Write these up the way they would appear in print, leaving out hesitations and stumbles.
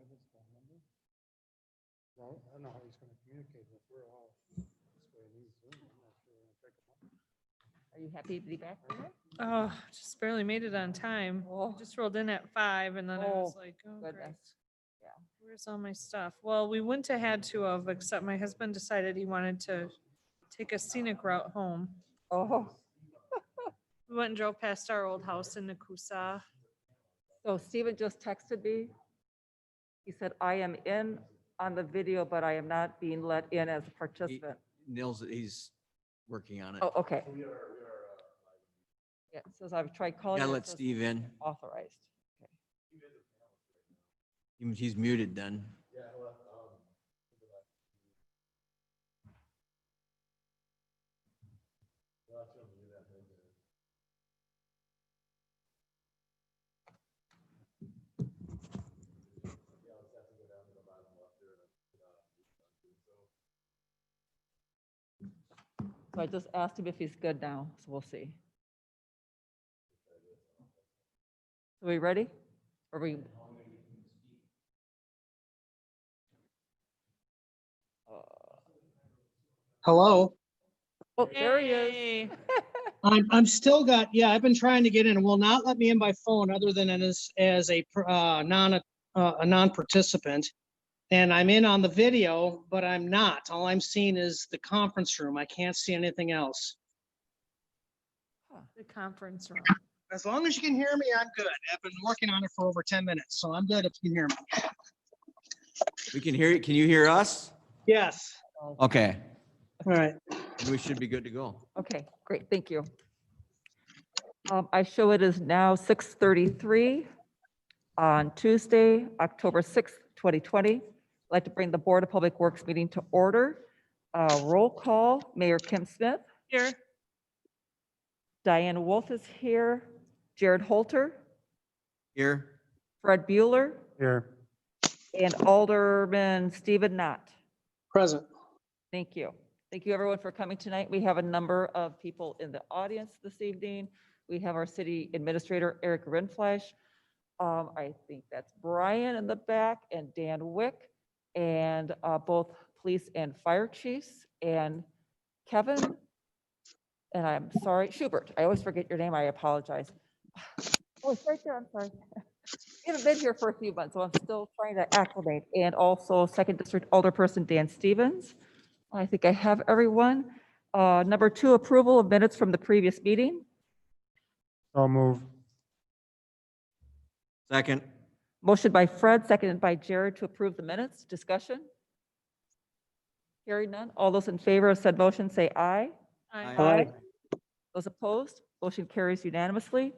have his phone number? I don't know how he's gonna communicate with, we're all this way and he's Zoom, I'm not sure we're gonna pick him up. Are you happy to be back there? Oh, just barely made it on time. Oh. Just rolled in at 5 and then I was Oh, like, oh, great. goodness. Yeah. Where's all my stuff? Well, we wouldn't have had to have, except my husband decided he wanted to take a scenic route home. Oh, We went and drove past our old house in Nakusa. so Stephen just texted me. He said, I am in on the video, but I am not being let in as a participant. Nils, he's working on it. Oh, okay. Yeah, it says I've tried calling. Gotta it let says Steve in. Authorized. He's muted then. So I just asked him if he's good now, so we'll see. Are we ready? Are we? Hello, Oh, there he is. Hey. I'm still got, yeah, I've been trying to get in. It will not let me in by phone other than as a non-participant. And I'm in on the video, but I'm not. All I'm seeing is the conference room. I can't see anything else. The conference room. As long as you can hear me, I'm good. I've been working on it for over 10 minutes, so I'm good if you can hear me. We can hear you. Can you hear us? Yes, Okay, all right. we should be good to go. Okay, great, thank you. I show it is now 6:33 on Tuesday, October 6th, 2020. I'd like to bring the Board of Public Works meeting to order. Roll call, Mayor Kim Smith, Here. Diane Wolf is here, Jared Holter, Here? Fred Bueller, Here. and Alderman Stephen Knott. Present. Thank you. Thank you, everyone, for coming tonight. We have a number of people in the audience this evening. We have our city administrator, Eric Rindfleisch. I think that's Brian in the back and Dan Wick, and both police and fire chiefs, and Kevin, and I'm sorry, Schubert. I always forget your name. I apologize. Oh, it's right there. I'm sorry. You haven't been here for a few months, so I'm still trying to acclimate. And also Second District Alderperson Dan Stevens. I think I have everyone. Number 2, approval of minutes from the previous meeting. So move. Second? Motion by Fred, seconded by Jared to approve the minutes. Discussion? Hearing none. All those in favor of said motion say aye. Aye. Those opposed? Motion carries unanimously.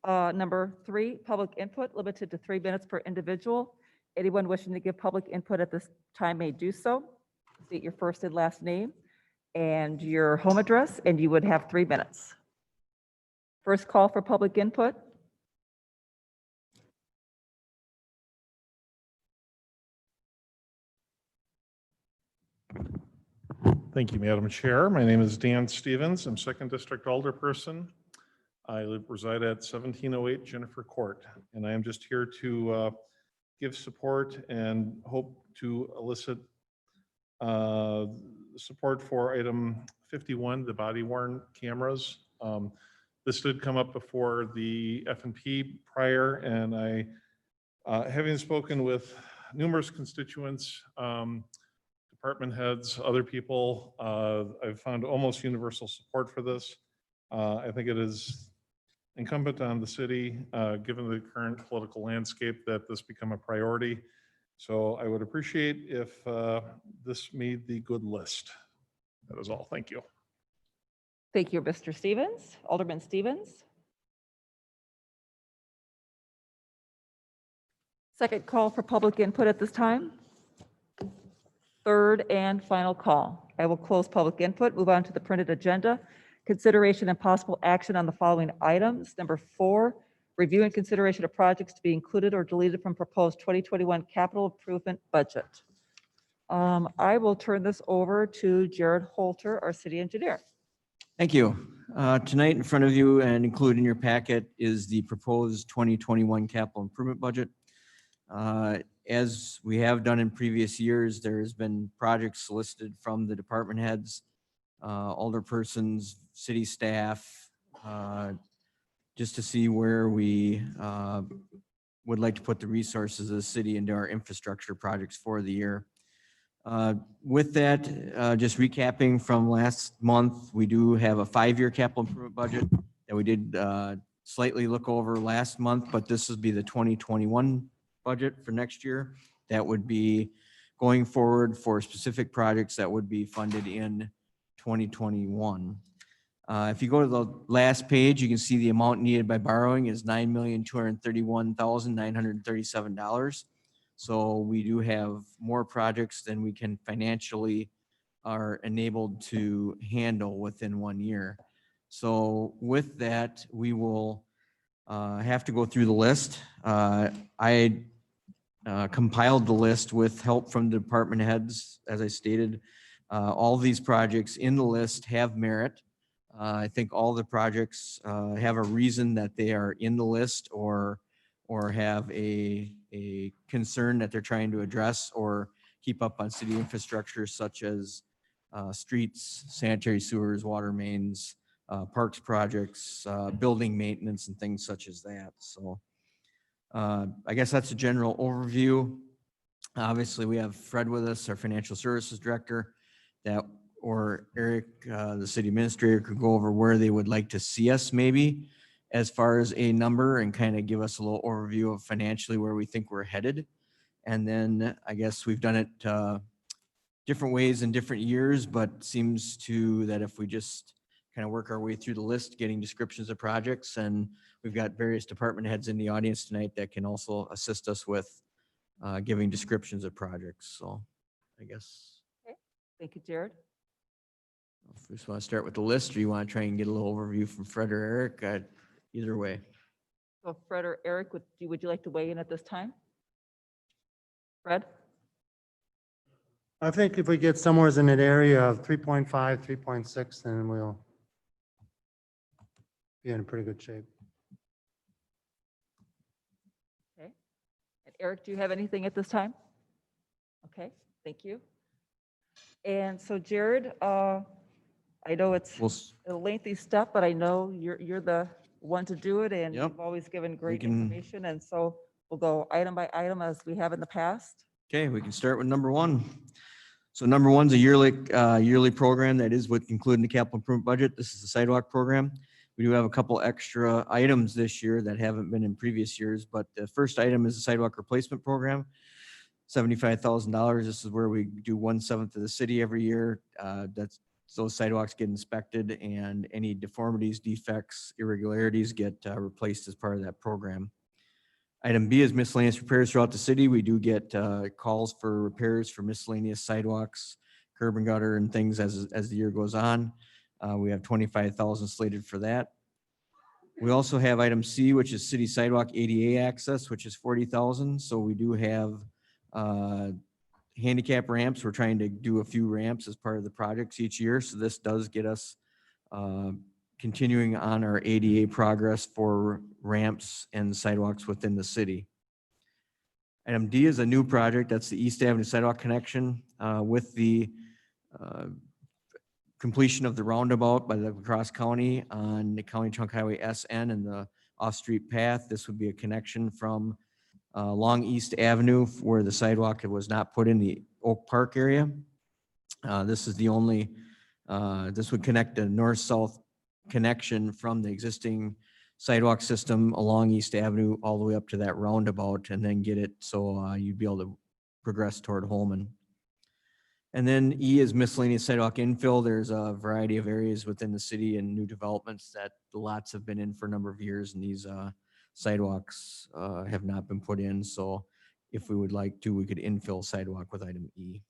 Number 3, public input limited to 3 minutes per individual. Anyone wishing to give public input at this time may do so. State your first and last name and your home address, and you would have 3 minutes. First call for public input. Thank you, Madam Chair. My name is Dan Stevens. I'm Second District Alderperson. Reside at 1708 Jennifer Court, and I am just here to give support and hope to elicit support for item 51, the body worn cameras. This did come up before the F&P prior, and having spoken with numerous constituents, department heads, other people, I've found almost universal support for this. I think it is incumbent on the city, given the current political landscape, that this become a priority. So I would appreciate if this made the good list. That is all. Thank you. Thank you, Mr. Stevens. Alderman Stevens. Second call for public input at this time. Third and final call. I will close public input, move on to the printed agenda. Consideration and possible action on the following items. Number 4, review and consideration of projects to be included or deleted from proposed 2021 capital improvement budget. I will turn this over to Jared Holter, our city engineer. Thank you. Tonight in front of you and included in your packet is the proposed 2021 capital improvement budget. as we have done in previous years, there has been projects solicited from the department heads, alderpersons, city staff, just to see where we would like to put the resources of the city into our infrastructure projects for the year. With that, just recapping from last month, we do have a 5-year capital improvement budget that we did slightly look over last month, but this would be the 2021 budget for next year. That would be going forward for specific projects that would be funded in 2021. If you go to the last page, you can see the amount needed by borrowing is $9,231,937. So we do have more projects than we can financially are enabled to handle within 1 year. So with that, we will have to go through the list. I compiled the list with help from the department heads. As I stated, all these projects in the list have merit. I think all the projects have a reason that they are in the list or have a concern that they're trying to address or keep up on city infrastructure such as streets, sanitary sewers, water mains, parks projects, building maintenance and things such as that. So I guess that's a general overview. Obviously, we have Fred with us, our financial services director, or Eric, the city administrator, could go over where they would like to see us maybe as far as a number and kind of give us a little overview of financially where we think we're headed. And then I guess we've done it different ways in different years, but seems to that if we just kind of work our way through the list, getting descriptions of projects, and we've got various department heads in the audience tonight that can also assist us with giving descriptions of projects. So I guess. Thank you, Jared. If we just want to start with the list, or you want to try and get a little overview from Fred or Eric, either way. So Fred or Eric, would you like to weigh in at this time? Fred? I think if we get somewhere in an area of 3.5, 3.6, then we'll be in pretty good shape. Okay. And Eric, do you have anything at this time? Okay, thank you. And so Jared, I know it's We'll, a lengthy step, but I know you're the one to do it, and Yep. you've always given great can- information, and so we'll go item by item as we have in the past. okay, we can start with number one. So number one's a yearly program that is what included in the capital improvement budget. This is the sidewalk program. We do have a couple extra items this year that haven't been in previous years, but the first item is the sidewalk replacement program. $75,000. This is where we do 1/7 of the city every year. Those sidewalks get inspected and any deformities, defects, irregularities get replaced as part of that program. Item B is miscellaneous repairs throughout the city. We do get calls for repairs for miscellaneous sidewalks, curb and gutter and things as the year goes on. We have 25,000 slated for that. We also have item C, which is city sidewalk ADA access, which is 40,000. So we do have handicap ramps. We're trying to do a few ramps as part of the projects each year. So this does get us continuing on our ADA progress for ramps and sidewalks within the city. Item D is a new project. That's the East Avenue sidewalk connection with the completion of the roundabout by the Cross County on the County Trunk Highway SN and the off-street path. This would be a connection from along East Avenue where the sidewalk was not put in the Oak Park area. This is the only, this would connect the north-south connection from the existing sidewalk system along East Avenue all the way up to that roundabout and then get it so you'd be able to progress toward Holman. And then E is miscellaneous sidewalk infill. There's a variety of areas within the city and new developments that the lots have been in for a number of years, and these sidewalks have not been put in. So if we would like to, we could infill sidewalk with item E.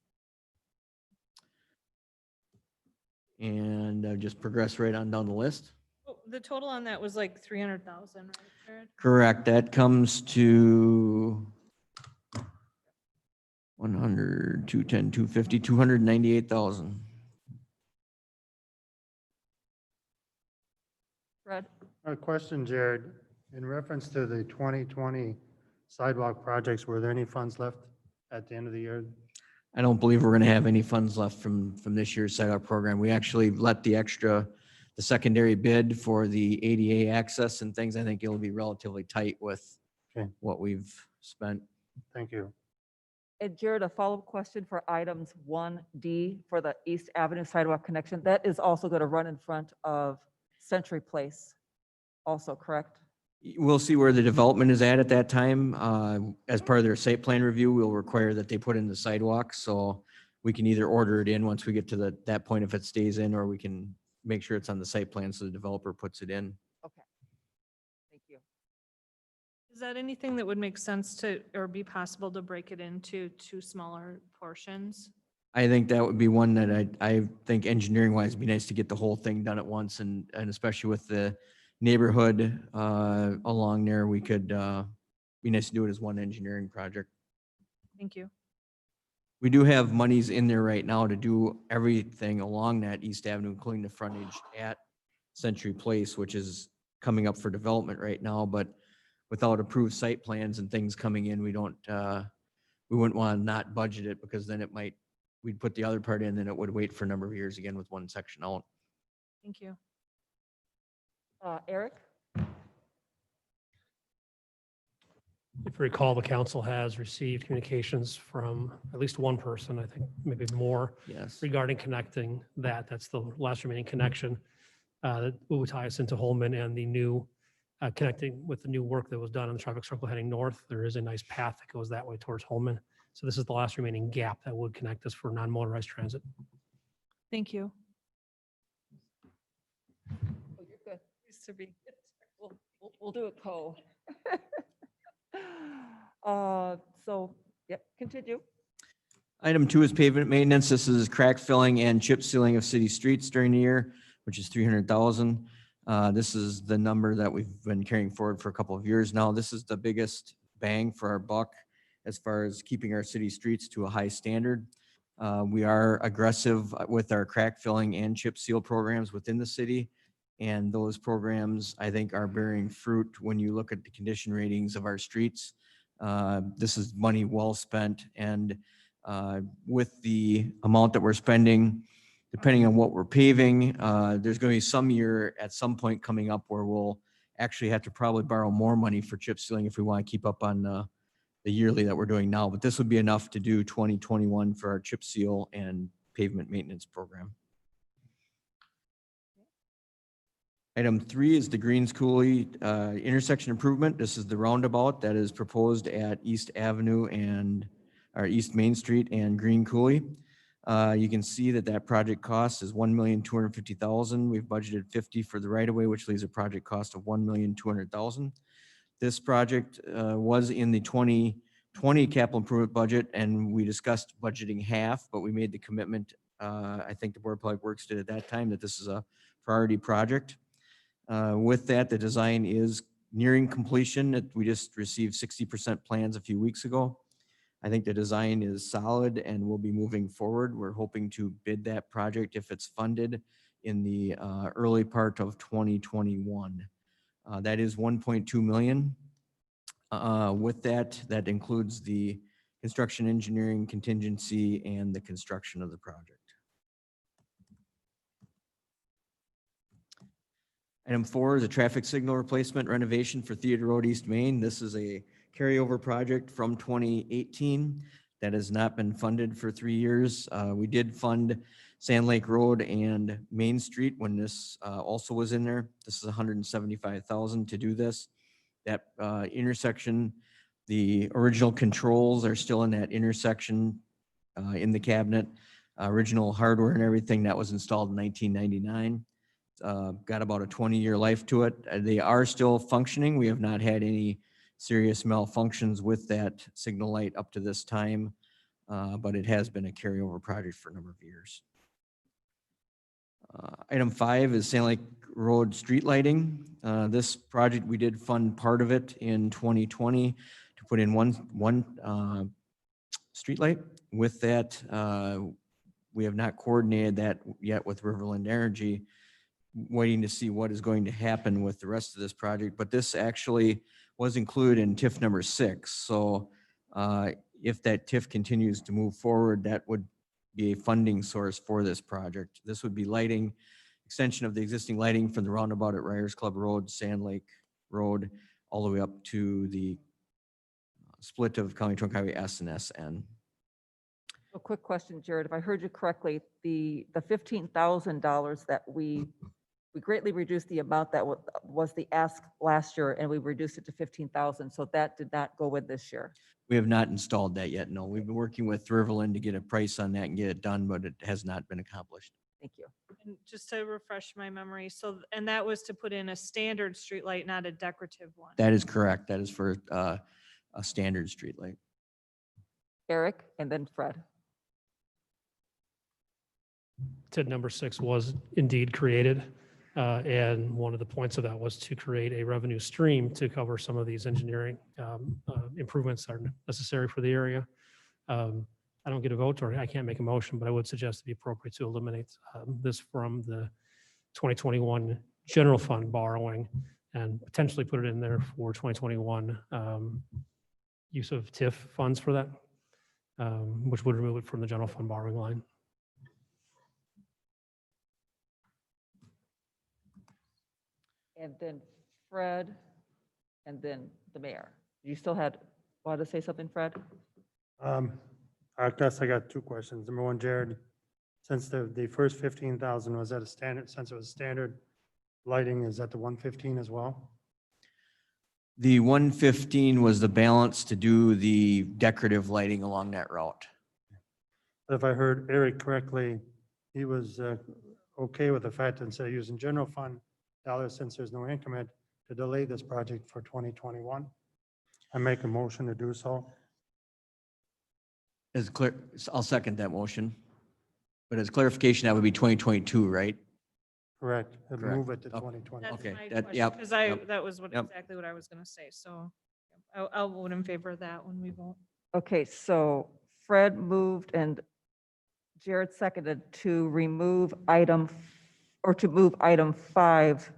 And just progress right on down the list. Oh, the total on that was like 300,000, right, Jared? Correct. That comes to 100, 210, 250, 298,000. Fred? A question, Jared, in reference to the 2020 sidewalk projects, were there any funds left at the end of the year? I don't believe we're gonna have any funds left from this year's sidewalk program. We actually let the secondary bid for the ADA access and things. I think it'll be relatively tight with Okay. what we've spent. Thank you. And Jared, a follow-up question for items 1D for the East Avenue sidewalk connection. That is also going to run in front of Century Place also, correct? We'll see where the development is at that time. As part of their site plan review, we'll require that they put in the sidewalk. So we can either order it in once we get to that point if it stays in, or we can make sure it's on the site plan so the developer puts it in. Okay. Thank you. Is that anything that would make sense to, or be possible to break it into two smaller portions? I think that would be one that I think engineering wise, it'd be nice to get the whole thing done at once, and especially with the neighborhood along there, we could be nice to do it as one engineering project. Thank you. We do have monies in there right now to do everything along that East Avenue, including the frontage at Century Place, which is coming up for development right now, but without approved site plans and things coming in, we wouldn't want to not budget it, because then we'd put the other part in, then it would wait for a number of years again with one section out. Thank you. Eric? If you recall, the council has received communications from at least one person, I think maybe more, Yes. regarding connecting that. That's the last remaining connection that will tie us into Holman, and the new connecting with the new work that was done on the traffic circle heading north. There is a nice path that goes that way towards Holman. So this is the last remaining gap that would connect us for non-motorized transit. Thank you. Oh, you're good. Used to be. We'll do a co. So, yep, continue. Item 2 is pavement maintenance. This is crack filling and chip sealing of city streets during the year, which is 300,000. This is the number that we've been carrying forward for a couple of years now. This is the biggest bang for our buck as far as keeping our city streets to a high standard. We are aggressive with our crack filling and chip seal programs within the city. And those programs, I think, are bearing fruit when you look at the condition ratings of our streets. This is money well spent. And with the amount that we're spending, depending on what we're paving, there's going to be some year at some point coming up where we'll actually have to probably borrow more money for chip sealing if we want to keep up on the yearly that we're doing now. But this would be enough to do 2021 for our chip seal and pavement maintenance program. Item 3 is the Greens Coulee intersection improvement. This is the roundabout that is proposed at East Avenue and or East Main Street and Green Coulee. You can see that project cost is $1,250,000. We've budgeted 50 for the right of way, which leaves a project cost of $1,200,000. This project was in the 2020 capital improvement budget, and we discussed budgeting half, but we made the commitment. I think the Board of Public Works did at that time, that this is a priority project. With that, the design is nearing completion. We just received 60% plans a few weeks ago. I think the design is solid and we'll be moving forward. We're hoping to bid that project if it's funded in the early part of 2021. That is 1.2 million. With that includes the construction engineering contingency and the construction of the project. Item 4 is a traffic signal replacement renovation for Theater Road, East Main. This is a carryover project from 2018 that has not been funded for 3 years. We did fund Sand Lake Road and Main Street when this also was in there. This is $175,000 to do this. That intersection, the original controls are still in that intersection in the cabinet. Original hardware and everything that was installed in 1999. Got about a 20-year life to it. They are still functioning. We have not had any serious malfunctions with that signal light up to this time, but it has been a carryover project for a number of years. Item 5 is Sand Lake Road street lighting. This project, we did fund part of it in 2020 to put in one street light. With that, we have not coordinated that yet with Riverland Energy, waiting to see what is going to happen with the rest of this project. But this actually was included in TIF number 6. So if that TIF continues to move forward, that would be a funding source for this project. This would be lighting, extension of the existing lighting from the roundabout at Ryers Club Road, Sand Lake Road, all the way up to the split of County Trunk Highway S and SN. A quick question, Jared, if I heard you correctly, the $15,000 that we greatly reduced the amount that was the ask last year, and we reduced it to 15,000, so that did not go with this year. We have not installed that yet. No, we've been working with Riverland to get a price on that and get it done, but it has not been accomplished. Thank you. And just to refresh my memory, so, and that was to put in a standard streetlight, not a decorative one. That is correct. That is for a standard street light. Eric and then Fred. TID number 6 was indeed created. And one of the points of that was to create a revenue stream to cover some of these engineering improvements that are necessary for the area. I don't get a vote, or I can't make a motion, but I would suggest it'd be appropriate to eliminate this from the 2021 general fund borrowing and potentially put it in there for 2021 use of TIF funds for that, which would remove it from the general fund borrowing line. And then Fred, and then the mayor. You still wanted to say something, Fred? I guess I got two questions. Number one, Jared, since the first 15,000 was at a standard, since it was standard lighting, is that the 115 as well? The 115 was the balance to do the decorative lighting along that route. But if I heard Eric correctly, he was okay with the fact that instead of using general fund dollars, since there's no increment, to delay this project for 2021. I make a motion to do so. As clear, I'll second that motion. But as clarification, that would be 2022, right? Correct. And Correct. move it to Oh, 2020. That's Okay, my that- question, yep, because yep, that was yep. exactly what I was going to say. So I'll vote in favor of that when we vote. Okay, so Fred moved and Jared seconded to remove to move item 5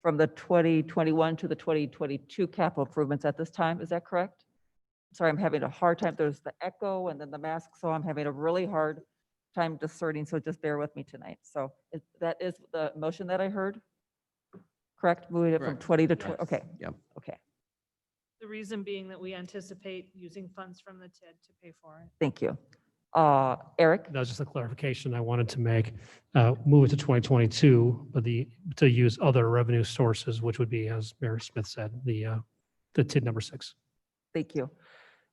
from the 2021 to the 2022 capital improvements at this time. Is that correct? Sorry, I'm having a hard time. There's the echo and then the mask, so I'm having a really hard time discerning, so just bear with me tonight. So that is the motion that I heard? Correct? Moving it from Correct. 20 to 20, Yes. okay, Yep. okay, The reason being that we anticipate using funds from the TID to pay for it. thank you. Eric? That was just a clarification I wanted to make. Move it to 2022, but to use other revenue sources, which would be, as Mayor Smith said, the TID number 6. Thank you.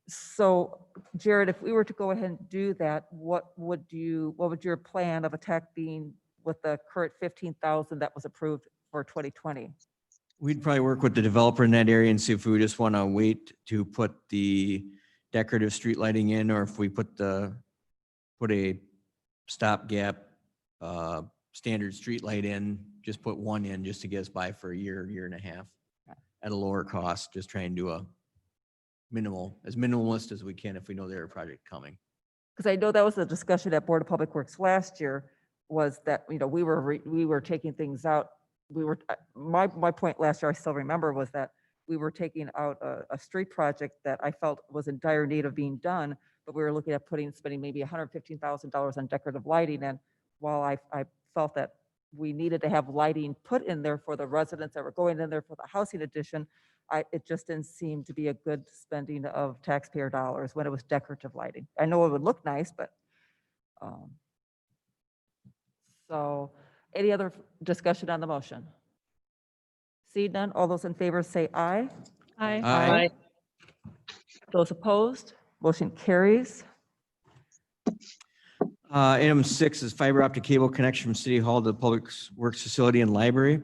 So Jared, if we were to go ahead and do that, what would your plan of attack being with the current 15,000 that was approved for 2020? We'd probably work with the developer in that area and see if we just want to wait to put the decorative street lighting in, or if we put a stopgap standard street light in, just put one in just to get us by for a year and a half at a lower cost, just try and do a as minimalist as we can if we know there's a project coming. Because I know that was a discussion at Board of Public Works last year, was that, we were taking things out. My point last year, I still remember, was that we were taking out a street project that I felt was in dire need of being done, but we were looking at spending maybe $115,000 on decorative lighting. And while I felt that we needed to have lighting put in there for the residents that were going in there for the housing addition, it just didn't seem to be a good spending of taxpayer dollars when it was decorative lighting. I know it would look nice, but, so any other discussion on the motion? See none, all those in favor say aye. Aye. Aye. Those opposed, motion carries. Item 6 is fiber optic cable connection from City Hall to the Public Works Facility and Library.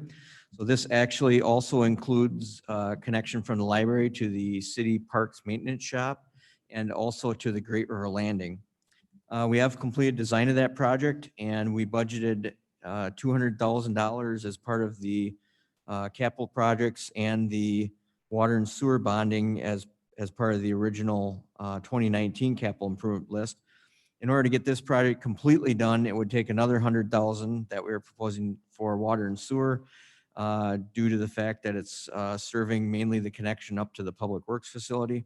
So this actually also includes connection from the library to the City Parks Maintenance Shop and also to the Great River Landing. We have completed design of that project, and we budgeted $200,000 as part of the capital projects and the water and sewer bonding as part of the original 2019 capital improvement list. In order to get this project completely done, it would take another $100,000 that we were proposing for water and sewer. due to the fact that it's serving mainly the connection up to the Public Works facility.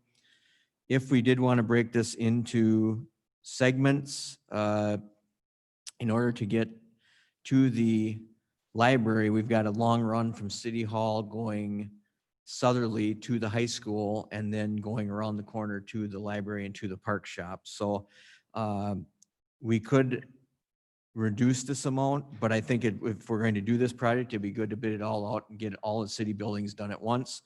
If we did want to break this into segments, in order to get to the library, we've got a long run from City Hall going southerly to the high school and then going around the corner to the library and to the park shop. So we could reduce this amount, but I think if we're going to do this project, it'd be good to bid it all out and get all the city buildings done at once.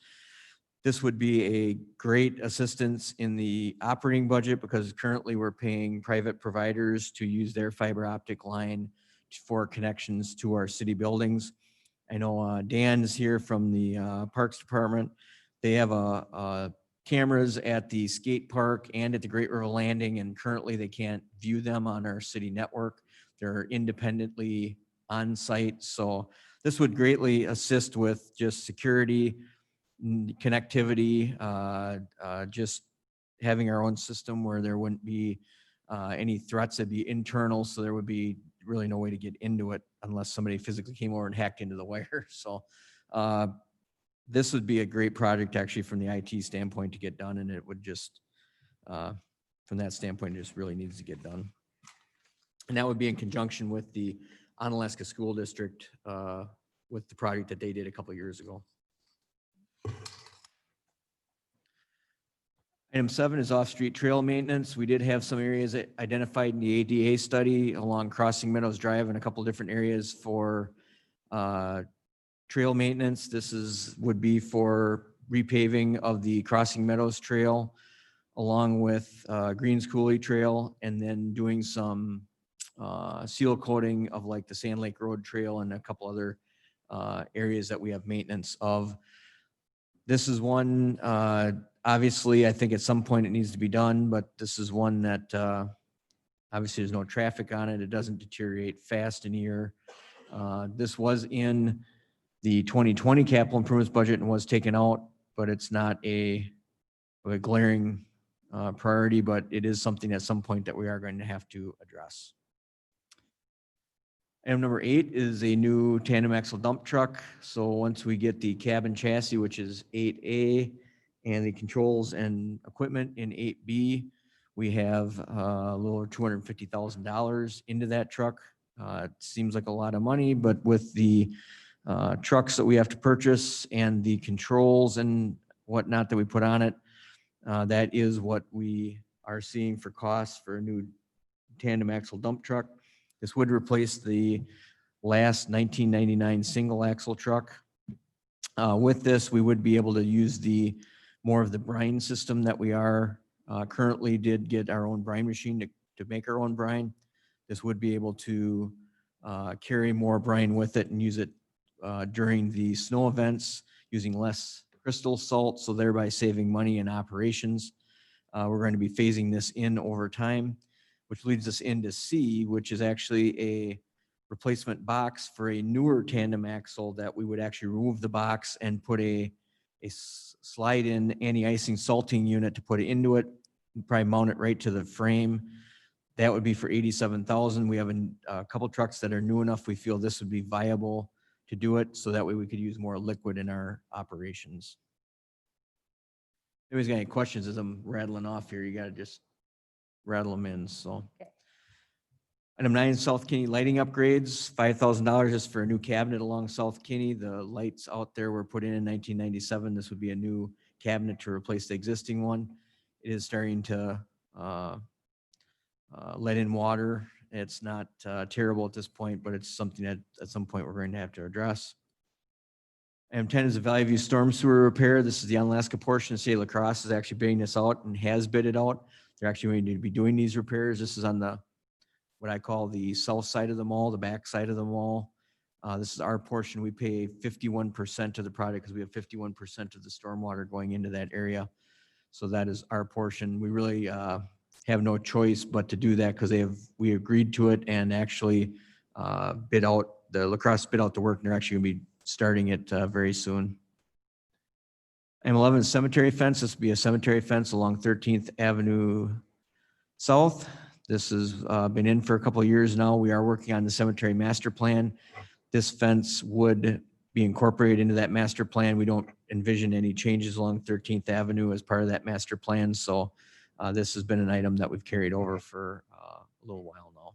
This would be a great assistance in the operating budget because currently we're paying private providers to use their fiber optic line for connections to our city buildings. I know Dan's here from the Parks Department. They have cameras at the skate park and at the Great River Landing, and currently they can't view them on our city network. They're independently on site. So this would greatly assist with just security, connectivity, just having our own system where there wouldn't be any threats. That'd be internal, so there would be really no way to get into it unless somebody physically came over and hacked into the wire. So this would be a great project actually from the IT standpoint to get done, and it would just, from that standpoint, it just really needs to get done. And that would be in conjunction with the Onalaska School District with the project that they did a couple of years ago. Item 7 is off-street trail maintenance. We did have some areas identified in the ADA study along Crossing Meadows Drive and a couple different areas for trail maintenance. This would be for repaving of the Crossing Meadows Trail along with Greens Coulee Trail, and then doing some seal coating of like the Sand Lake Road Trail and a couple other areas that we have maintenance of. This is one, obviously, I think at some point it needs to be done, but this is one that obviously there's no traffic on it. It doesn't deteriorate fast in a year. This was in the 2020 capital improvements budget and was taken out, but it's not a glaring priority, but it is something at some point that we are going to have to address. Item number 8 is a new tandem axle dump truck. So once we get the cabin chassis, which is 8A, and the controls and equipment in 8B, we have a little over $250,000 into that truck. It seems like a lot of money, but with the trucks that we have to purchase and the controls and whatnot that we put on it, that is what we are seeing for costs for a new tandem axle dump truck. This would replace the last 1999 single axle truck. With this, we would be able to use more of the brine system that we are currently did get our own brine machine to make our own brine. This would be able to carry more brine with it and use it during the snow events, using less crystal salt, so thereby saving money in operations. We're going to be phasing this in over time, which leads us into C, which is actually a replacement box for a newer tandem axle that we would actually remove the box and put a slide-in anti-icing salting unit to put it into it, probably mount it right to the frame. That would be for $87,000. We have a couple trucks that are new enough. We feel this would be viable to do it, so that way we could use more liquid in our operations. If anybody's got any questions as I'm rattling off here, you got to just rattle them in. So item 9, South Kinney lighting upgrades, $5,000 just for a new cabinet along South Kinney. The lights out there were put in 1997. This would be a new cabinet to replace the existing one. It is starting to let in water. It's not terrible at this point, but it's something that at some point we're going to have to address. Item 10 is the Valley View storm sewer repair. This is the Onalaska portion. The state of La Crosse is actually bidding this out and has bid it out. They're actually going to be doing these repairs. This is on what I call the south side of the mall, the back side of the mall. This is our portion. We pay 51% of the project because we have 51% of the stormwater going into that area. So that is our portion. We really have no choice but to do that because we agreed to it and actually bid out, the La Crosse bid out the work, and they're actually going to be starting it very soon. Item 11 is cemetery fence. This will be a cemetery fence along 13th Avenue South. This has been in for a couple of years now. We are working on the cemetery master plan. This fence would be incorporated into that master plan. We don't envision any changes along 13th Avenue as part of that master plan. So this has been an item that we've carried over for a little while now.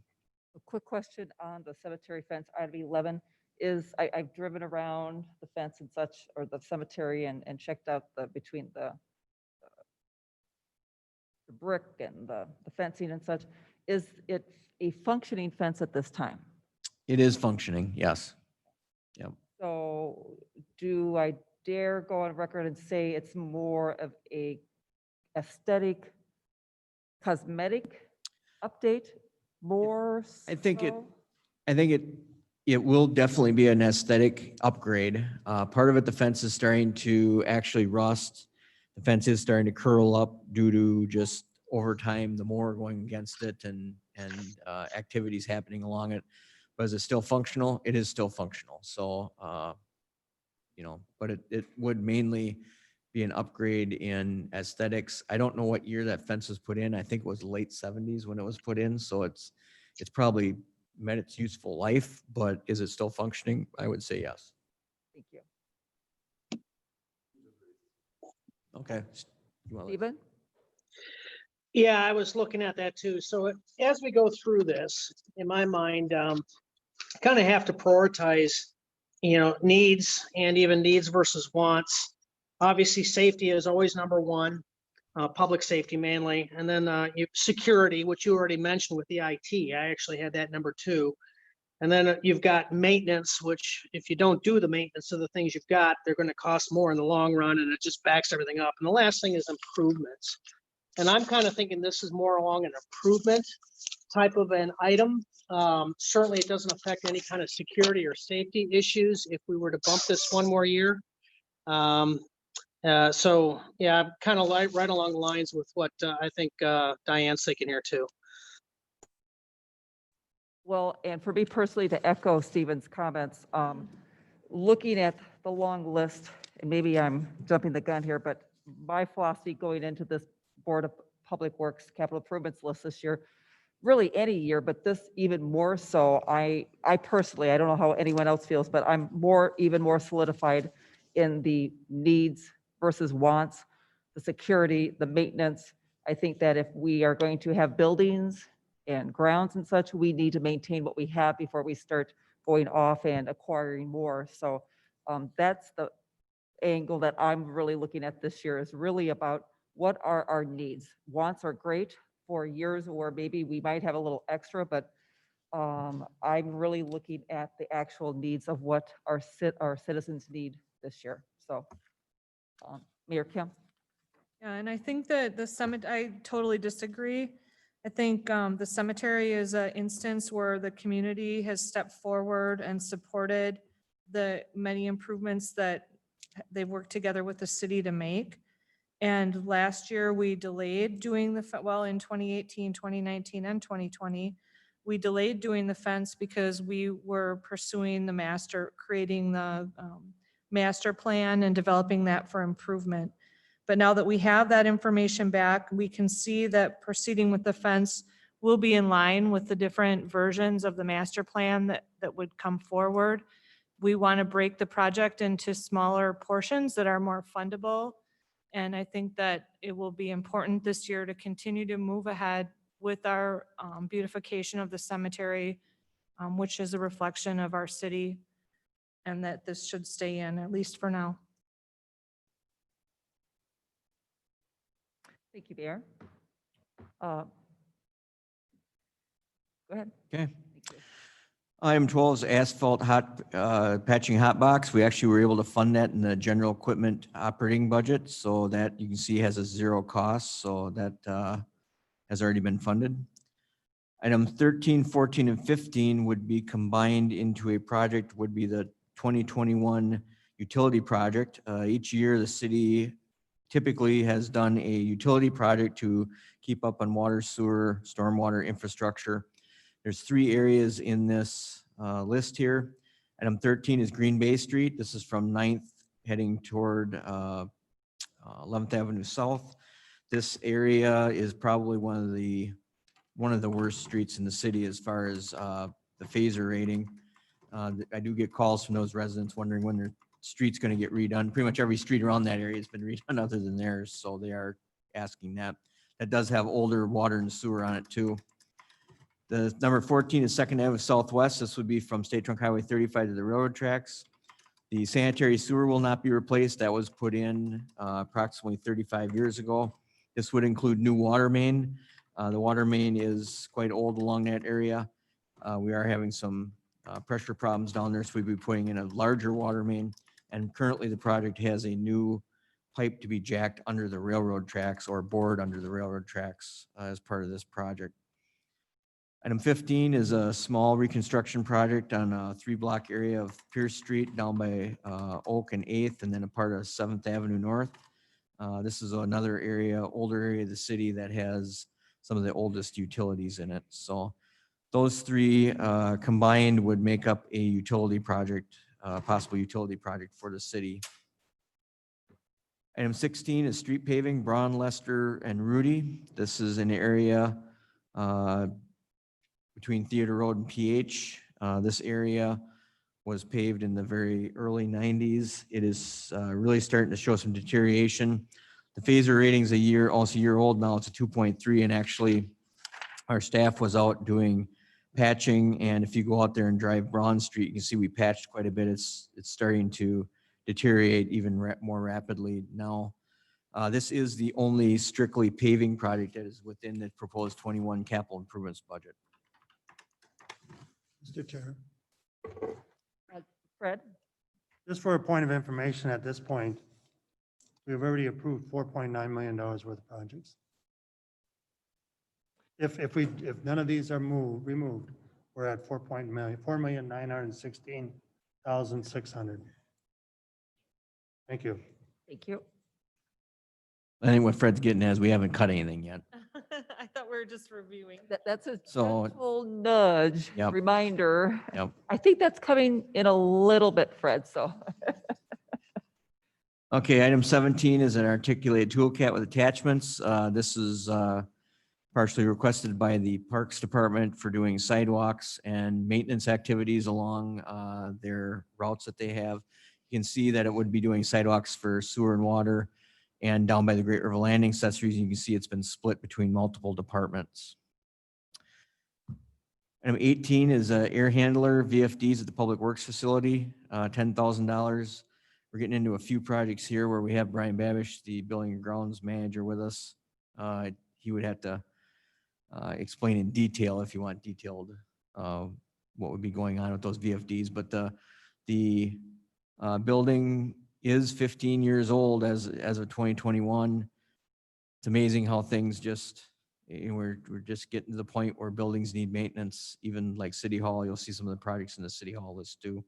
A quick question on the cemetery fence, item 11, is I've driven around the fence and such, or the cemetery and checked out between the brick and the fencing and such. Is it a functioning fence at this time? It is functioning, yes. So do I dare go on record and say it's more of a aesthetic, cosmetic update, more I think it- so? I think it will definitely be an aesthetic upgrade. Part of it, the fence is starting to actually rust. The fence is starting to curl up due to just over time, the mower going against it and activities happening along it. But is it still functional? It is still functional. So, but it would mainly be an upgrade in aesthetics. I don't know what year that fence was put in. I think it was late 70s when it was put in. So it's probably met its useful life, but is it still functioning? I would say yes. Thank you. Okay. You wanna- Stephen? Yeah, I was looking at that too. So as we go through this, in my mind, kind of have to prioritize, needs and even needs versus wants. Obviously, safety is always number one, public safety mainly, and then security, which you already mentioned with the IT. I actually had that number 2. And then you've got maintenance, which if you don't do the maintenance of the things you've got, they're going to cost more in the long run, and it just backs everything up. And the last thing is improvements. And I'm kind of thinking this is more along an improvement type of an item. Certainly, it doesn't affect any kind of security or safety issues if we were to bump this one more year. So yeah, I'm kind of right along the lines with what I think Diane's thinking here too. Well, and for me personally, to echo Stephen's comments, looking at the long list, and maybe I'm jumping the gun here, but my philosophy going into this Board of Public Works capital improvements list this year, really any year, but this even more so, I personally, I don't know how anyone else feels, but I'm even more solidified in the needs versus wants, the security, the maintenance. I think that if we are going to have buildings and grounds and such, we need to maintain what we have before we start going off and acquiring more. So that's the angle that I'm really looking at this year, is really about what are our needs. Wants are great for years, or maybe we might have a little extra, but I'm really looking at the actual needs of what our citizens need this year. So Mayor Kim? Yeah, and I think that I totally disagree. I think the cemetery is an instance where the community has stepped forward and supported the many improvements that they've worked together with the city to make. And last year, we delayed doing in 2018, 2019, and 2020, we delayed doing the fence because we were pursuing creating the master plan and developing that for improvement. But now that we have that information back, we can see that proceeding with the fence will be in line with the different versions of the master plan that would come forward. We want to break the project into smaller portions that are more fundable. And I think that it will be important this year to continue to move ahead with our beautification of the cemetery, which is a reflection of our city, and that this should stay in, at least for now. Thank you, Mayor. Go ahead. Okay. Thank you. Item 12 is asphalt patching hot box. We actually were able to fund that in the general equipment operating budget. So that you can see has a 0 cost. So that has already been funded. Item 13, 14, and 15 would be combined into a project, would be the 2021 utility project. Each year, the city typically has done a utility project to keep up on water, sewer, stormwater infrastructure. There's 3 areas in this list here. Item 13 is Green Bay Street. This is from 9th heading toward 11th Avenue South. This area is probably one of the worst streets in the city as far as the phaser rating. I do get calls from those residents wondering when their street's going to get redone. Pretty much every street around that area has been redone other than theirs, so they are asking that. That does have older water and sewer on it too. The number 14 is Second Avenue Southwest. This would be from State Trunk Highway 35 to the railroad tracks. The sanitary sewer will not be replaced. That was put in approximately 35 years ago. This would include new water main. The water main is quite old along that area. We are having some pressure problems down there, so we'd be putting in a larger water main. And currently the project has a new pipe to be jacked under the railroad tracks or bored under the railroad tracks as part of this project. Item 15 is a small reconstruction project on a 3-block area of Pierce Street down by Oak and 8th, and then a part of 7th Avenue North. This is another area, older area of the city that has some of the oldest utilities in it. So those three combined would make up a utility project, possible utility project for the city. Item 16 is street paving, Braun, Lester, and Rudy. This is an area between Theater Road and PH. This area was paved in the very early 90s. It is really starting to show some deterioration. The phaser rating's almost a year old now. It's a 2.3, and actually our staff was out doing patching, and if you go out there and drive Braun Street, you can see we patched quite a bit. It's starting to deteriorate even more rapidly now. This is the only strictly paving project that is within the proposed 21 capital improvements budget. Mr. Chair, Fred? just for a point of information at this point, we've already approved $4.9 million worth of projects. If none of these are removed, we're at $4,916,600. Thank you. Thank you. I think what Fred's getting at is we haven't cut anything yet. I thought we were just reviewing. That's a So- gentle nudge, Yep. reminder. Yep. I think that's coming in a little bit, Fred, so. Okay, item 17 is an articulated toolkit with attachments. This is partially requested by the Parks Department for doing sidewalks and maintenance activities along their routes that they have. You can see that it would be doing sidewalks for sewer and water and down by the Great River Landing. So that's the reason you can see it's been split between multiple departments. Item 18 is air handler VFDs at the Public Works Facility, $10,000. We're getting into a few projects here where we have Brian Babish, the building and grounds manager, with us. He would have to explain in detail if you want detailed what would be going on with those VFDs. But the building is 15 years old as of 2021. It's amazing how things just, we're just getting to the point where buildings need maintenance. Even like City Hall, you'll see some of the projects in the City Hall list too.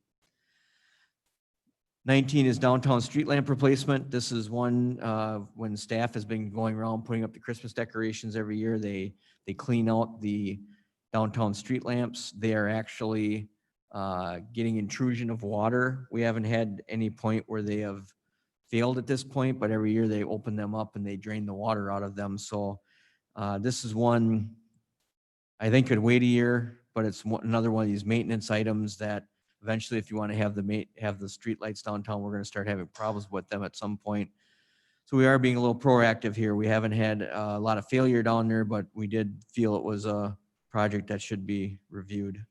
19 is downtown street lamp replacement. This is one when staff has been going around putting up the Christmas decorations every year. They clean out the downtown street lamps. They are actually getting intrusion of water. We haven't had any point where they have failed at this point, but every year they open them up and they drain the water out of them. So this is one I think could wait a year, but it's another one of these maintenance items that eventually, if you want to have the street lights downtown, we're going to start having problems with them at some point. So we are being a little proactive here. We haven't had a lot of failure down there, but we did feel it was a project that should be reviewed.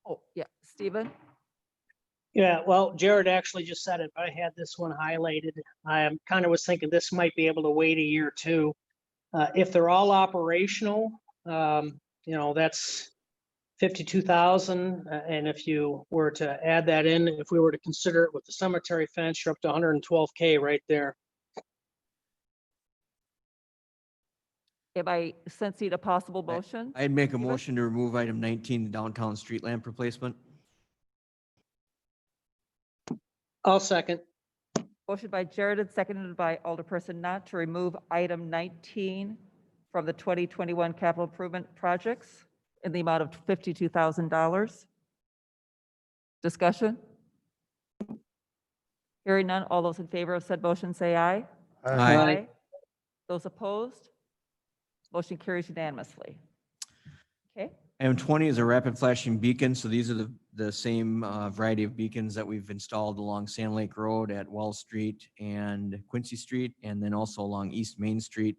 Oh, yeah, Stephen? Yeah, well, Jared actually just said it. I had this one highlighted. I kind of was thinking this might be able to wait a year or two. If they're all operational, that's 52,000. And if you were to add that in, if we were to consider it with the cemetery fence, you're up to 112K right there. Am I sensing a possible motion? I'd make a Stephen? motion to remove item 19, the downtown street lamp replacement. I'll second. Motion by Jared and seconded by Alderperson Knott to remove item 19 from the 2021 capital improvement projects in the amount of $52,000. Discussion? Hearing none, all those in favor of said motion say aye. Aye. Those opposed? Motion carries unanimously. Okay, M20 is a rapid flashing beacon. So these are the same variety of beacons that we've installed along Sand Lake Road at Wells Street and Quincy Street, and then also along East Main Street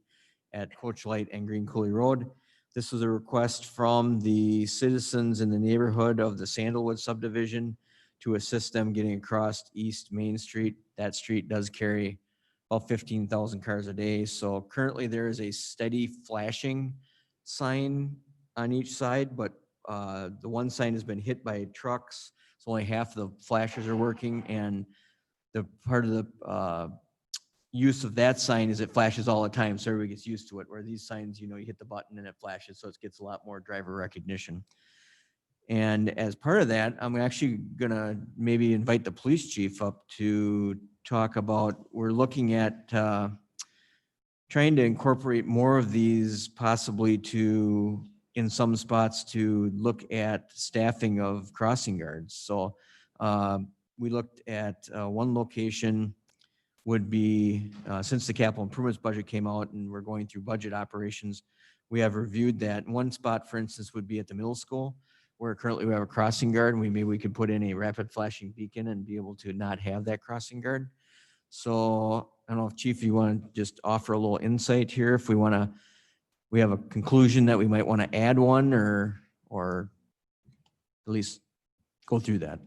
at Coach Light and Green Coulee Road. This was a request from the citizens in the neighborhood of the Sandalwood subdivision to assist them getting across East Main Street. That street does carry about 15,000 cars a day. So currently there is a steady flashing sign on each side, but the one sign has been hit by trucks. So only half the flashers are working, and the part of the use of that sign is it flashes all the time, so everybody gets used to it. Where these signs, you hit the button and it flashes, so it gets a lot more driver recognition. And as part of that, I'm actually gonna maybe invite the police chief up to talk about, we're looking at trying to incorporate more of these possibly to, in some spots, to look at staffing of crossing guards. So we looked at one location would be, since the capital improvements budget came out and we're going through budget operations, we have reviewed that. One spot, for instance, would be at the middle school, where currently we have a crossing guard, and maybe we could put in a rapid flashing beacon and be able to not have that crossing guard. So I don't know if Chief, you want to just offer a little insight here, if we have a conclusion that we might want to add one, or at least go through that.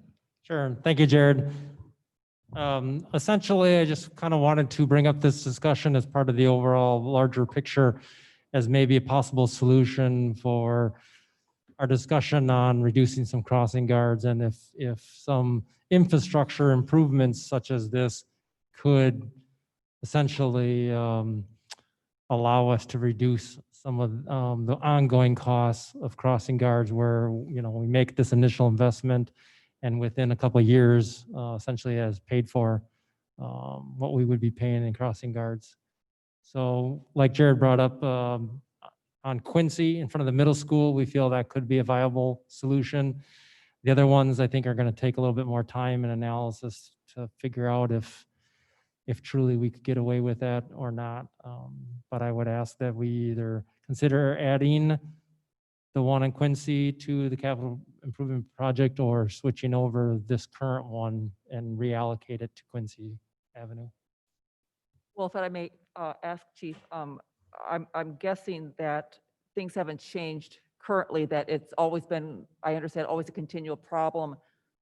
Sure. Thank you, Jared. Essentially, I just kind of wanted to bring up this discussion as part of the overall larger picture as maybe a possible solution for our discussion on reducing some crossing guards, and if some infrastructure improvements such as this could essentially allow us to reduce some of the ongoing costs of crossing guards, where we make this initial investment and within a couple of years essentially has paid for what we would be paying in crossing guards. So like Jared brought up, on Quincy in front of the middle school, we feel that could be a viable solution. The other ones I think are going to take a little bit more time and analysis to figure out if truly we could get away with that or not. But I would ask that we either consider adding the one in Quincy to the capital improvement project, or switching over this current one and reallocate it to Quincy Avenue. Well, if I may ask Chief, I'm guessing that things haven't changed currently, that it's always been, I understand, always a continual problem,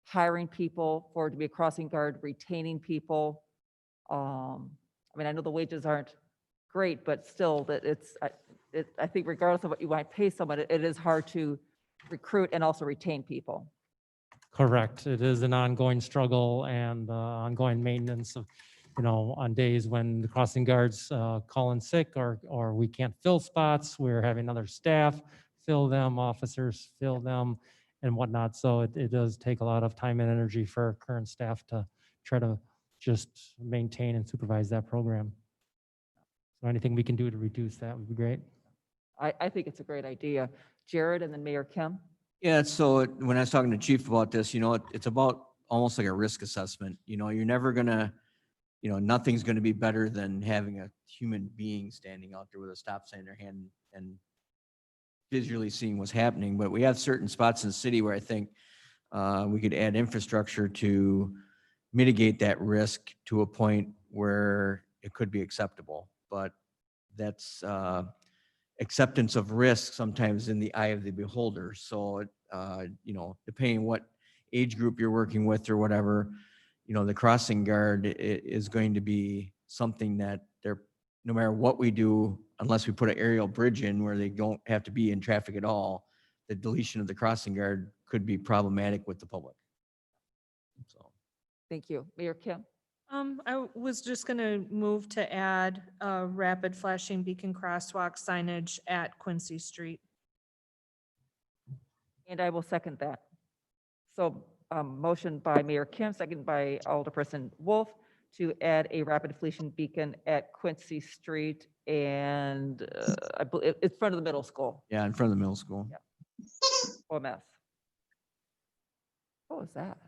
hiring people for to be a crossing guard, retaining people. I mean, I know the wages aren't great, but still that I think regardless of what you might pay someone, it is hard to recruit and also retain people. Correct. It is an ongoing struggle and ongoing maintenance of, on days when the crossing guards call in sick, or we can't fill spots, we're having other staff fill them, officers fill them and whatnot. So it does take a lot of time and energy for our current staff to try to just maintain and supervise that program. So anything we can do to reduce that would be great. I think it's a great idea. Jared and then Mayor Kim. Yeah, so when I was talking to Chief about this, it's about almost like a risk assessment. You're never gonna, nothing's gonna be better than having a human being standing out there with a stop sign in their hand and visually seeing what's happening. But we have certain spots in the city where I think we could add infrastructure to mitigate that risk to a point where it could be acceptable. But that's acceptance of risk sometimes in the eye of the beholder. So, depending on what age group you're working with or whatever, the crossing guard is going to be something that they're, no matter what we do, unless we put an aerial bridge in where they don't have to be in traffic at all, the deletion of the crossing guard could be problematic with the public. So. Thank you. Mayor Kim. I was just going to move to add rapid flashing beacon crosswalk signage at Quincy Street. And I will second that. So motion by Mayor Kim, second by Alderperson Wolf, to add a rapid flashing beacon at Quincy Street and I believe it's in front of the middle school. Yeah, in front of the middle school. OMS. What was that?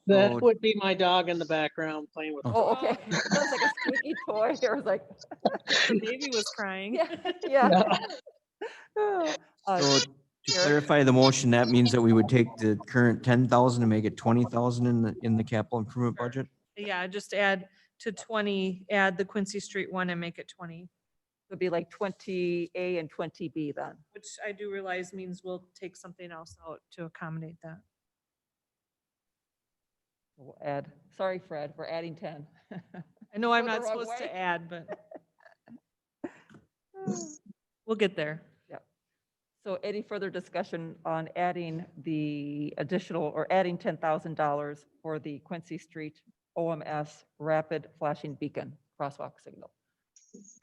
That Oh. would be my dog in the background playing with. Oh, okay. That was like a squeaky toy. It was like, The baby was crying. yeah. So to Eric? clarify the motion, that means that we would take the current 10,000 and make it 20,000 in the capital improvement budget? Yeah, just add to 20, add the Quincy Street one and make it 20, It'd be like 20A and 20B then. which I do realize means we'll take something else out to accommodate that. We'll add, sorry, Fred, we're adding 10. I know I'm Go the not wrong supposed way. to add, but we'll get there. So any further discussion on adding the additional or adding $10,000 for the Quincy Street OMS rapid flashing beacon crosswalk signal?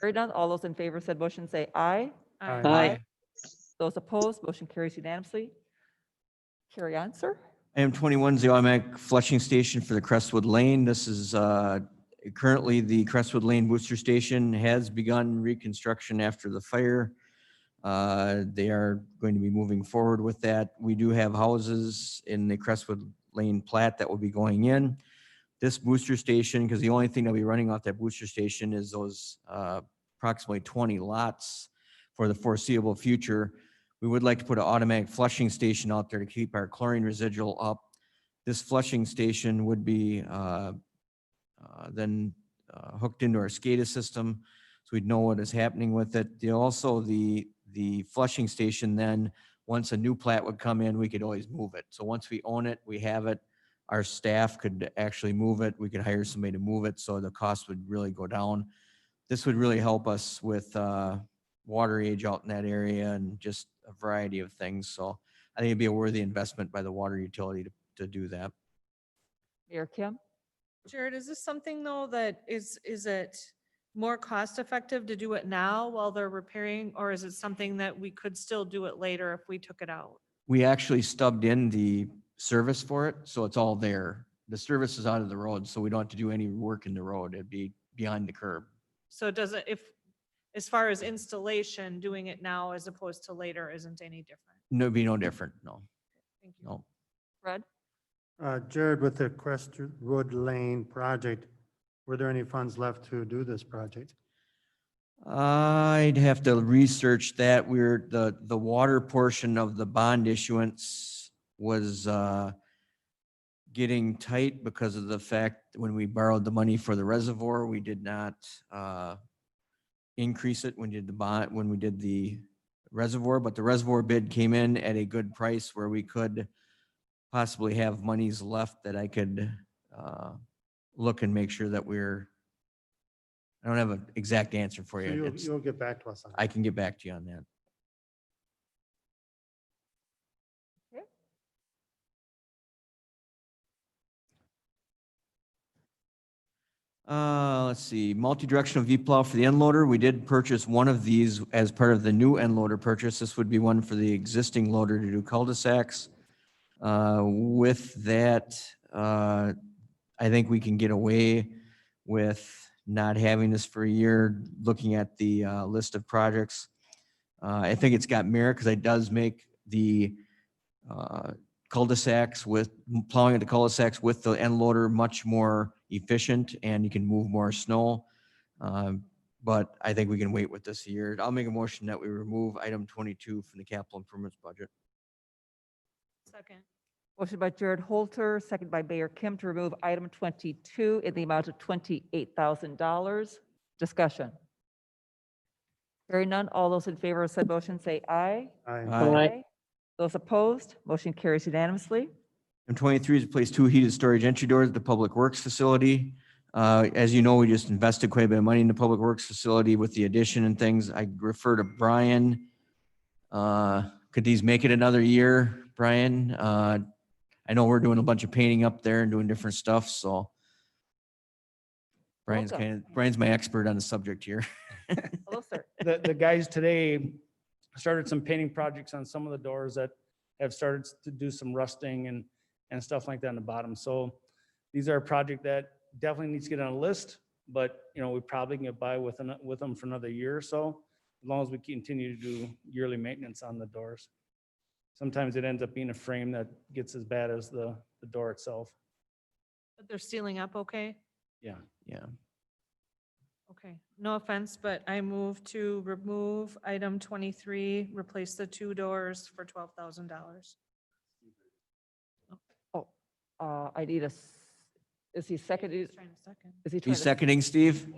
Hearing none, all those in favor said motion say aye. Aye. Aye. Those opposed, motion carries unanimously. Carry on, sir. Item 21 is the automatic flushing station for the Crestwood Lane. This is currently the Crestwood Lane Booster Station has begun reconstruction after the fire. They are going to be moving forward with that. We do have houses in the Crestwood Lane plat that will be going in. This booster station, because the only thing that'll be running off that booster station is those approximately 20 lots for the foreseeable future. We would like to put an automatic flushing station out there to keep our chlorine residual up. This flushing station would be then hooked into our SCADA system, so we'd know what is happening with it. Also, the flushing station then, once a new plat would come in, we could always move it. So once we own it, we have it, our staff could actually move it. We could hire somebody to move it, so the cost would really go down. This would really help us with water age out in that area and just a variety of things. So I think it'd be a worthy investment by the water utility to do that. Mayor Kim? Jared, is this something though that is it more cost effective to do it now while they're repairing? Or is it something that we could still do it later if we took it out? We actually stubbed in the service for it, so it's all there. The service is out of the road, so we don't have to do any work in the road. It'd be behind the curb. So does it, if, as far as installation, doing it now as opposed to later isn't any different? No, it'd be no different, no, Thank you. no. Fred? Jared, with the Crestwood Lane project, were there any funds left to do this project? I'd have to research that. The water portion of the bond issuance was getting tight because of the fact that when we borrowed the money for the reservoir, we did not increase it when we did the reservoir, but the reservoir bid came in at a good price where we could possibly have monies left that I could look and make sure that I don't have an exact answer for So you. you'll, It's- you'll get back to us on that. I can get back to you on that. Let's see, multi-directional V-plow for the end loader. We did purchase one of these as part of the new end loader purchase. This would be one for the existing loader to do cul-de-sacs. With that, I think we can get away with not having this for a year, looking at the list of projects. I think it's got merit because it does make the cul-de-sacs with plowing at the cul-de-sacs with the end loader much more efficient, and you can move more snow. But I think we can wait with this a year. I'll make a motion that we remove item 22 from the capital improvements budget. Second. Motion by Jared Holter, second by Mayor Kim to remove item 22 in the amount of $28,000. Discussion. Hearing none, all those in favor of said motion say aye. Aye. Aye. Those opposed, motion carries unanimously. Item 23 is to place 2 heated storage entry doors at the Public Works facility. As you know, we just invested quite a bit of money in the Public Works facility with the addition and things. I refer to Brian. Could these make it another year, Brian? I know we're doing a bunch of painting up there and doing different stuff, so Welcome. Brian's my expert on the subject here. Hello, sir. The guys today started some painting projects on some of the doors that have started to do some rusting and stuff like that on the bottom. So these are a project that definitely needs to get on a list, but we probably can get by with them for another year or so, as long as we continue to do yearly maintenance on the doors. Sometimes it ends up being a frame that gets as bad as the door itself. But they're sealing up okay? Yeah. Yeah. Okay, no offense, but I move to remove item 23, replace the two doors for $12,000. Oh, I need is he seconded? Trying to second. Is he You trying to? seconding, Steve?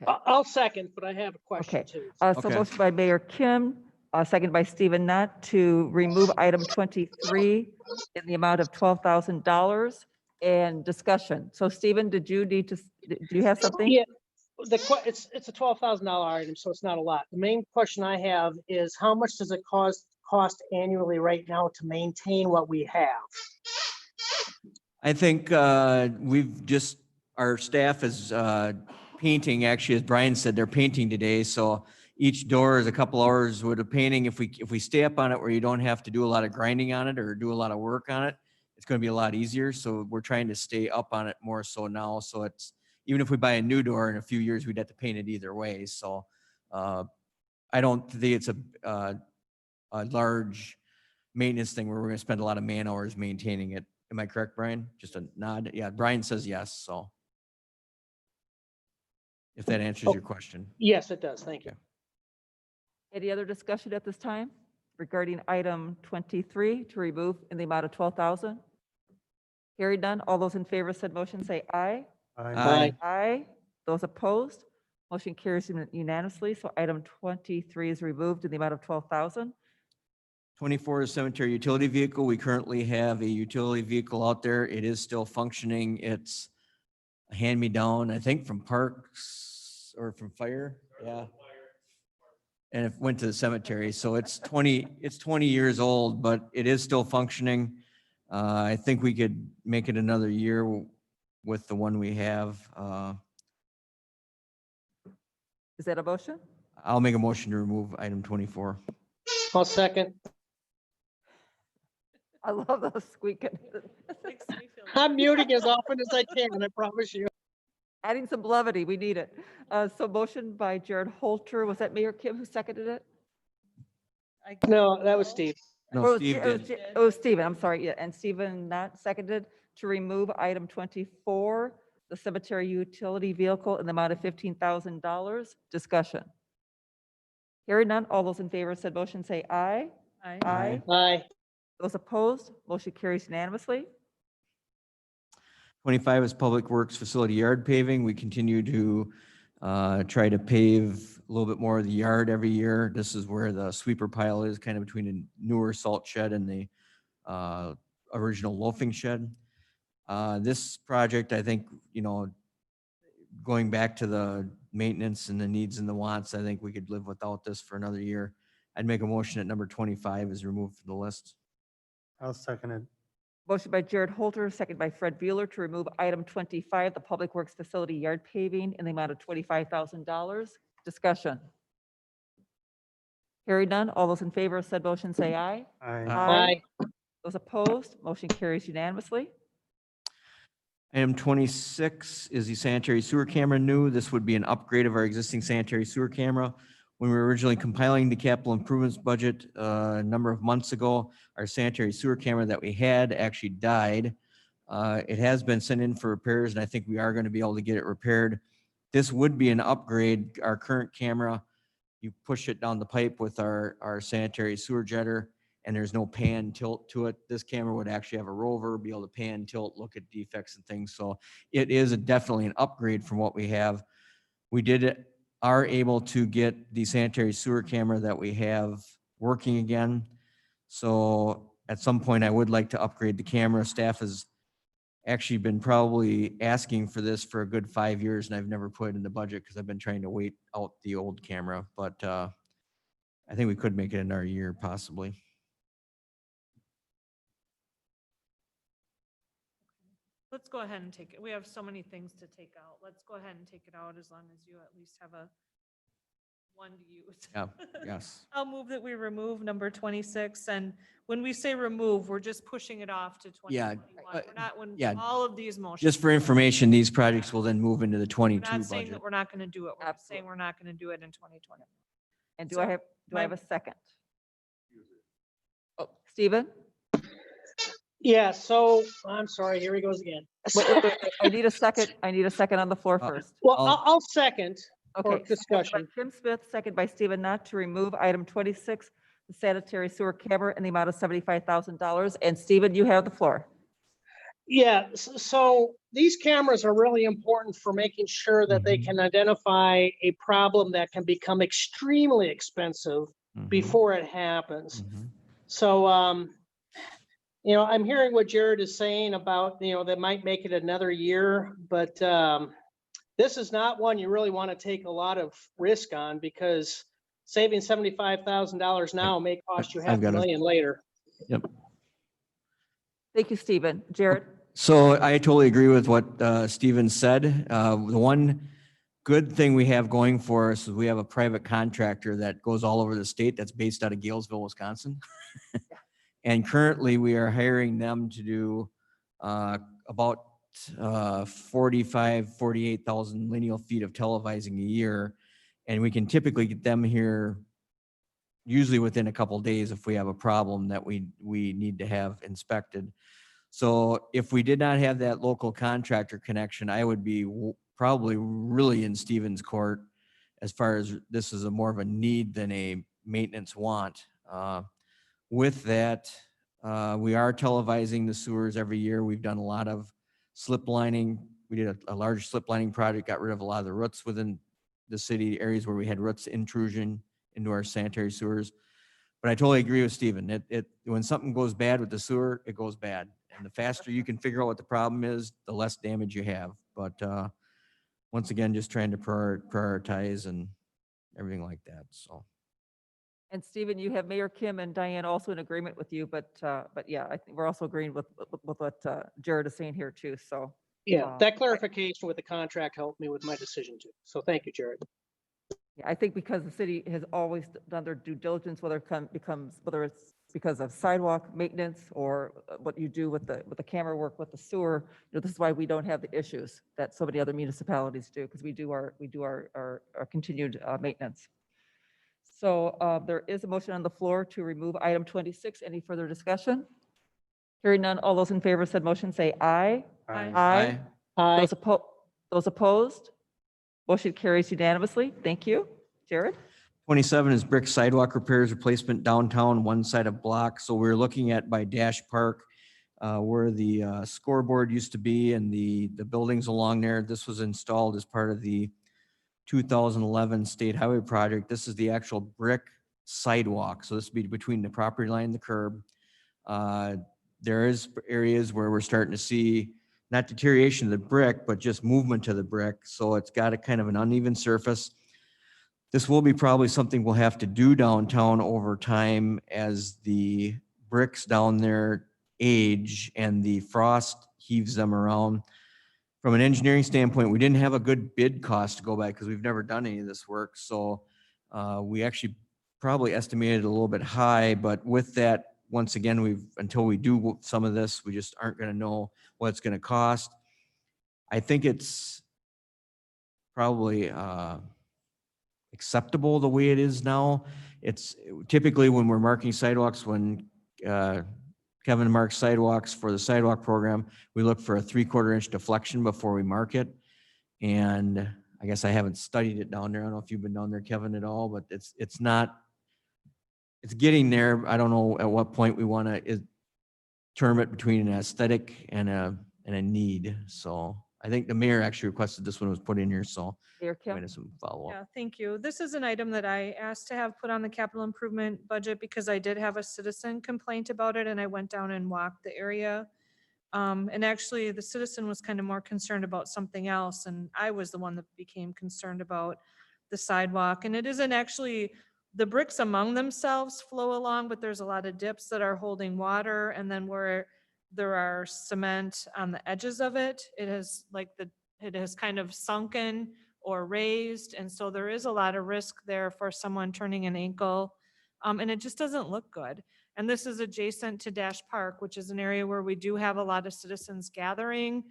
I'll second, but I have a question Okay. too. So Okay. motion by Mayor Kim, second by Stephen Nutt to remove item 23 in the amount of $12,000 and discussion. So Stephen, did you need to, do you have something? Yeah, it's a $12,000 item, so it's not a lot. The main question I have is how much does it cost annually right now to maintain what we have? I think we've just, our staff is painting, actually, as Brian said, they're painting today. So each door is a couple hours with a painting. If we stay up on it where you don't have to do a lot of grinding on it or do a lot of work on it, it's going to be a lot easier. So we're trying to stay up on it more so now. So it's, even if we buy a new door in a few years, we'd have to paint it either way. So I don't think it's a large maintenance thing where we're going to spend a lot of man hours maintaining it. Am I correct, Brian? Just a nod? Yeah, Brian says yes, so. If that answers your question. Yes, it does. Thank you. Any other discussion at this time regarding item 23 to remove in the amount of 12,000? Hearing none, all those in favor said motion say aye. Aye. Aye. Those opposed, motion carries unanimously. So item 23 is removed in the amount of 12,000. 24 is cemetery utility vehicle. We currently have a utility vehicle out there. It is still functioning. It's a hand-me-down, I think, from Parks or from Fire. Yeah. And it went to the cemetery. So it's 20 years old, but it is still functioning. I think we could make it another year with the one we have. Is that a motion? I'll make a motion to remove item 24. I'll second. I love those squeaking. I'm muting as often as I can, I promise you. Adding some levity, we need it. So motion by Jared Holter, was that Mayor Kim who seconded it? No, that was Steve. No, Steve did. Oh, Stephen, I'm sorry, yeah, and Stephen not seconded to remove item 24, the cemetery utility vehicle in the amount of $15,000. Discussion. Hearing none, all those in favor said motion say aye. Aye. Aye. Those opposed, motion carries unanimously. 25 is Public Works Facility Yard Paving. We continue to try to pave a little bit more of the yard every year. This is where the sweeper pile is, kind of between a newer salt shed and the original loafing shed. This project, I think, going back to the maintenance and the needs and the wants, I think we could live without this for another year. I'd make a motion that number 25 is removed from the list. I'll second it. Motion by Jared Holter, second by Fred Bueller to remove item 25, the Public Works Facility Yard Paving in the amount of $25,000. Discussion. Hearing none, all those in favor of said motion say aye. Aye. Those opposed, motion carries unanimously. Item 26 is the sanitary sewer camera new. This would be an upgrade of our existing sanitary sewer camera. When we were originally compiling the capital improvements budget a number of months ago, our sanitary sewer camera that we had actually died. It has been sent in for repairs, and I think we are going to be able to get it repaired. This would be an upgrade. Our current camera, you push it down the pipe with our sanitary sewer jetter, and there's no pan tilt to it. This camera would actually have a rover, be able to pan, tilt, look at defects and things. So it is definitely an upgrade from what we have. We are able to get the sanitary sewer camera that we have working again. So at some point, I would like to upgrade the camera. Staff has actually been probably asking for this for a good 5 years, and I've never put it in the budget because I've been trying to wait out the old camera. But I think we could make it another year possibly. Let's go ahead and take it. We have so many things to take out. Let's go ahead and take it out as long as you at least have one to use. Yeah, yes. I'll move that we remove number 26. And when we say remove, we're just pushing it off to Yeah, 2021. We're not, when yeah. all of these motions. Just for information, these projects will then move into the We're 22 not saying budget. that we're not going to do it. We're just saying Absolutely. we're not going to do it in 2020. And do So, I have a second? Oh, Stephen? Yeah, so I'm sorry, here he goes again. Wait, I need a second. I need a second on the floor Uh, first. Well, I'll- I'll second for Okay. so motion by discussion. Tim Smith, second by Stephen Knott to remove item 26, the sanitary sewer camera in the amount of $75,000. And Stephen, you have the floor. Yeah, so these cameras are really important for making sure that they Mhm. can identify a problem that can become extremely expensive Mhm, before it happens. mhm. So, I'm hearing what Jared is saying about, that might make it another year, but, this is not one you really want to take a lot of risk on because saving $75,000 now may cost you I've half a got a- million later. Yep. Thank you, Stephen. Jared? So I totally agree with what Steven said. The one good thing we have going for us is we have a private contractor that goes all over the state that's based out of Galesville, Wisconsin. And currently we are hiring them to do about 48,000 lineal feet of televising a year. And we can typically get them here usually within a couple days if we have a problem that we need to have inspected. So if we did not have that local contractor connection, I would be probably really in Stevens court as far as this is more of a need than a maintenance want. With that, we are televising the sewers every year. We've done a lot of slip lining. We did a large slip lining project, got rid of a lot of the roots within the city areas where we had roots intrusion into our sanitary sewers. But I totally agree with Stephen. When something goes bad with the sewer, it goes bad. And the faster you can figure out what the problem is, the less damage you have. But once again, just trying to prioritize and everything like that. So. And Stephen, you have Mayor Kim and Diane also in agreement with you, but yeah, I think we're also agreeing with what Jared is saying here too, so. Yeah, that clarification with the contract helped me with my decision too. So thank you, Jared. Yeah, I think because the city has always done their due diligence, whether it's because of sidewalk maintenance or what you do with the camera work with the sewer, this is why we don't have the issues that so many other municipalities do, because we do our continued maintenance. So there is a motion on the floor to remove item 26. Any further discussion? Hearing none, all those in favor said motion say aye. Aye. Aye. Those opposed? Motion carries unanimously. Thank you. Jared? 27 is brick sidewalk repairs, replacement downtown, one side of block. So we're looking at by Dash Park, where the scoreboard used to be and the buildings along there. This was installed as part of the 2011 State Highway Project. This is the actual brick sidewalk. So this would be between the property line and the curb. There is areas where we're starting to see not deterioration of the brick, but just movement to the brick. So it's got a kind of an uneven surface. This will be probably something we'll have to do downtown over time as the bricks down there age and the frost heaves them around. From an engineering standpoint, we didn't have a good bid cost to go by because we've never done any of this work. So we actually probably estimated a little bit high, but with that, once again, until we do some of this, we just aren't going to know what it's going to cost. I think it's probably acceptable the way it is now. It's typically when we're marking sidewalks, when Kevin marks sidewalks for the sidewalk program, we look for a 3/4 inch deflection before we mark it. And I guess I haven't studied it down there. I don't know if you've been down there, Kevin, at all, but it's getting there. I don't know at what point we want to term it between an aesthetic and a need. So I think the mayor actually requested this one was put in here, so Mayor we Kim? had some follow-up. Yeah, thank you. This is an item that I asked to have put on the capital improvement budget because I did have a citizen complaint about it and I went down and walked the area. And actually the citizen was kind of more concerned about something else and I was the one that became concerned about the sidewalk. And it isn't actually, the bricks among themselves flow along, but there's a lot of dips that are holding water. And then where there are cement on the edges of it, it has kind of sunken or raised. And so there is a lot of risk there for someone turning an ankle. And it just doesn't look good. And this is adjacent to Dash Park, which is an area where we do have a lot of citizens gathering.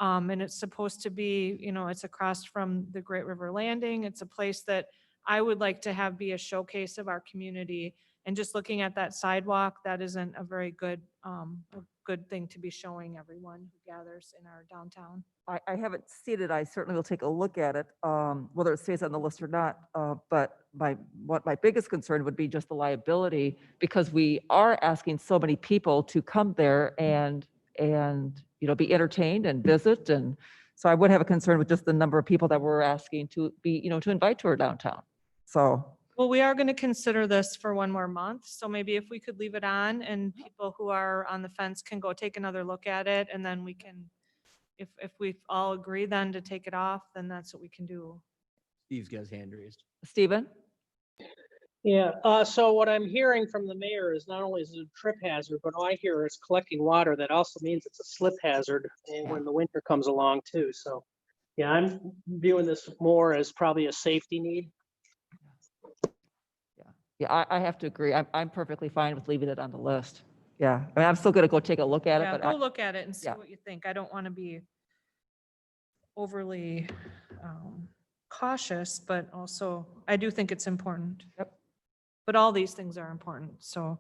And it's supposed to be, it's across from the Great River Landing. It's a place that I would like to have be a showcase of our community. And just looking at that sidewalk, that isn't a very good, a good thing to be showing everyone who gathers in our downtown. I haven't seen it. I certainly will take a look at it, whether it stays on the list or not. But what my biggest concern would be just the liability, because we are asking so many people to come there and, be entertained and visit. And so I would have a concern with just the number of people that we're asking to be, to invite to our downtown. So, Well, we are going to consider this for one more month, so maybe if we could leave it on and people who are on the fence can go take another look at it, and then we can, if we all agree then to take it off, then that's what we can do. Steve's got his hand raised. Stephen? Yeah, so what I'm hearing from the mayor is not only is it a trip hazard, but I hear it's collecting water. That also means it's a slip hazard and when the winter comes along too. So, yeah, I'm viewing this more as probably a safety need. Yeah, I have to agree. I'm perfectly fine with leaving it on the list. Yeah, I mean, I'm still gonna go take a look at it, Yeah, but go look at it and see yeah. what you think. I don't want to be overly cautious, but also I do think it's important. Yep. But all these things are important, so.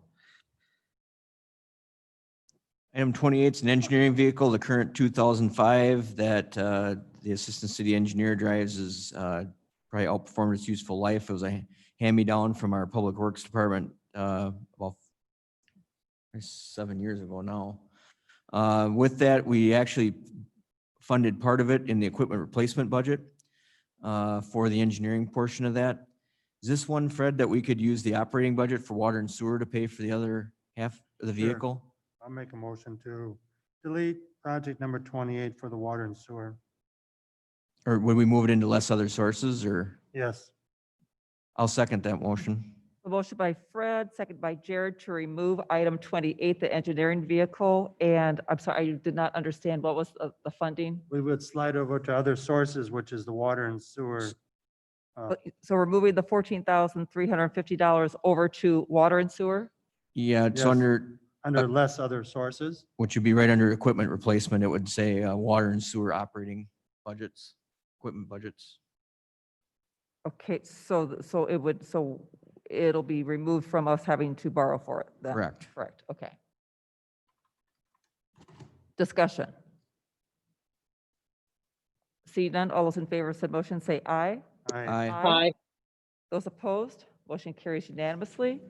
Item 28 is an engineering vehicle, the current 2005 that the assistant city engineer drives is probably outperformed its useful life. It was a hand-me-down from our public works department about 7 years ago now. With that, we actually funded part of it in the equipment replacement budget for the engineering portion of that. Is this one, Fred, that we could use the operating budget for water and sewer to pay for the other half of the Sure. vehicle? I'll make a motion to delete project number 28 for the water and sewer. Or would we move it into less other sources, or? Yes, I'll second that motion. A motion by Fred, second by Jared to remove item 28, the engineering vehicle. And I'm sorry, I did not understand what was the funding. we would slide over to other sources, which is the water and sewer. So we're moving the $14,350 over to water and sewer? Yeah, it's Yes. under, Less other sources. which would be right under equipment replacement. It would say water and sewer operating budgets, equipment budgets. Okay, so it'll be removed from us having to borrow for it then? Correct. Correct, okay. Discussion. See none, all those in favor of said motion say aye. Aye. Aye. Those opposed, motion carries unanimously.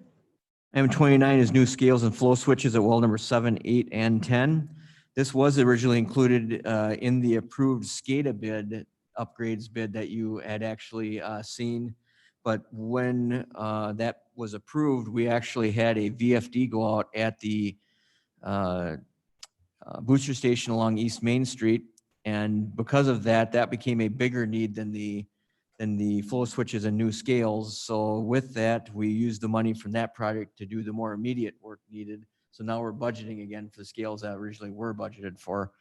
Item 29 is new scales and flow switches at well number 7, 8, and 10. This was originally included in the approved SCADA bid, upgrades bid that you had actually seen. But when that was approved, we actually had a VFD go out at the booster station along East Main Street. And because of that, that became a bigger need than the flow switches and new scales. So with that, we used the money from that project to do the more immediate work needed. So now we're budgeting again for the scales that originally were budgeted for.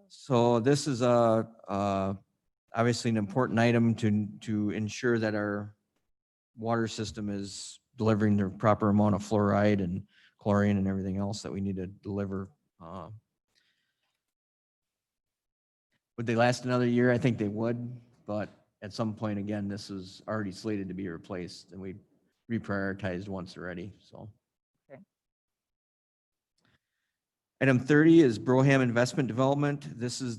So this is obviously an important item to ensure that our water system is delivering the proper amount of fluoride and chlorine and everything else that we need to deliver. Would they last another year? I think they would, but at some point, again, this is already slated to be replaced and we reprioritized once already, so. Okay. Item 30 is Broham Investment Development. This is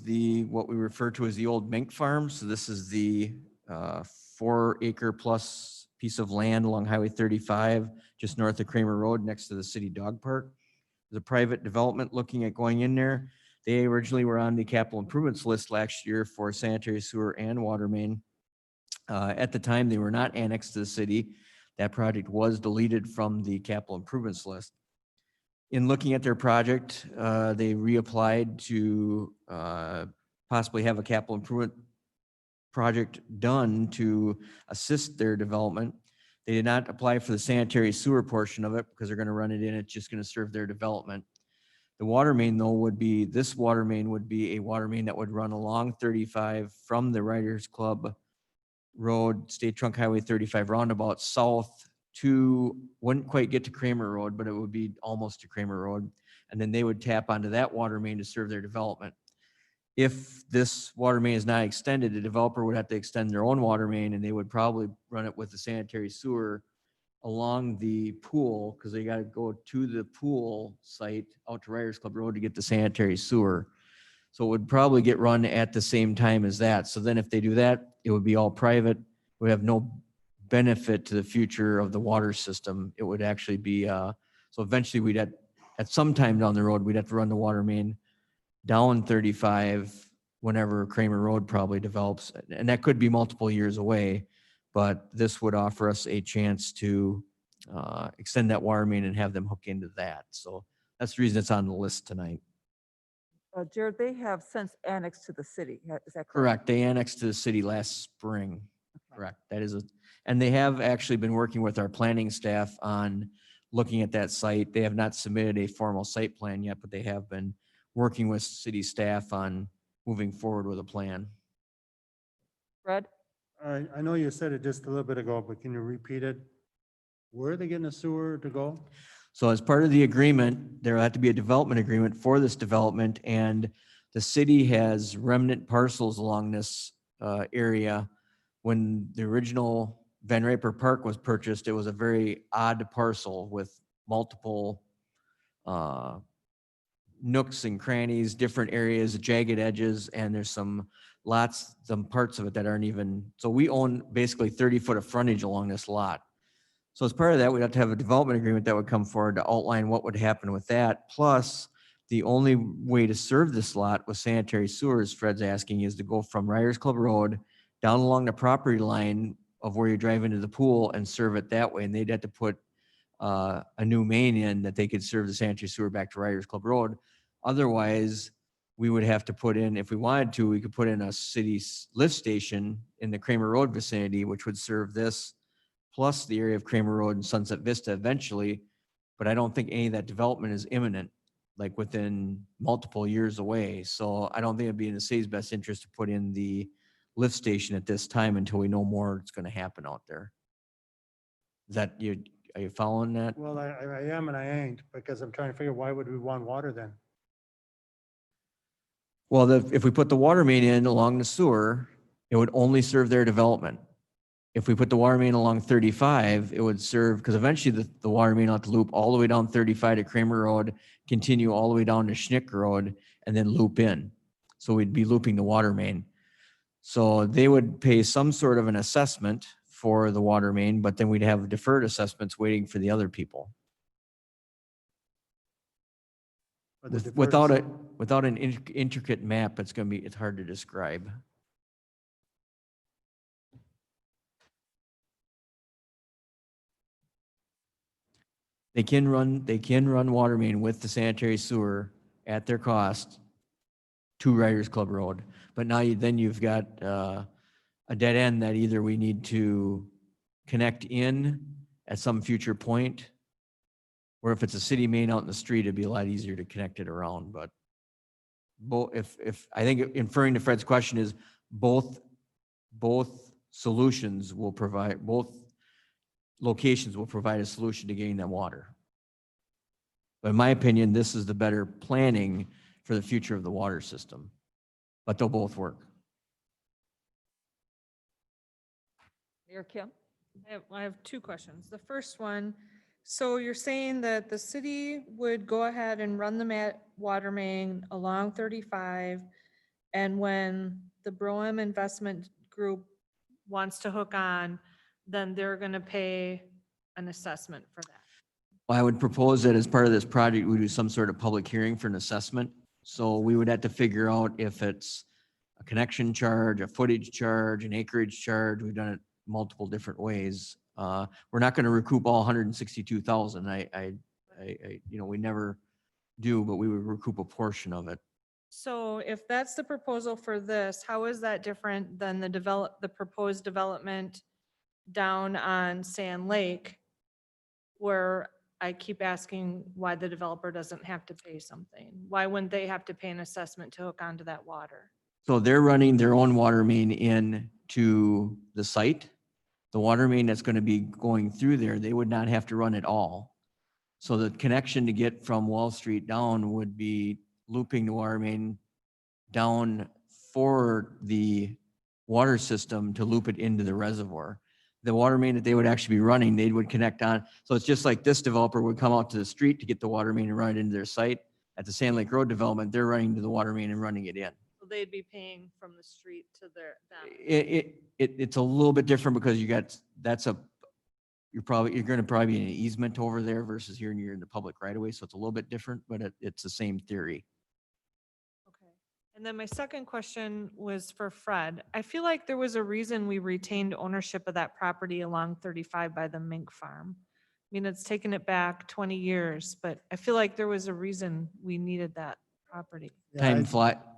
what we refer to as the old mink farm. So this is the 4-acre plus piece of land along Highway 35, just north of Kramer Road, next to the city dog park. There's a private development looking at going in there. They originally were on the capital improvements list last year for sanitary sewer and water main. At the time, they were not annexed to the city. That project was deleted from the capital improvements list. In looking at their project, they reapplied to possibly have a capital improvement project done to assist their development. They did not apply for the sanitary sewer portion of it because they're going to run it in. It's just going to serve their development. The water main, though, this water main would be a water main that would run along 35 from the Writers Club Road, State Trunk Highway 35 roundabout south to, wouldn't quite get to Kramer Road, but it would be almost to Kramer Road. And then they would tap onto that water main to serve their development. If this water main is not extended, the developer would have to extend their own water main and they would probably run it with the sanitary sewer along the pool, because they got to go to the pool site out to Riders Club Road to get the sanitary sewer. So it would probably get run at the same time as that. So then if they do that, it would be all private. We have no benefit to the future of the water system. It would actually be, so eventually we'd at some time down the road, we'd have to run the water main down 35 whenever Kramer Road probably develops. And that could be multiple years away, but this would offer us a chance to extend that water main and have them hook into that. So that's the reason it's on the list tonight. Jared, they have since annexed to the city. Is that correct? Correct. They annexed to the city last spring. Correct. That is and they have actually been working with our planning staff on looking at that site. They have not submitted a formal site plan yet, but they have been working with city staff on moving forward with a plan. Fred? I know you said it just a little bit ago, but can you repeat it? Where are they getting the sewer to go? So as part of the agreement, there will have to be a development agreement for this development, and the city has remnant parcels along this area. When the original Van Raper Park was purchased, it was a very odd parcel with multiple nooks and crannies, different areas, jagged edges, and there's some parts of it that aren't even, so we own basically 30 foot of frontage along this lot. So as part of that, we'd have to have a development agreement that would come forward to outline what would happen with that. Plus, the only way to serve this lot with sanitary sewers, Fred's asking, is to go from Riders Club Road down along the property line of where you drive into the pool and serve it that way. And they'd have to put a new main in that they could serve the sanitary sewer back to Riders Club Road. Otherwise, we would have to put in, if we wanted to, we could put in a city lift station in the Kramer Road vicinity, which would serve this plus the area of Kramer Road and Sunset Vista eventually. But I don't think any of that development is imminent, like within multiple years away. So I don't think it'd be in the city's best interest to put in the lift station at this time until we know more that's going to happen out there. Is that you? Are you following that? Well, I am and I ain't, because I'm trying to figure, why would we want water then? Well, if we put the water main in along the sewer, it would only serve their development. If we put the water main along 35, it would serve, because eventually the water main will have to loop all the way down 35 to Kramer Road, continue all the way down to Schnick Road, and then loop in. So we'd be looping the water main. So they would pay some sort of an assessment for the water main, but then we'd have deferred assessments waiting for the other people. But the deferred Without an intricate map, it's hard to describe. They can run water main with the sanitary sewer at their cost to Riders Club Road. But now then you've got a dead end that either we need to connect in at some future point, or if it's a city main out in the street, it'd be a lot easier to connect it around. But if I think inferring to Fred's question is both solutions will provide, both locations will provide a solution to getting that water. But in my opinion, this is the better planning for the future of the water system, but they'll both work. Mayor Kim? I have two questions. The first one, so you're saying that the city would go ahead and run the water main along 35, and when the Brougham Investment Group wants to hook on, then they're going to pay an assessment for that. I would propose that as part of this project, we do some sort of public hearing for an assessment. So we would have to figure out if it's a connection charge, a footage charge, an acreage charge. We've done it multiple different ways. We're not going to recoup all 162,000. We never do, but we would recoup a portion of it. So if that's the proposal for this, how is that different than the proposed development down on Sand Lake, where I keep asking why the developer doesn't have to pay something? Why wouldn't they have to pay an assessment to hook onto that water? So they're running their own water main in to the site. The water main that's going to be going through there, they would not have to run at all. So the connection to get from Wall Street down would be looping the water main down for the water system to loop it into the reservoir. the water main that they would actually be running, they would connect on. So it's just like this developer would come out to the street to get the water main and run it into their site. At the Sand Lake Road development, they're running to the water main and running it in. So they'd be paying from the street to them. It's a little bit different because you're going to probably be in an easement over there versus here and you're in the public right away. So it's a little bit different, but it's the same theory. Okay. And then my second question was for Fred. I feel like there was a reason we retained ownership of that property along 35 by the mink farm. I mean, it's taken it back 20 years, but I feel like there was a reason we needed that property. Yeah,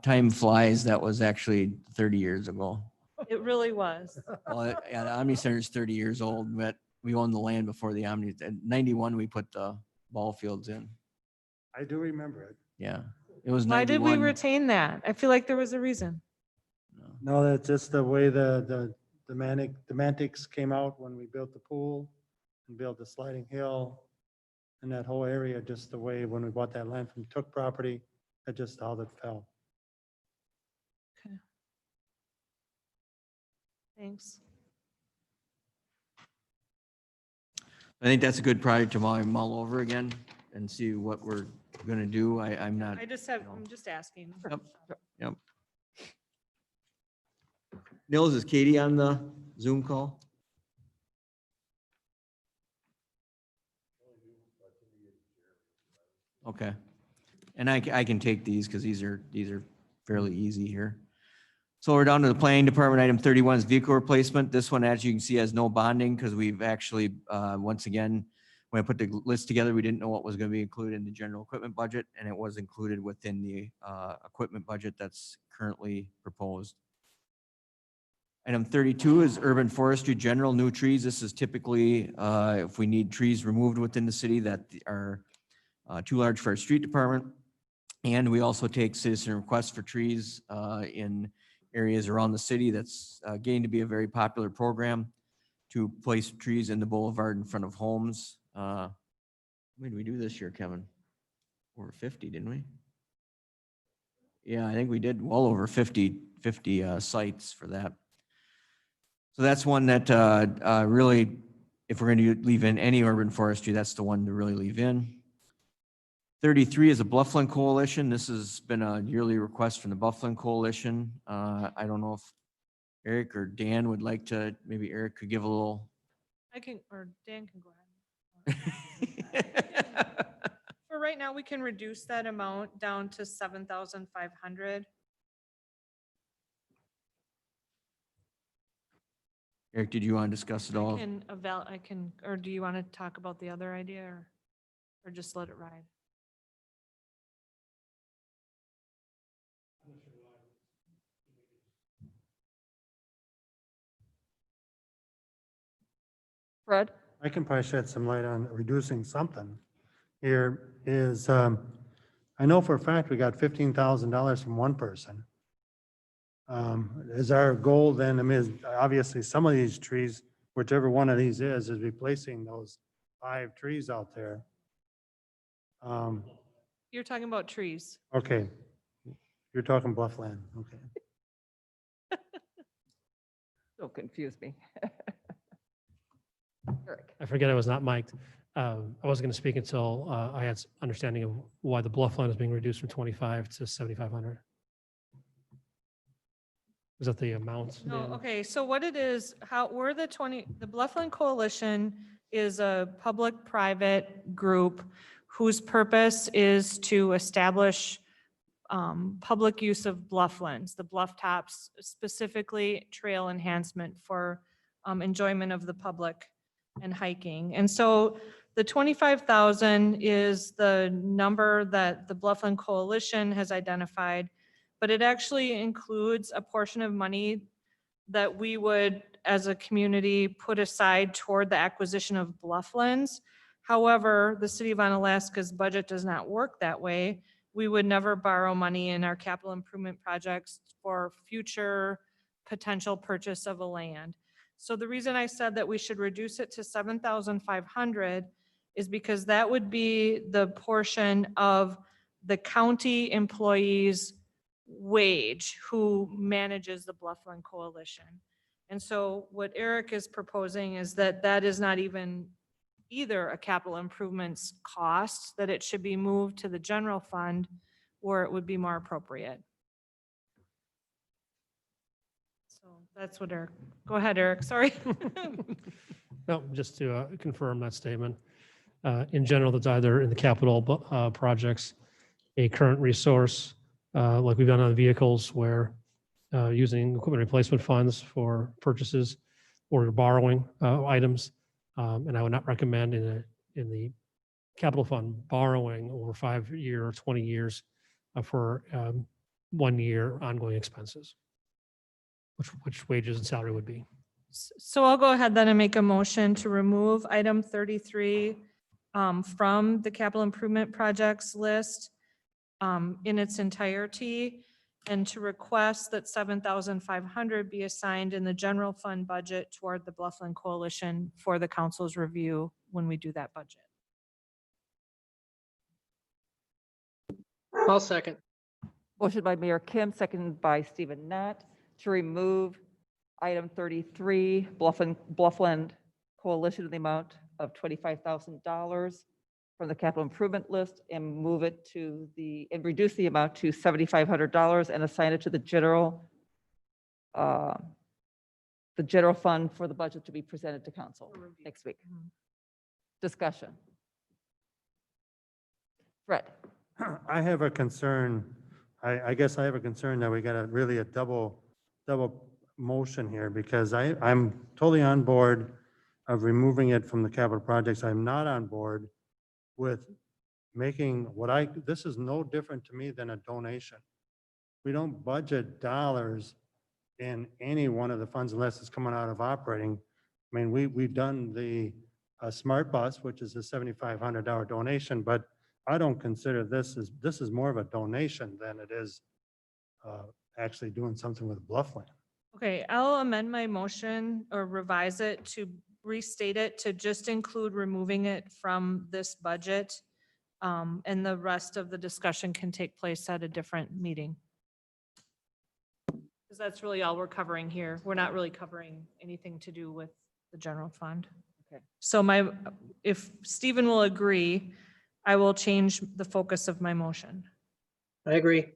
Time flies. That was actually 30 years ago. It really was. Well, yeah, the Omni Center is 30 years old, but we owned the land before the Omni. In 91, we put the ball fields in. I do remember it. Yeah, it was Why did we 91. retain that? I feel like there was a reason. No, that's just the way the semantics came out when we built the pool and built the sliding hill. And that whole area, just the way when we bought that land from Took property, that just how that fell. Thanks. I think that's a good project to mull over again and see what we're going to do. I'm not. I'm just asking. Yep. Nils, is Katie on the Zoom call? Okay. And I can take these because these are fairly easy here. So we're down to the planning department. Item 31 is vehicle replacement. This one, as you can see, has no bonding because we've actually, once again, when I put the list together, we didn't know what was going to be included in the general equipment budget, and it was included within the equipment budget that's currently proposed. Item 32 is urban forestry, general new trees. This is typically if we need trees removed within the city that are too large for our street department. And we also take citizen requests for trees in areas around the city. That's getting to be a very popular program to place trees in the boulevard in front of homes. How many did we do this year, Kevin? Over 50, didn't we? Yeah, I think we did well over 50 sites for that. So that's one that really, if we're going to leave in any urban forestry, that's the one to really leave in. 33 is a Bluffland Coalition. This has been a yearly request from the Bluffland Coalition. I don't know if Eric or Dan would like to, maybe Eric could give a little. I can, or Dan can go ahead. For right now, we can reduce that amount down to 7,500. Eric, did you want to discuss it all? I can, or do you want to talk about the other idea or just let it ride? Fred? I can probably shed some light on reducing something. Here is, I know for a fact we got $15,000 from one person. Is our goal then, I mean, obviously some of these trees, whichever one of these is replacing those 5 trees out there. You're talking about trees. Okay, you're talking Bluffland, okay. Don't confuse me. Eric? I forget I was not mic'd. I wasn't going to speak until I had understanding of why the bluff line is being reduced from 25 to 7,500. Was that the amount? No, Dan? okay, so what it is, the Bluffland Coalition is a public-private group whose purpose is to establish public use of blufflands, the bluff tops, specifically trail enhancement for enjoyment of the public and hiking. And so the 25,000 is the number that the Bluffland Coalition has identified, but it actually includes a portion of money that we would, as a community, put aside toward the acquisition of blufflands. However, the city of Onalaska's budget does not work that way. We would never borrow money in our capital improvement projects for future potential purchase of a land. So the reason I said that we should reduce it to 7,500 is because that would be the portion of the county employees' wage who manages the Bluffland Coalition. And so what Eric is proposing is that that is not even either a capital improvements cost, that it should be moved to the general fund where it would be more appropriate. So that's what Eric, go ahead, Eric, sorry. No, just to confirm that statement. In general, that's either in the capital projects, a current resource, like we've done on vehicles where using equipment replacement funds for purchases or borrowing items. And I would not recommend in the capital fund borrowing over 5 year or 20 years for 1 year ongoing expenses, which wages and salary would be. So I'll go ahead then and make a motion to remove item 33 from the capital improvement projects list in its entirety, and to request that 7,500 be assigned in the general fund budget toward the Bluffland Coalition for the council's review when we do that budget. I'll second. Motion by Mayor Kim, seconded by Stephen Knott, to remove item 33, Bluffland Coalition, in the amount of $25,000 from the capital improvement list, and move it to and reduce the amount to $7,500 and assign it to the general fund for the budget to be presented to council next week. Discussion. Fred? I have a concern. I guess I have a concern that we got a double motion here, because I'm totally on board of removing it from the capital projects. I'm not on board with making this is no different to me than a donation. We don't budget dollars in any one of the funds unless it's coming out of operating. I mean, we've done the Smart Bus, which is a $7,500 donation, but I don't consider this is more of a donation than it is actually doing something with Bluffland. Okay, I'll amend my motion or revise it to restate it to just include removing it from this budget. And the rest of the discussion can take place at a different meeting. Because that's really all we're covering here. We're not really covering anything to do with the general fund. Okay. So if Stephen will agree, I will change the focus of my motion. I agree.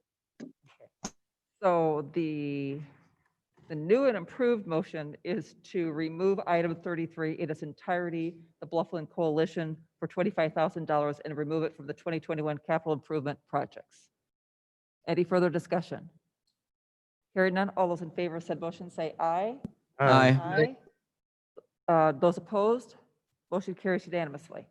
So the new and improved motion is to remove item 33 in its entirety, the Bluffland Coalition, for $25,000, and remove it from the 2021 capital improvement projects. Any further discussion? Hearing none, all those in favor of said motion say aye. Aye. Those opposed, motion carries unanimously.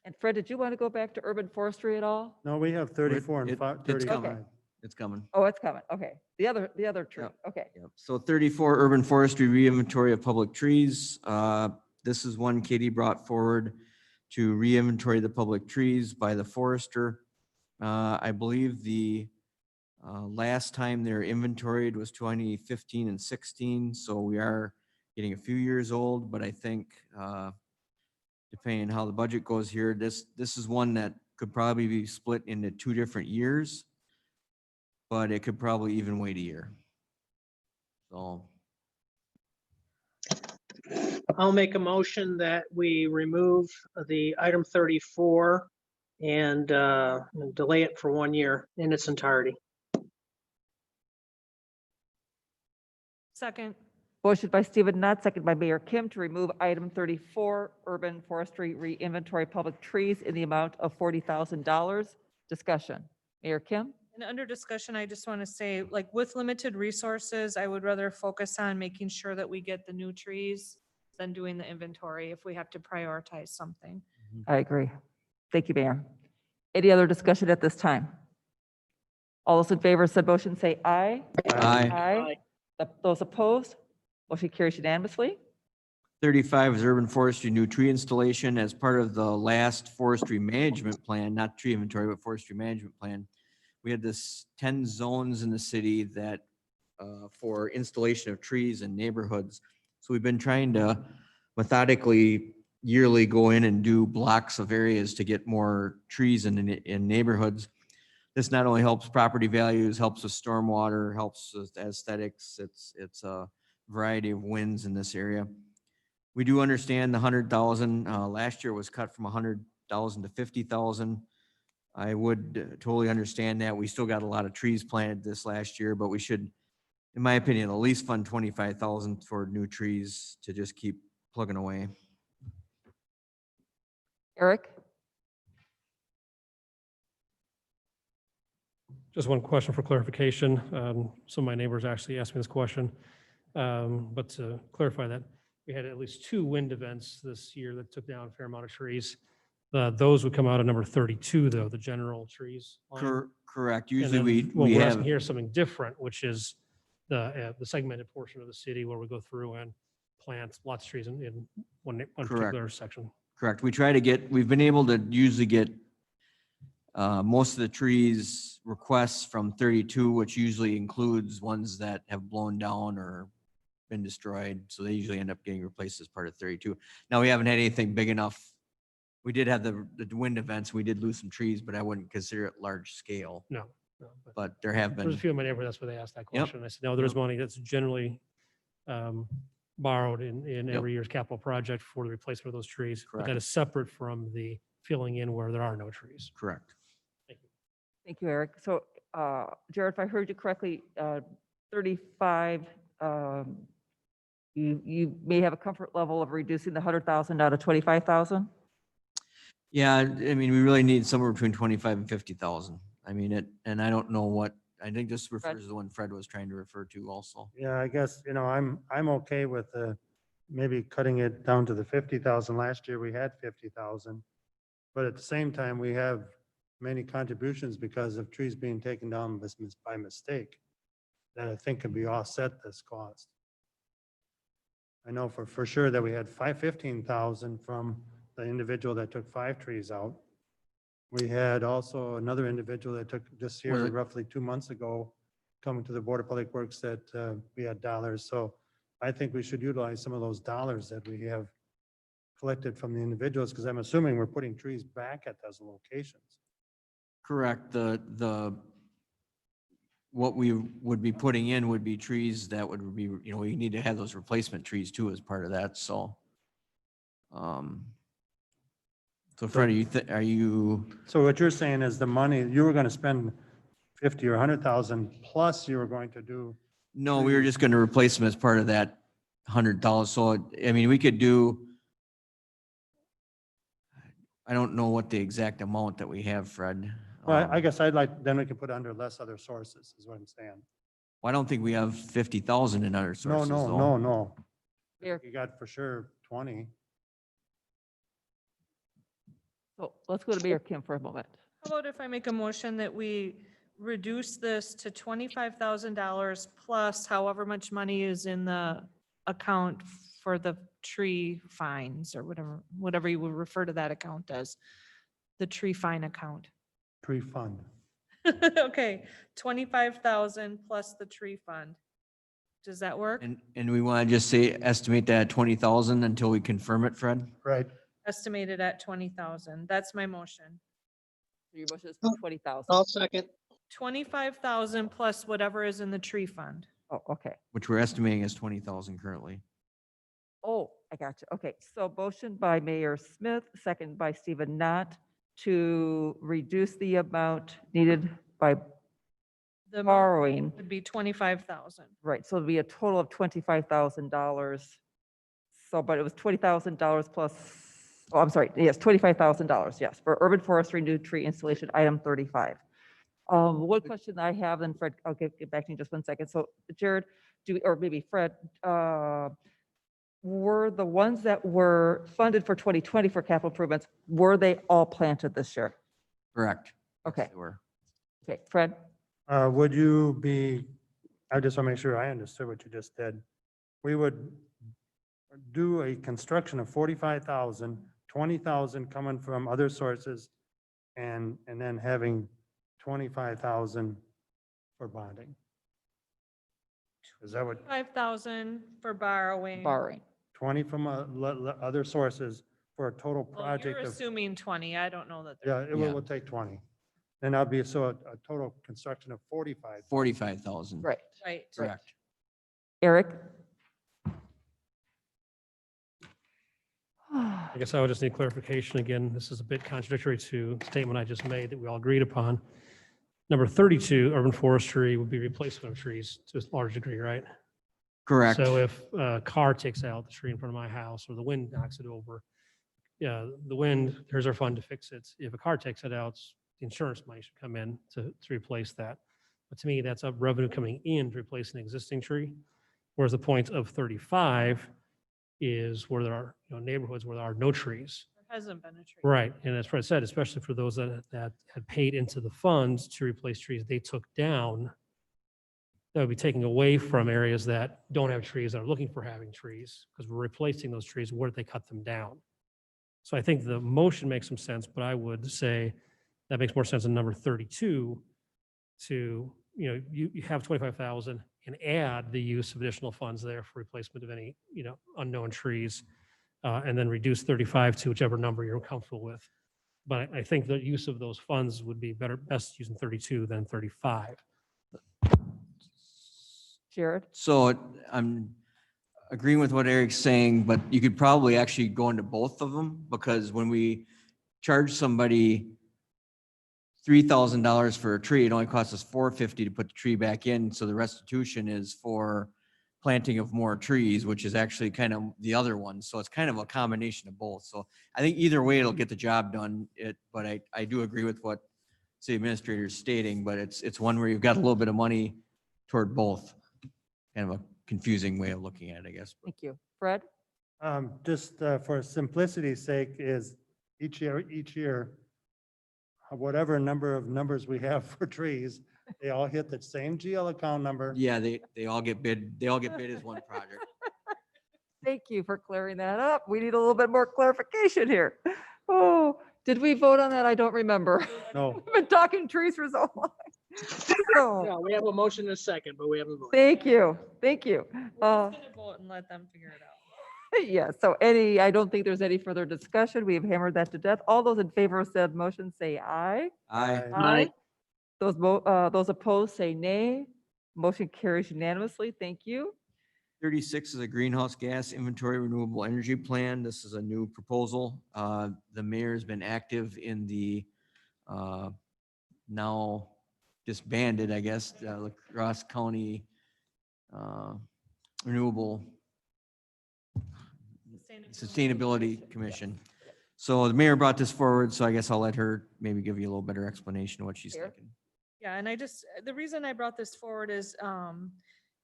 And Fred, did you want to go back to urban forestry at all? No, we have 34 and It's 35. coming. It's coming. Oh, it's coming. Okay. The other tree. Yep. Okay. Yep. So 34, urban forestry re-inventory of public trees. This is one Katie brought forward to re-inventory the public trees by the forester. I believe the last time they're inventoried was 2015 and 16, so we are getting a few years old, but I think depending on how the budget goes here, this is one that could probably be split into 2 different years, but it could probably even wait a year. So I'll make a motion that we remove the item 34 and delay it for 1 year in its entirety. Second. Motion by Stephen Knott, second by Mayor Kim, to remove item 34, urban forestry re-inventory public trees, in the amount of $40,000. Discussion. Mayor Kim? And under discussion, I just want to say, like, with limited resources, I would rather focus on making sure that we get the new trees than doing the inventory if we have to prioritize something. I agree. Thank you, Mayor. Any other discussion at this time? All those in favor of said motion say aye. Aye. Those opposed? Motion carries unanimously. 35 is urban forestry new tree installation as part of the last forestry management plan, not tree inventory, but forestry management plan. We had this 10 zones in the city that for installation of trees in neighborhoods. So we've been trying to methodically yearly go in and do blocks of areas to get more trees in neighborhoods. This not only helps property values, helps with stormwater, helps with aesthetics. It's a variety of winds in this area. We do understand the 100,000, last year was cut from 100,000 to 50,000. I would totally understand that. We still got a lot of trees planted this last year, but we should, in my opinion, at least fund 25,000 for new trees to just keep plugging away. Eric? Just one question for clarification. Some of my neighbors actually asked me this question. But to clarify that, we had at least 2 wind events this year that took down a fair amount of trees. Those would come out of number 32, though, the general trees. line. Correct. And Usually then what we we're have, asking here is something different, which is the segmented portion of the city where we go through and plant lots of trees in one particular section. correct. We try to get, we've been able to usually get most of the trees requests from 32, which usually includes ones that have blown down or been destroyed. So they usually end up getting replaced as part of 32. Now, we haven't had anything big enough. We did have the wind events. We did lose some trees, but I wouldn't consider it large scale. No. But there have There's a been, few of my neighbors, that's why they asked that Yep. question. I said, no, there's Yep. money that's generally borrowed in Yep. every year's capital project for the replacement of those trees. But that Correct. is separate from the filling in where there are no trees. correct. Thank you, Eric. So, Jared, if I heard you correctly, 35, you may have a comfort level of reducing the 100,000 down to 25,000? Yeah, I mean, we really need somewhere between 25 and 50,000. I mean, and I don't know what, I think this refers to the one Fred was trying to refer to also. Yeah, I guess, I'm okay with maybe cutting it down to the 50,000. Last year we had 50,000. But at the same time, we have many contributions because of trees being taken down by mistake that I think could be offset this cost. I know for sure that we had 15,000 from the individual that took 5 trees out. We had also another individual that took just here Was it- roughly 2 months ago, coming to the Board of Public Works that we had dollars. So I think we should utilize some of those dollars that we have collected from the individuals, because I'm assuming we're putting trees back at those locations. Correct. What we would be putting in would be trees that would be, we need to have those replacement trees too as part of that, so. So Fred, are you, So what you're saying is the money, you were going to spend 50 or 100,000 plus you were going to do, no, we were just gonna replace them as part of that $100. So, I mean, we could do, I don't know what the exact amount that we have, Fred. well, I guess then we can put under less other sources, is what I'm saying. I don't think we have 50,000 in other No, sources, no, though. no, no. Eric, You got for sure 20. so let's go to Mayor Kim for a moment. How about if I make a motion that we reduce this to $25,000 plus however much money is in the account for the tree fines or whatever you would refer to that account as, the tree fine account. Tree fund. Okay, 25,000 plus the tree fund. Does that work? And we want to just say, estimate that at 20,000 until we confirm it, Fred? Right. Estimated at 20,000. That's my motion. Your motion is for 20,000. I'll second. 25,000 plus whatever is in the tree fund. Oh, okay. Which we're estimating as 20,000 currently. Oh, I got you. Okay, so motion by Mayor Smith, second by Stephen Knott to reduce the amount needed by The amount borrowing. would be 25,000. Right, so it'd be a total of $25,000. So, but it was $20,000 plus, oh, I'm sorry, yes, $25,000, yes, for urban forestry new tree installation, item 35. One question I have, and Fred, I'll get back to you in just 1 second. So Jared, or maybe Fred, were the ones that were funded for 2020 for capital improvements, were they all planted this year? Correct. Okay, They were. okay, Fred? Would you be, I just want to make sure I understood what you just did. We would do a construction of 45,000, 20,000 coming from other sources, and then having 25,000 for bonding. Is that what, 5,000 for borrowing. Borrowing. 20 from other sources for a total Well, you're project of, assuming 20. I don't know that. yeah, it will Yeah. will take 20. Then that'll be, so a total construction of 45. 45,000. Right. Right. Correct. Eric? I guess I would just need clarification. Again, this is a bit contradictory to the statement I just made that we all agreed upon. Number 32, urban forestry would be replacement of trees to a large degree, right? Correct. So if a car takes out the tree in front of my house or the wind knocks it over, yeah, the wind, there's our fund to fix it. If a car takes it out, the insurance money should come in to replace that. But to me, that's a revenue coming in to replace an existing tree. Whereas the point of 35 is where there are, neighborhoods where there are no trees. There hasn't been a tree. Right, and as Fred said, especially for those that had paid into the funds to replace trees they took down, that would be taking away from areas that don't have trees, that are looking for having trees, because we're replacing those trees where they cut them down. So I think the motion makes some sense, but I would say that makes more sense in number 32 to, you have 25,000 and add the use of additional funds there for replacement of any, unknown trees, and then reduce 35 to whichever number you're comfortable with. But I think the use of those funds would be best using 32 than 35. Jared? So I'm agreeing with what Eric's saying, but you could probably actually go into both of them, because when we charge somebody $3,000 for a tree, it only costs us $450 to put the tree back in. So the restitution is for planting of more trees, which is actually kind of the other one. So it's kind of a combination of both. So I think either way, it'll get the job done. But I do agree with what city administrator is stating, but it's one where you've got a little bit of money toward both. Kind of a confusing way of looking at it, I guess. Thank you. Fred? Just for simplicity's sake, is each year, whatever numbers we have for trees, they all hit the same GL account number. Yeah, they all get bid. They all get bid as one project. Thank you for clearing that up. We need a little bit more clarification here. Oh, did we vote on that? I don't remember. No, We've been talking trees for so long. So, No, we have a motion in a second, but we haven't voted. thank you. Thank you. We're just gonna vote and let them figure it out. Yeah, so I don't think there's any further discussion. We have hammered that to death. All those in favor of said motion say aye. Aye. Those opposed say nay. Motion carries unanimously. Thank you. 36 is a greenhouse gas inventory renewable energy plan. This is a new proposal. The mayor has been active in the now disbanded, I guess, La Crosse County Renewable Sustainability Commission. So the mayor brought this forward, so I guess I'll let her maybe give you a little better explanation of what she's Here. thinking. Yeah, and the reason I brought this forward is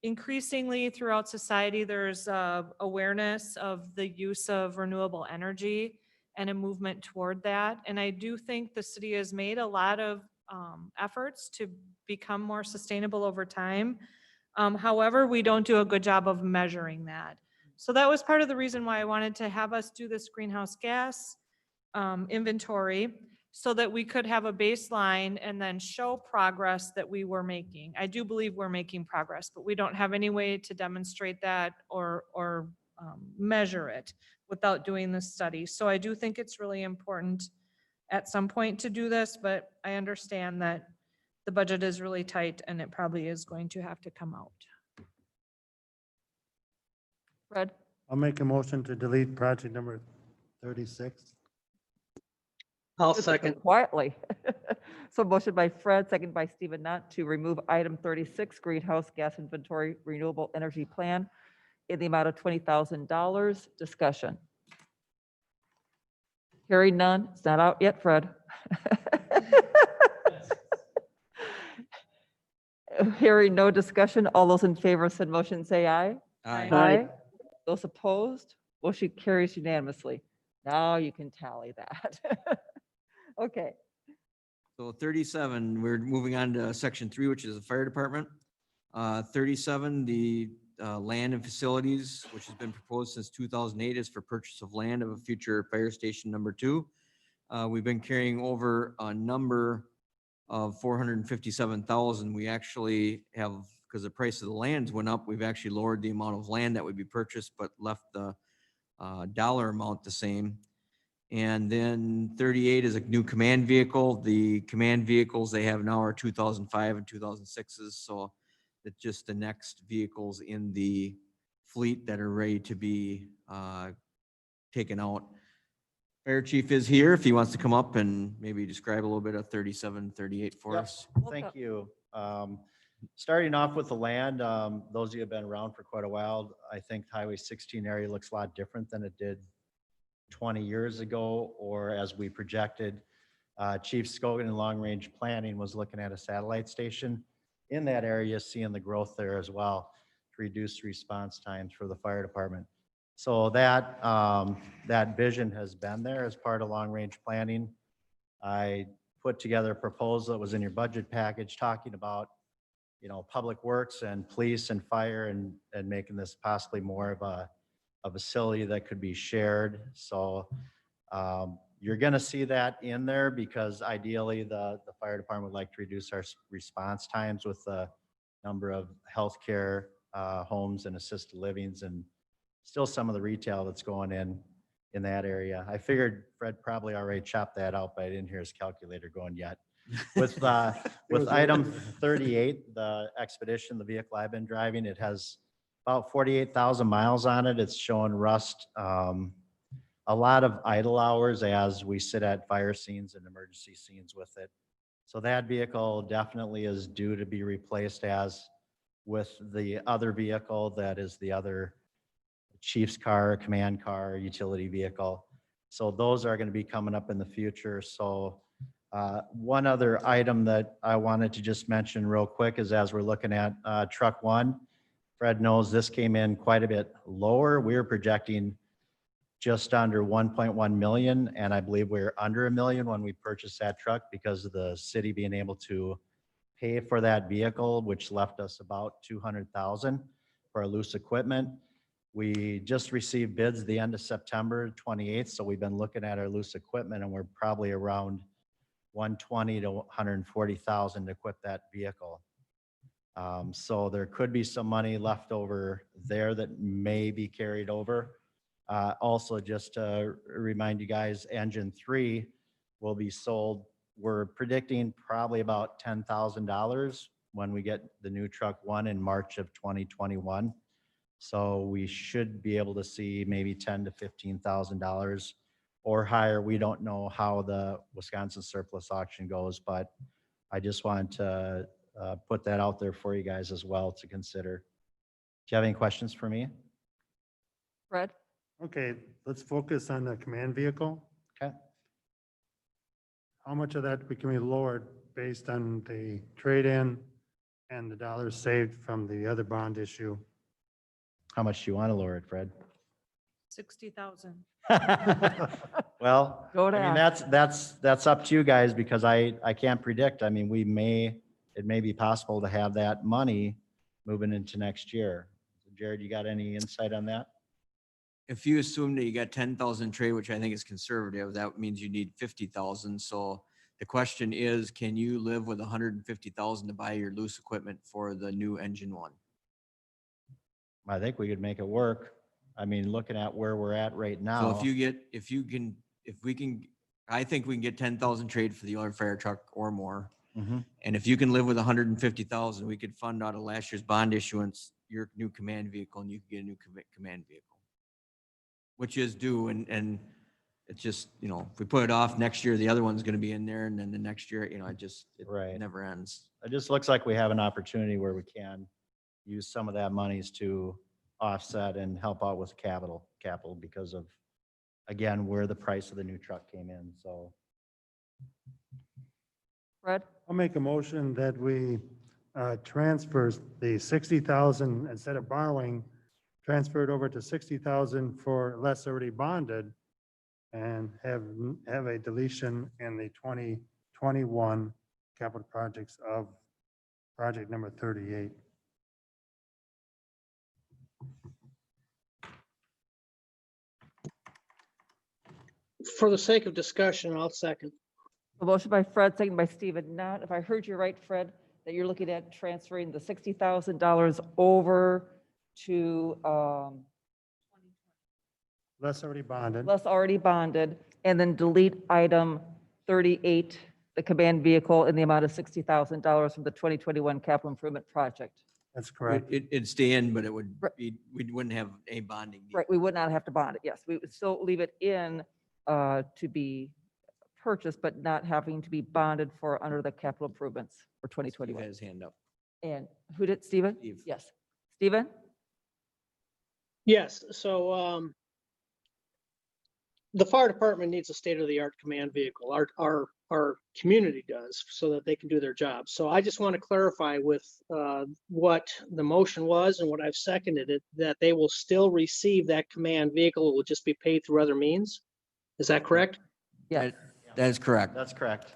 increasingly throughout society, there's awareness of the use of renewable energy and a movement toward that. And I do think the city has made a lot of efforts to become more sustainable over time. However, we don't do a good job of measuring that. So that was part of the reason why I wanted to have us do this greenhouse gas inventory, so that we could have a baseline and then show progress that we were making. I do believe we're making progress, but we don't have any way to demonstrate that or measure it without doing this study. So I do think it's really important at some point to do this, but I understand that the budget is really tight and it probably is going to have to come out. Fred? I'll make a motion to delete project number 36. I'll Just second. Quietly. So motion by Fred, second by Stephen Knott to remove item 36, greenhouse gas inventory renewable energy plan in the amount of $20,000. Discussion. Hearing none. It's not out yet, Fred. Hearing no discussion. All those in favor of said motion say aye. Aye. Those opposed, motion carries unanimously. Now you can tally that. Okay. So 37, we're moving on to section 3, which is the fire department. 37, the land and facilities, which has been proposed since 2008, is for purchase of land of a future fire station number 2. We've been carrying over a number of 457,000. We actually have, because the price of the lands went up, we've actually lowered the amount of land that would be purchased, but left the dollar amount the same. And then 38 is a new command vehicle. The command vehicles they have now are 2005 and 2006s. So it's just the next vehicles in the fleet that are ready to be taken out. Fire chief is here if he wants to come up and maybe describe a little bit of 3738 for Yep. us. Thank you. Starting off with the land, those of you who have been around for quite a while, I think Highway 16 area looks a lot different than it did 20 years ago, or as we projected. Chief Scogan in long range planning was looking at a satellite station in that area, seeing the growth there as well to reduce response times for the fire department. So that vision has been there as part of long range planning. I put together a proposal that was in your budget package talking about, public works and police and fire and making this possibly more of a facility that could be shared. So you're going to see that in there because ideally the fire department would like to reduce our response times with the number of healthcare homes and assisted livings and still some of the retail that's going in that area. I figured Fred probably already chopped that out, but I didn't hear his calculator going yet. With item 38, the Expedition, the vehicle I've been driving, it has about 48,000 miles on it. It's showing rust, a lot of idle hours as we sit at fire scenes and emergency scenes with it. So that vehicle definitely is due to be replaced as with the other vehicle that is the other chief's car, command car, utility vehicle. So those are going to be coming up in the future. So one other item that I wanted to just mention real quick is as we're looking at truck one, Fred knows this came in quite a bit lower. We were projecting just under 1.1 million, and I believe we're under $1 million when we purchased that truck because of the city being able to pay for that vehicle, which left us about 200,000 for our loose equipment. We just received bids the end of September 28th, so we've been looking at our loose equipment, and we're probably around 120 to 140,000 to equip that vehicle. So there could be some money left over there that may be carried over. Also, just to remind you guys, engine 3 will be sold. We're predicting probably about $10,000 when we get the new truck one in March of 2021. So we should be able to see maybe $10,000 to $15,000 or higher. We don't know how the Wisconsin surplus auction goes, but I just wanted to put that out there for you guys as well to consider. Do you have any questions for me? Fred? Okay, let's focus on the command vehicle. Okay. How much of that can be lowered based on the trade-in and the dollars saved from the other bond issue? How much do you want to lower it, Fred? 60,000. Go Well, to I mean, that's up to you guys because I can't predict. I mean, it may be possible to have that money moving into next year. Jared, you got any insight on that? If you assume that you got 10,000 trade, which I think is conservative, that means you need 50,000. So the question is, can you live with 150,000 to buy your loose equipment for the new engine one? I think we could make it work. I mean, looking at where we're at right now. So I think we can get 10,000 trade for the other fire truck or more. Mhm. And if you can live with 150,000, we could fund out of last year's bond issuance, your new command vehicle, and you can get a new command vehicle, which is due. And it's just, if we put it off next year, the other one's going to be in there. And then the next year, it Right. never ends. It just looks like we have an opportunity where we can use some of that monies to offset and help out with capital because of, again, where the price of the new truck came in. So Fred? I'll make a motion that we transfer the 60,000 instead of borrowing, transfer it over to 60,000 for less already bonded and have a deletion in the 2021 capital projects of project number 38. For the sake of discussion, I'll second. A motion by Fred, second by Stephen Knott. If I heard you right, Fred, that you're looking at transferring the $60,000 over to Less already bonded. less already bonded, and then delete item 38, the command vehicle, in the amount of $60,000 from the 2021 capital improvement project. That's correct. It'd stay in, but it would Right. be, we wouldn't have a bonding. Right, we would not have to bond it, yes. We would still leave it in to be purchased, but not having to be bonded for under the capital improvements for Steve had 2021. his hand up. And who did, Stephen? Steve. Yes. Stephen? Yes, so the fire department needs a state-of-the-art command vehicle. Our community does, so that they can do their job. So I just want to clarify with what the motion was and what I've seconded it, that they will still receive that command vehicle. It will just be paid through other means. Is that correct? Yes. That is correct. That's correct.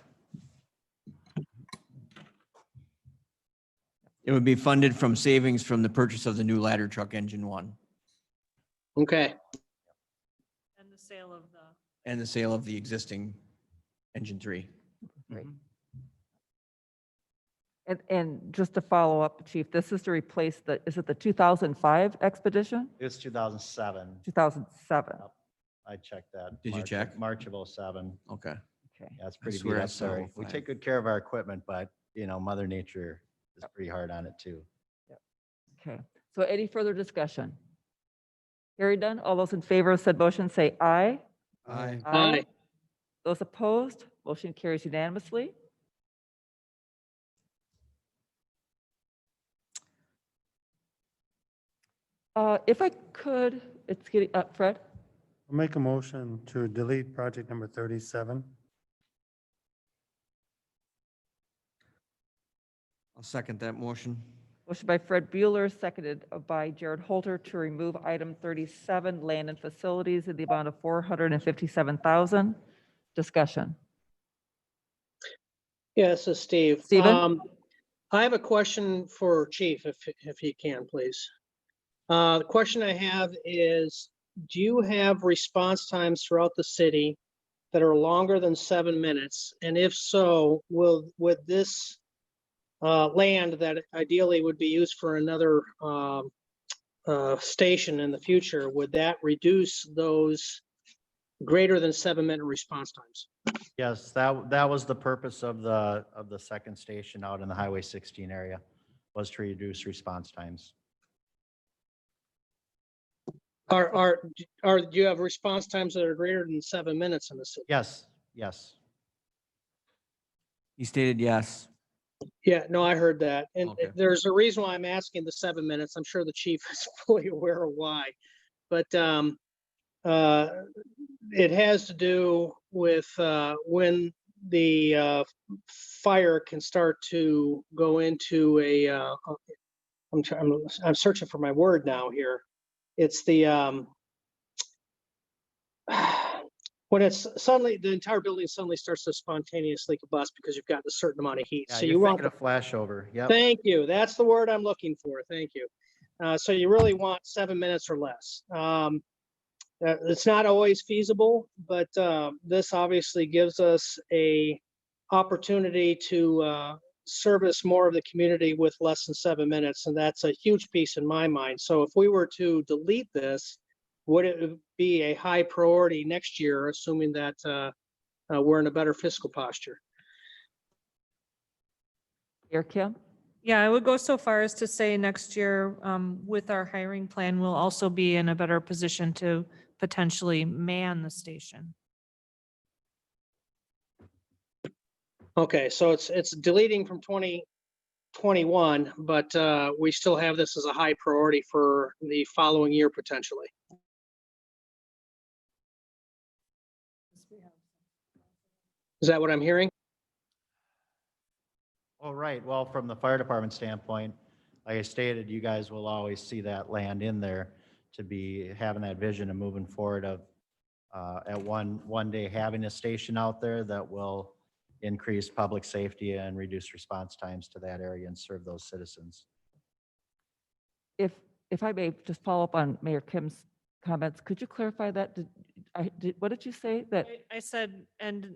It would be funded from savings from the purchase of the new ladder truck engine 1 Okay, And the sale of the. and the sale of the existing engine 3. Great. And just to follow up, Chief, this is to replace is it the 2005 Expedition? It was 2007. 2007. I checked that. Did you March- check? March of '07. Okay. Okay. Yeah, it's pretty swear beat I up. saw Sorry. We 05. take good care of our equipment, but Mother Nature is pretty hard on it too. Okay. So any further discussion? Hearing none, all those in favor of said motion say aye. Aye. Aye. Those opposed, motion carries unanimously. If I could, it's getting up, Fred. I'll make a motion to delete project number 37. I'll second that motion. Motion by Fred Bueller, seconded by Jared Holter to remove item 37, land and facilities, in the amount of 457,000. Discussion. yeah, this is Steve. Steven? I have a question for Chief, if he can, please. The question I have is, do you have response times throughout the city that are longer than 7 minutes? And if so, would this land that ideally would be used for another station in the future, would that reduce those greater than 7-minute response times? Yes, that was the purpose of the second station out in the Highway 16 area, was to reduce response times. Do you have response times that are greater than 7 minutes in the city? Yes, yes. He stated yes. Yeah, no, I heard that. And Okay. there's a reason why I'm asking the 7 minutes. I'm sure the chief is fully aware of why. But it has to do with when the fire can start to go into I'm searching for my word now here. It's the when it's suddenly the entire building suddenly starts to spontaneously combust because you've got a certain amount of heat. Yeah, So you're you want thinking of flashover. Yep. Thank you. That's the word I'm looking for. Thank you. So you really want 7 minutes or less. It's not always feasible, but this obviously gives us a opportunity to service more of the community with less than 7 minutes, and that's a huge piece in my mind. So if we were to delete this, would it be a high priority next year, assuming that we're in a better fiscal posture? Mayor Kim? Yeah, I would go so far as to say next year, with our hiring plan, we'll also be in a better position to potentially man the station. Okay, so it's deleting from 2021, but we still have this as a high priority for the following year potentially. Is that what I'm hearing? Oh, right. Well, from the fire department standpoint, like I stated, you guys will always see that land in there to be having that vision and moving forward of at one day having a station out there that will increase public safety and reduce response times to that area and serve those citizens. If I may just follow up on Mayor Kim's comments, could you clarify that? What did you say? That, I said, and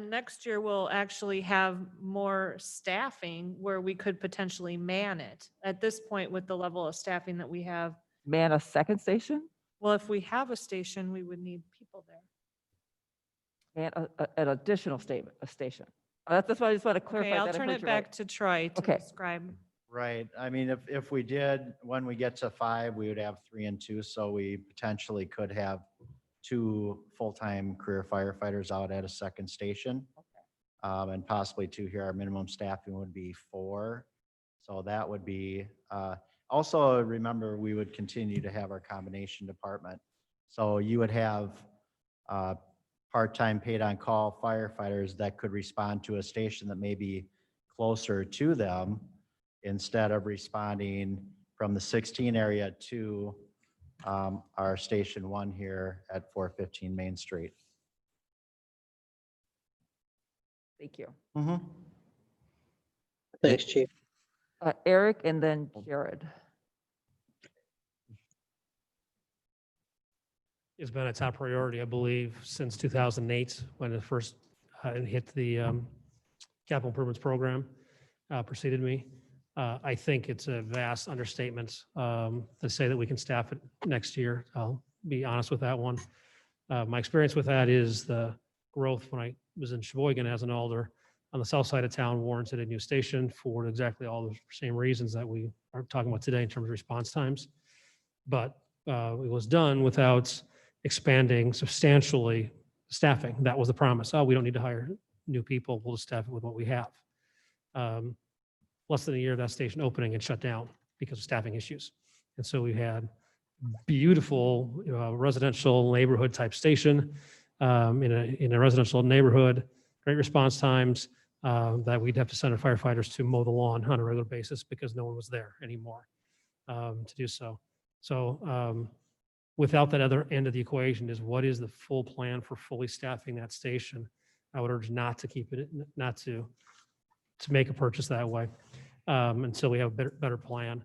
next year we'll actually have more staffing where we could potentially man it. At this point, with the level of staffing that we have, man, a second station? well, if we have a station, we would need people there. Man, an additional statement, a station. That's why I just want to clarify Okay, that. I'll I turn heard it you right. back to Troy to Okay. describe. Right. I mean, if we did, when we get to 5, we would have 3 and 2. So we potentially could have 2 full-time career firefighters out at a second station. And possibly 2 here. Our minimum staffing would be 4. So that would be, also remember, we would continue to have our combination department. So you would have part-time paid on call firefighters that could respond to a station that may be closer to them instead of responding from the 16 area to our station 1 here at 415 Main Street. Thank you. Thanks, Chief. Eric and then Jared. It's been a top priority, I believe, since 2008, when it first hit the capital improvements program, preceded me. I think it's a vast understatement to say that we can staff it next year. I'll be honest with that one. My experience with that is the growth when I was in Sheboygan as an alder on the south side of town warranted a new station for exactly all the same reasons that we are talking about today in terms of response times. But it was done without expanding substantially staffing. That was the promise. Oh, we don't need to hire new people. We'll just staff it with what we have. Less than a year of that station opening and shut down because of staffing issues. And so we had beautiful residential neighborhood type station in a residential neighborhood, great response times that we'd have to send our firefighters to mow the lawn on a regular basis because no one was there anymore to do so. So without that other end of the equation is what is the full plan for fully staffing that station? I would urge not to keep it, not to make a purchase that way until we have a better plan.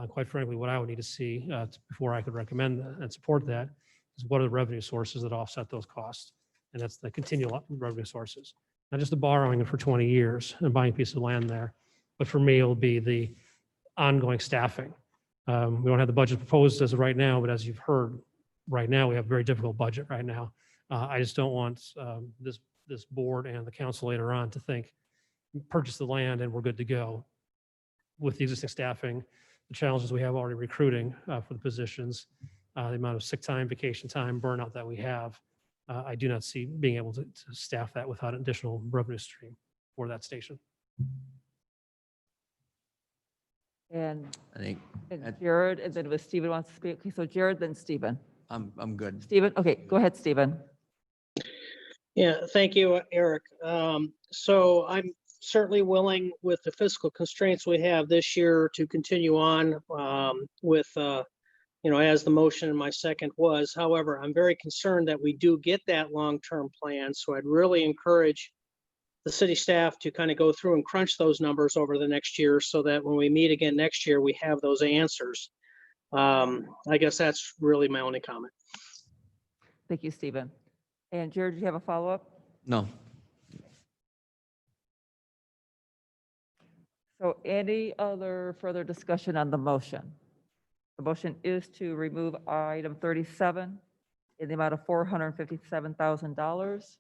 Quite frankly, what I would need to see before I could recommend and support that is what are the revenue sources that offset those costs? And that's the continual revenue sources, not just the borrowing for 20 years and buying a piece of land there, but for me, it'll be the ongoing staffing. We don't have the budget proposed as of right now, but as you've heard, right now, we have a very difficult budget right now. I just don't want this board and the council later on to think, purchase the land and we're good to go. With the existing staffing, the challenges we have already recruiting for the positions, the amount of sick time, vacation time, burnout that we have, I do not see being able to staff that without an additional revenue stream for that station. And I think Jared, and then if Stephen wants to speak. Okay, so Jared, then Stephen. I'm good. Stephen, okay, go ahead, Stephen. Yeah, thank you, Eric. So I'm certainly willing with the fiscal constraints we have this year to continue on with, as the motion in my second was. However, I'm very concerned that we do get that long-term plan. So I'd really encourage the city staff to kind of go through and crunch those numbers over the next year so that when we meet again next year, we have those answers. I guess that's really my only comment. Thank you, Stephen. And Jared, do you have a follow-up? No. So any other further discussion on the motion? The motion is to remove item 37 in the amount of $457,000.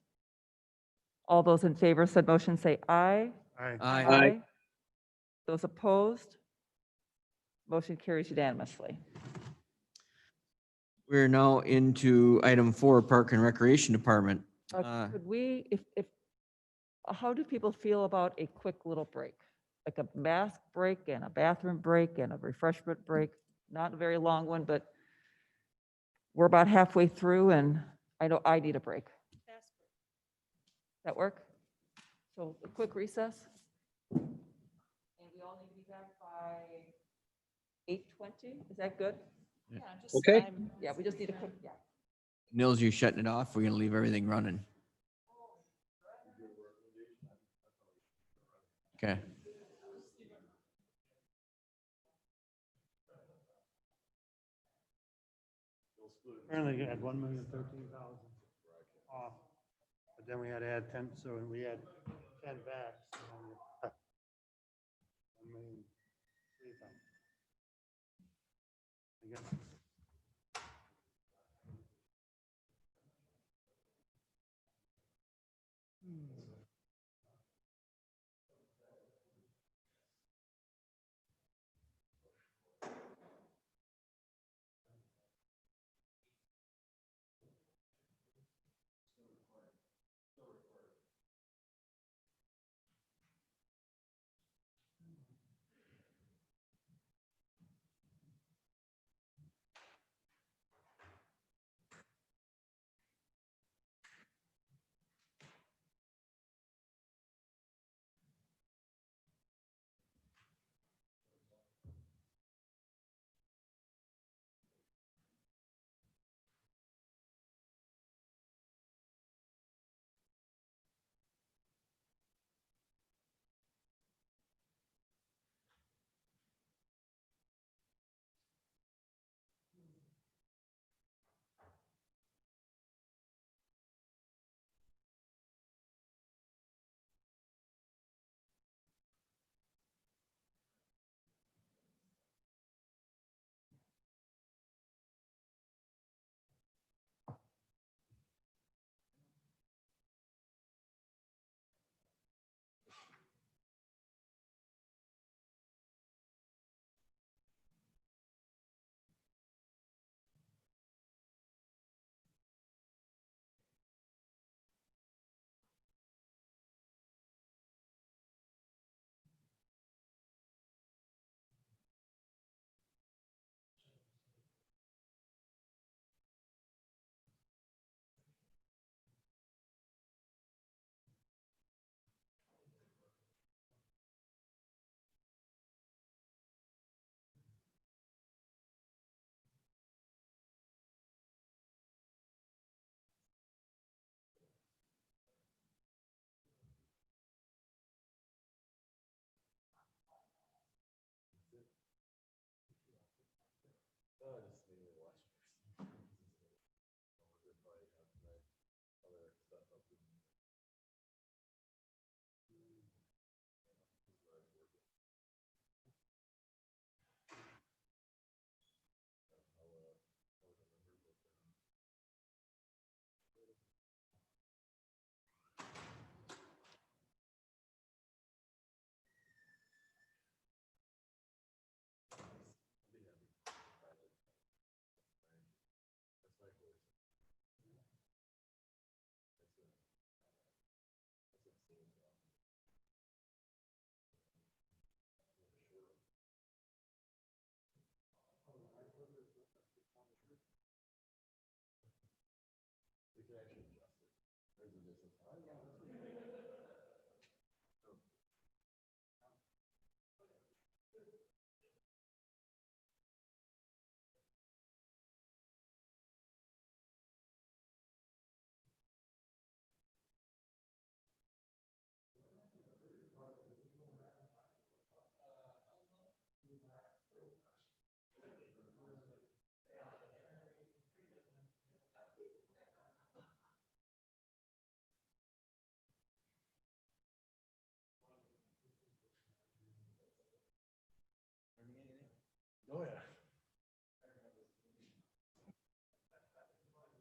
All those in favor of said motion say aye. Aye. Aye. Those opposed? Motion carries unanimously. We're now into item 4, Park and Recreation Department. Could we, how do people feel about a quick little break? Like a mask break and a bathroom break and a refreshment break? Not a very long one, but we're about halfway through and I know I need a break. That work? So a quick recess? And we all need to be back by 8:20? Is that good? Okay. Yeah, we just need a quick, yeah. Nils, you shutting it off? We're gonna leave everything running. Okay. Apparently you had 1,013,000 off, but then we had to add 10, so we had 10 back. So 1,003,000. Again.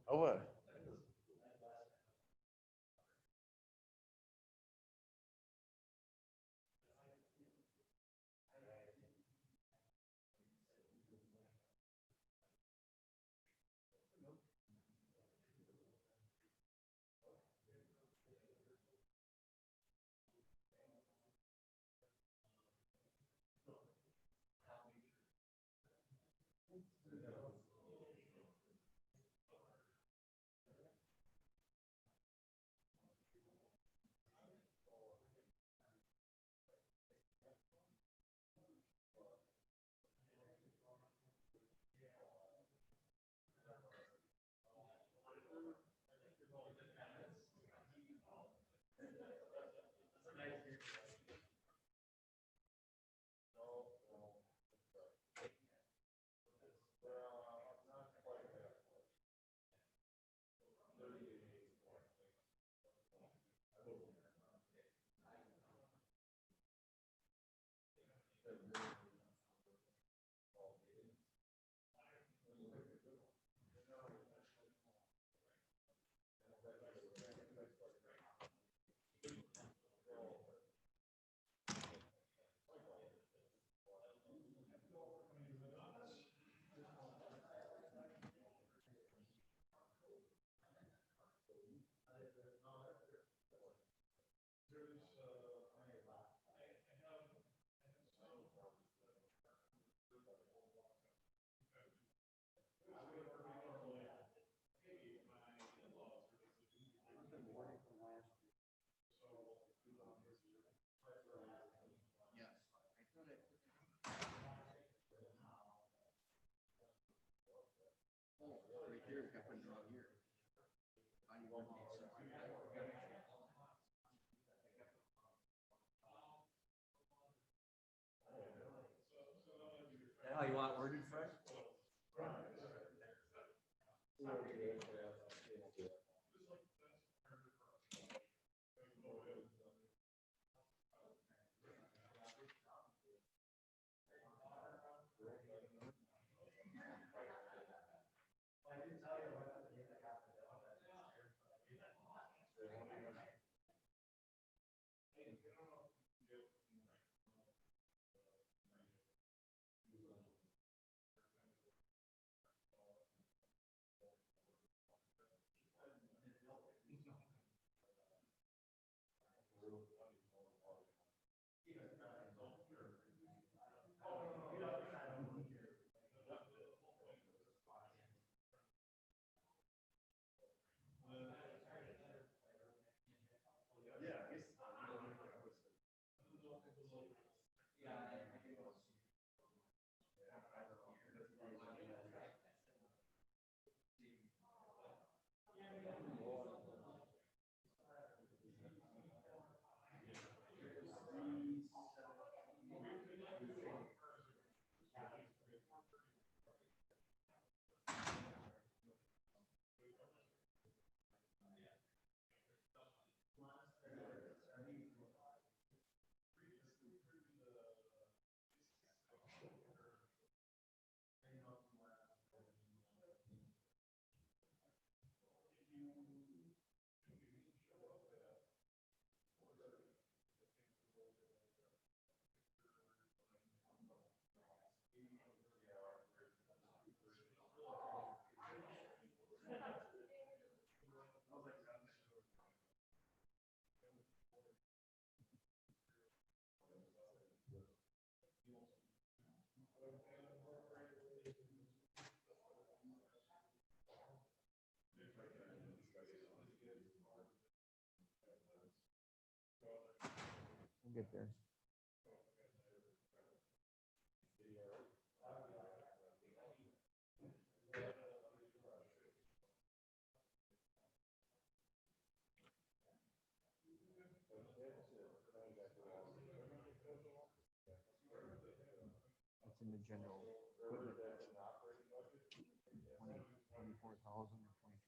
Over. How you want it worded, Fred? We'll get there. It's in the general equipment. 24,000 or 22.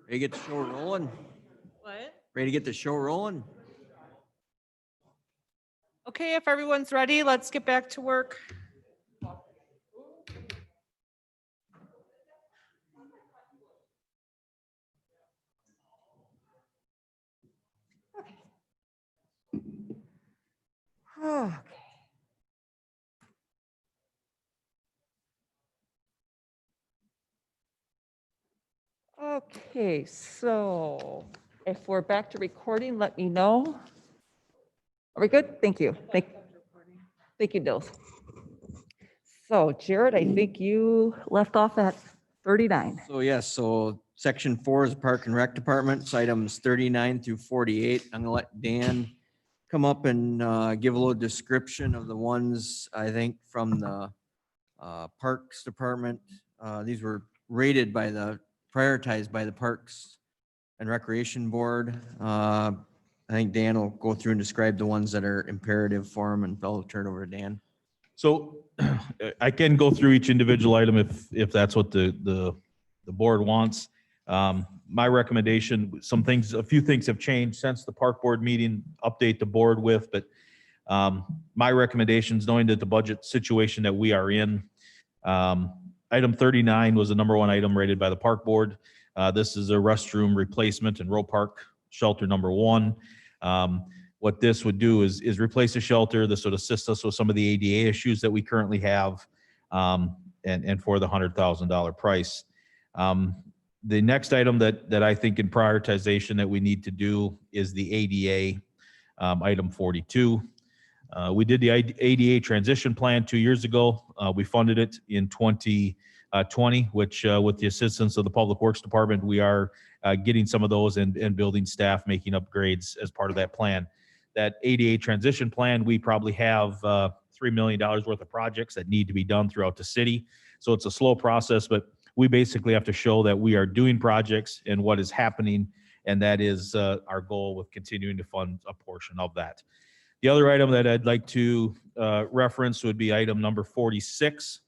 Ready to get the show rolling? What? Ready to get the show rolling? Okay, if everyone's ready, let's get back to work. Okay. Okay, so if we're back to recording, let me know. Are we good? Thank you. Thank you, Nils. So Jared, I think you left off at 39. So yes, so section 4 is Park and Rec Department, it's items 39 through 48. I'm gonna let Dan come up and give a little description of the ones, I think, from the Parks Department. These were prioritized by the Parks and Recreation Board. I think Dan will go through and describe the ones that are imperative for him, and I'll turn it over to Dan. So I can go through each individual item if that's what the board wants. My recommendation, a few things have changed since the park board meeting, update the board with, but my recommendations, knowing that the budget situation that we are in, item 39 was the #1 item rated by the park board. This is a restroom replacement in Roe Park Shelter #1. What this would do is replace a shelter. This would assist us with some of the ADA issues that we currently have, and for the $100,000 price. The next item that I think in prioritization that we need to do is the ADA, item 42. We did the ADA transition plan 2 years ago. We funded it in 2020, which with the assistance of the Public Works Department, we are getting some of those and building staff, making upgrades as part of that plan. That ADA transition plan, we probably have $3 million worth of projects that need to be done throughout the city. So it's a slow process, but we basically have to show that we are doing projects and what is happening, and that is our goal with continuing to fund a portion of that. The other item that I'd like to reference would be item number 46.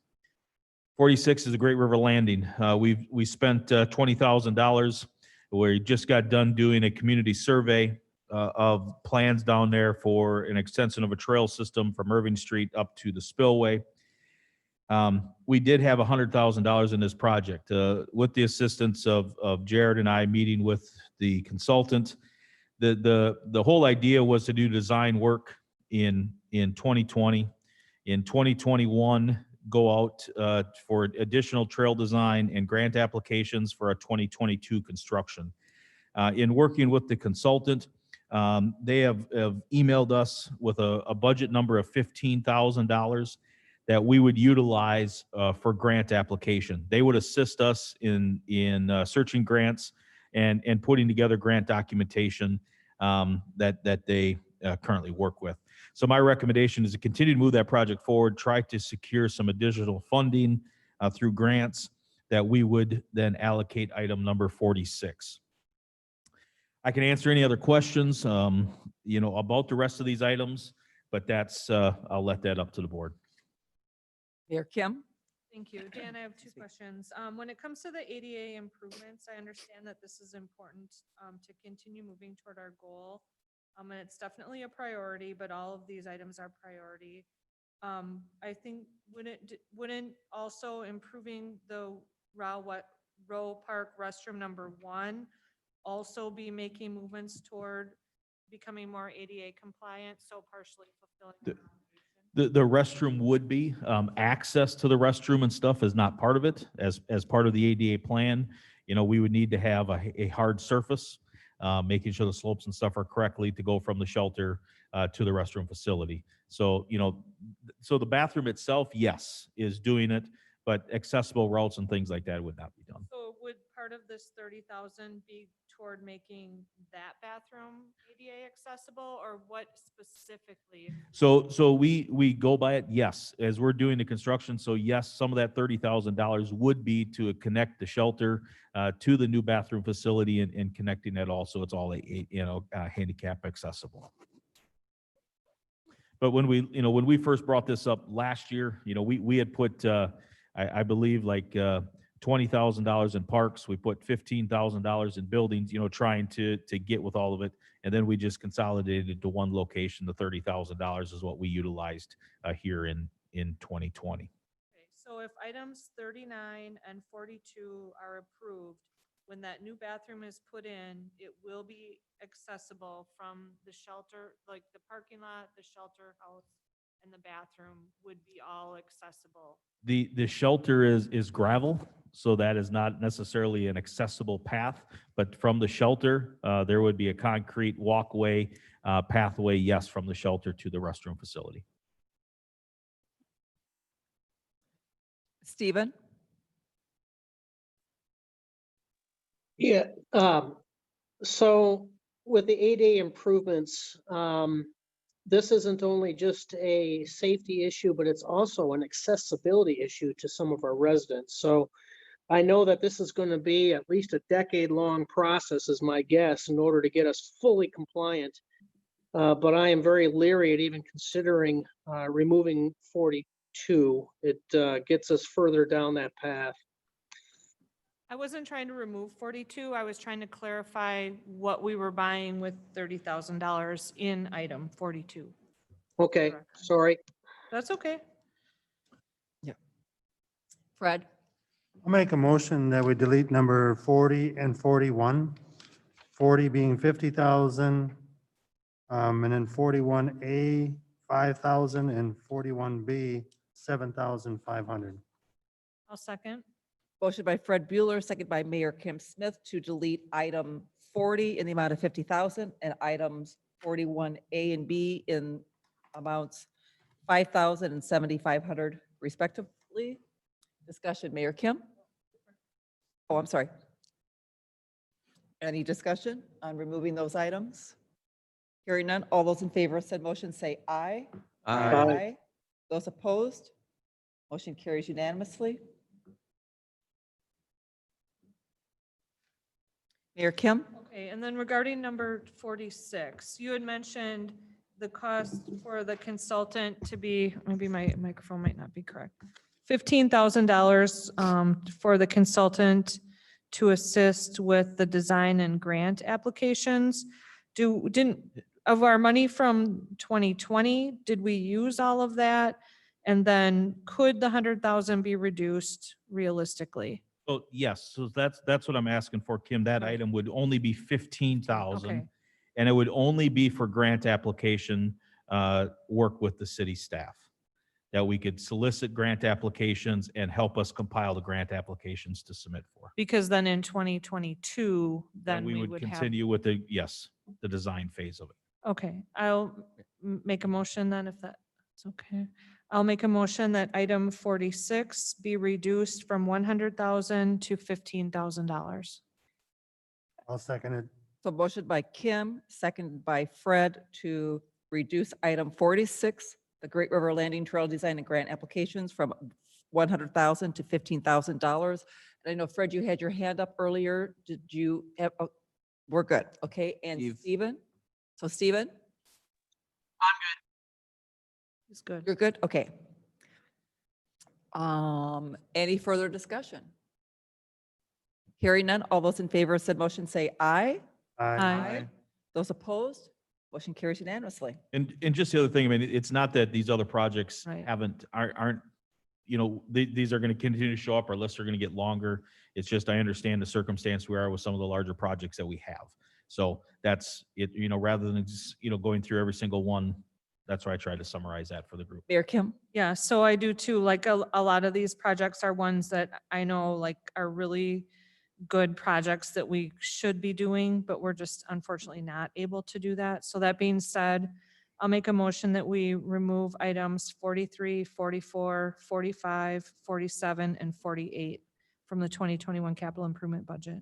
46 is a Great River Landing. We spent $20,000. We just got done doing a community survey of plans down there for an extension of a trail system from Irving Street up to the spillway. We did have $100,000 in this project. With the assistance of Jared and I meeting with the consultant, the whole idea was to do design work in 2020. In 2021, go out for additional trail design and grant applications for a 2022 construction. In working with the consultant, they have emailed us with a budget number of $15,000 that we would utilize for grant application. They would assist us in searching grants and putting together grant documentation that they currently work with. So my recommendation is to continue to move that project forward, try to secure some additional funding through grants that we would then allocate item number 46. I can answer any other questions, about the rest of these items, but that's, I'll let that up to the board. Mayor Kim? Thank you. Dan, I have two questions. When it comes to the ADA improvements, I understand that this is important to continue moving toward our goal. And it's definitely a priority, but all of these items are priority. I think wouldn't also improving the Roe Park restroom #1 also be making movements toward becoming more ADA compliant, so partially fulfilling the obligation? The restroom would be, access to the restroom and stuff is not part of it. As part of the ADA plan, we would need to have a hard surface, making sure the slopes and stuff are correctly to go from the shelter to the restroom facility. So, so the bathroom itself, yes, is doing it, but accessible routes and things like that would not be done. So would part of this 30,000 be toward making that bathroom ADA accessible, or what specifically? So we go by it, yes, as we're doing the construction. So yes, some of that $30,000 would be to connect the shelter to the new bathroom facility and connecting that also. It's all handicap accessible. But when we first brought this up last year, we had put, I believe like $20,000 in parks. We put $15,000 in buildings, trying to get with all of it. And then we just consolidated to one location. The $30,000 is what we utilized here in 2020. Okay, so if items 39 and 42 are approved, when that new bathroom is put in, it will be accessible from the shelter, like the parking lot, the shelter house, and the bathroom would be all accessible. The shelter is gravel, so that is not necessarily an accessible path, but from the shelter, there would be a concrete walkway, pathway, yes, from the shelter to the restroom facility. Stephen? Yeah, so with the 8A improvements, this isn't only just a safety issue, but it's also an accessibility issue to some of our residents. So I know that this is going to be at least a decade-long process, is my guess, in order to get us fully compliant. But I am very leery at even considering removing 42. It gets us further down that path. I wasn't trying to remove 42. I was trying to clarify what we were buying with $30,000 in item 42. Okay, sorry. That's okay. Fred? I'll make a motion that we delete number 40 and 41. 40 being 50,000, and then 41A, 5,000, and 41B, 7,500. I'll second. Motion by Fred Bueller, second by Mayor Kim Smith to delete item 40 in the amount of 50,000 and items 41A and B in amounts 5,000 and 7,500 respectively. Discussion, Mayor Kim? Oh, I'm sorry. Any discussion on removing those items? Hearing none, all those in favor of said motion say aye. Aye. Those opposed? Motion carries unanimously. Mayor Kim? Okay, and then regarding number 46, you had mentioned the cost for the consultant to be, maybe my microphone might not be correct. $15,000 for the consultant to assist with the design and grant applications. Of our money from 2020, did we use all of that? And then could the 100,000 be reduced realistically? So yes, so that's what I'm asking for, Kim. That Okay. item would only be 15,000. Okay. And it would only be for grant application, work with the city staff. That we could solicit grant applications and help us compile the grant applications to submit for. Because then in 2022, And then we we would would have. continue with the design phase of it. Okay, I'll make a motion then if that's okay. I'll make a motion that item 46 be reduced from 100,000 to $15,000. I'll second it. So motion by Kim, second by Fred to reduce item 46, the Great River Landing Trail Design and Grant Applications from 100,000 to $15,000. And I know, Fred, you had your hand up earlier. Did you have, oh, we're good. Okay, and Steve. Stephen? So Stephen, It's good. you're good? Okay. Any further discussion? Hearing none, all those in favor of said motion say aye. Aye. Those opposed? Motion carries unanimously. And just the other thing, I mean, it's not that these other projects Right. aren't, these are going to continue to show up. Our lists are going to get longer. It's just, I understand the circumstance we are with some of the larger projects that we have. So that's it, rather than just, going through every single one, that's why I tried to summarize that for the group. Mayor Kim? Yeah, so I do too. Like a lot of these projects are ones that I know like are really good projects that we should be doing, but we're just unfortunately not able to do that. So that being said, I'll make a motion that we remove items 43, 44, 45, 47, and 48 from the 2021 capital improvement budget.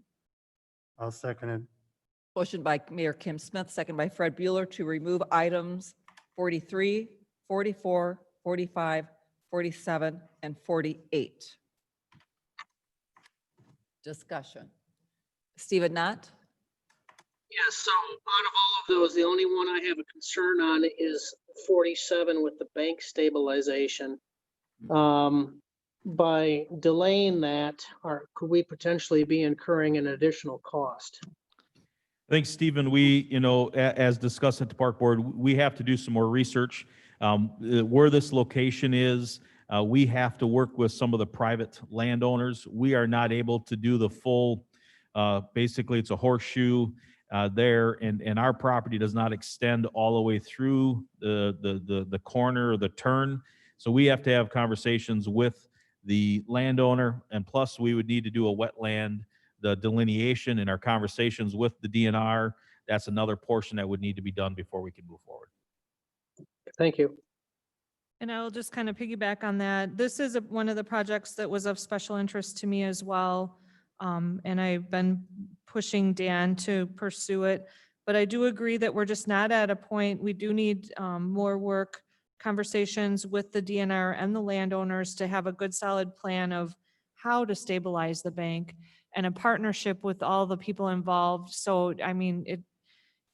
I'll second it. Motion by Mayor Kim Smith, second by Fred Bueller to remove items 43, 44, 45, 47, and 48. Discussion. Stephen Knott? Yeah, so out of all of those, the only one I have a concern on is 47 with the bank stabilization. by delaying that, or could we potentially be incurring an additional cost? I think, Stephen, as discussed at the park board, we have to do some more research. Where this location is, we have to work with some of the private landowners. We are not able to do the full, basically it's a horseshoe there, and our property does not extend all the way through the corner or the turn. So we have to have conversations with the landowner, and plus we would need to do a wetland, the delineation in our conversations with the DNR. That's another portion that would need to be done before we can move forward. Thank you. And I'll just kind of piggyback on that. This is one of the projects that was of special interest to me as well. And I've been pushing Dan to pursue it. But I do agree that we're just not at a point, we do need more work, conversations with the DNR and the landowners to have a good solid plan of how to stabilize the bank and a partnership with all the people involved. So, I mean,